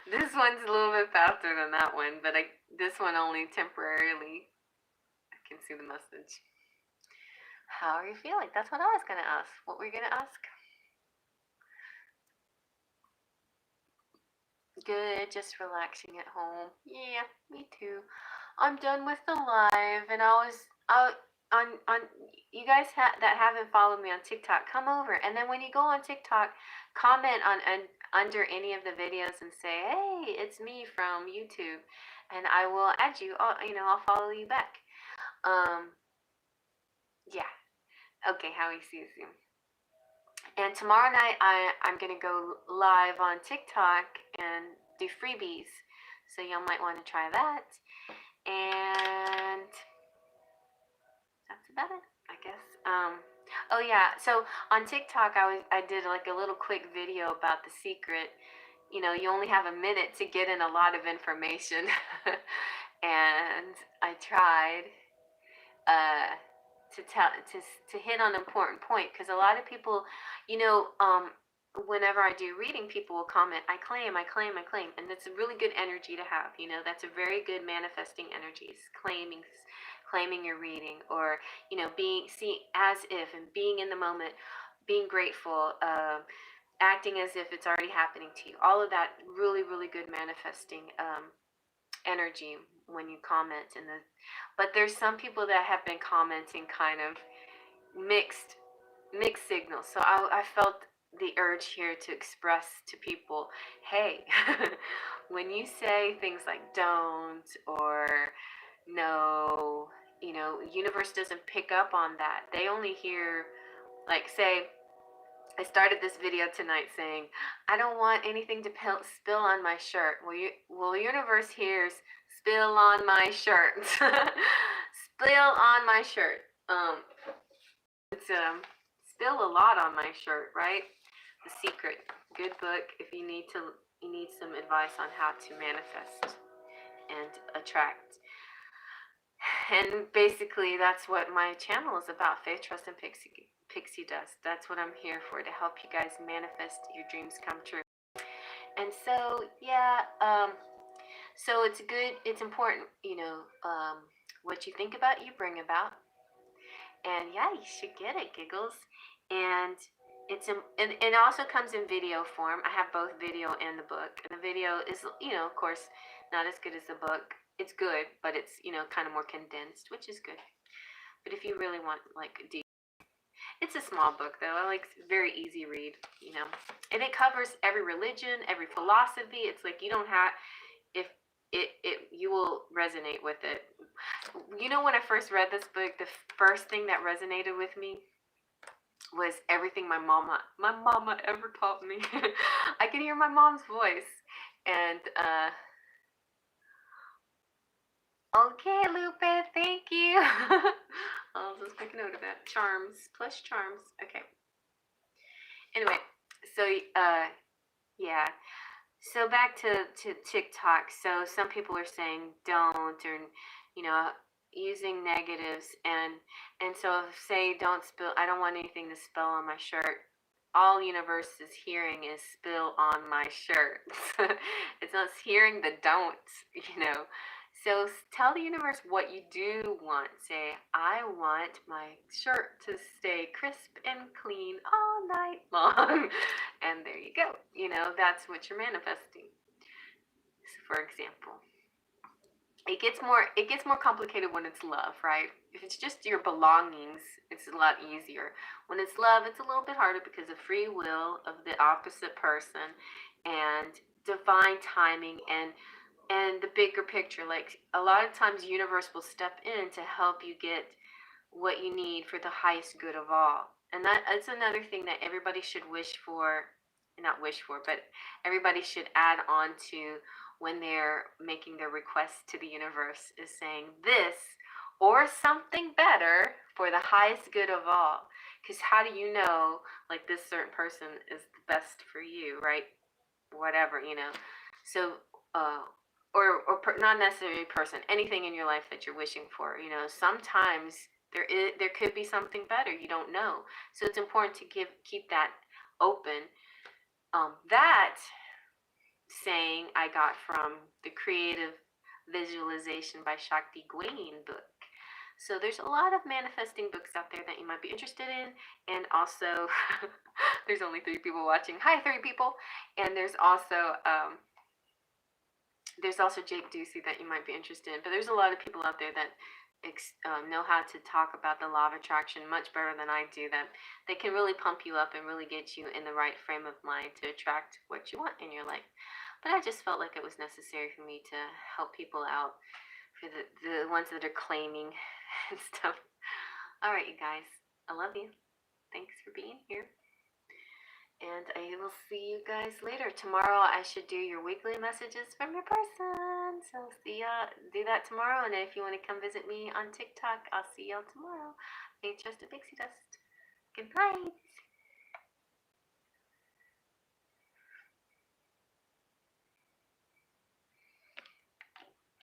Speaker 1: This one's a little bit faster than that one, but this one only temporarily. I can see the message. How are you feeling? That's what I was going to ask. What were you going to ask? Good, just relaxing at home. Yeah, me too. I'm done with the live, and I was out on you guys that haven't followed me on TikTok, come over, and then when you go on TikTok, comment on under any of the videos and say, "Hey, it's me from YouTube," and I will add you. I'll follow you back. Yeah. Okay, Howie sees you. And tomorrow night, I'm going to go live on TikTok and do freebies. So y'all might want to try that. And that's about it, I guess. Oh yeah, so on TikTok, I did like a little quick video about the secret. You only have a minute to get in a lot of information. And I tried. to hit on an important point, because a lot of people, whenever I do reading, people will comment, I claim, and that's a really good energy to have. That's a very good manifesting energies, claiming your reading, or being see as if, and being in the moment, being grateful, acting as if it's already happening to you. All of that really, really good manifesting energy when you comment but there's some people that have been commenting kind of mixed signals. So I felt the urge here to express to people, hey, when you say things like don't or no, universe doesn't pick up on that. They only hear, like, say I started this video tonight saying, I don't want anything to spill on my shirt. Well, universe hears spill on my shirt. Spill on my shirt. It's spill a lot on my shirt, right? The Secret, good book. If you need some advice on how to manifest and attract. And basically, that's what my channel is about: faith, trust, and pixie dust. That's what I'm here for, to help you guys manifest your dreams come true. And so, yeah, so it's important, what you think about, you bring about. And yeah, you should get it, giggles. And it also comes in video form. I have both video and the book. And the video is, of course, not as good as the book. It's good, but it's, kind of more condensed, which is good. But if you really want, like, deep, it's a small book, though. I like, very easy read, and it covers every religion, every philosophy. It's like, you don't have, if you will resonate with it. When I first read this book, the first thing that resonated with me was everything my mama ever taught me. I can hear my mom's voice. And okay, Lupe, thank you. I'll just make a note of that. Charms plus charms. Okay. Anyway, so yeah. So back to TikTok. So some people are saying don't, or using negatives, and so say don't spill. I don't want anything to spill on my shirt. All universe is hearing is spill on my shirt. It's not hearing the don't, So tell the universe what you do want. Say, I want my shirt to stay crisp and clean all night long. And there you go. That's what you're manifesting. For example. It gets more complicated when it's love, right? If it's just your belongings, it's a lot easier. When it's love, it's a little bit harder because of free will of the opposite person and divine timing and the bigger picture. Like, a lot of times universe will step in to help you get what you need for the highest good of all. And that's another thing that everybody should but everybody should add on to when they're making their requests to the universe, is saying this or something better for the highest good of all. Because how do you know, like, this certain person is the best for you, right? Whatever, So, or not necessarily person, anything in your life that you're wishing for, sometimes there could be something better. You don't know. So it's important to keep that open. That saying I got from the Creative Visualization by Shakti Gawain book. So there's a lot of manifesting books out there that you might be interested in. And also, there's only 3 people watching. Hi, 3 people. And there's also Jake Ducey that you might be interested in. But there's a lot of people out there that know how to talk about the law of attraction much better than I do. That they can really pump you up and really get you in the right frame of mind to attract what you want in your life. But I just felt like it was necessary for me to help people out, for the ones that are claiming and stuff. All right, you guys, I love you. Thanks for being here. And I will see you guys later. Tomorrow I should do your weekly messages from your person. So see ya. Do that tomorrow. And if you want to come visit me on TikTok, I'll see y'all tomorrow. Faith, trust, and pixie dust. Good night.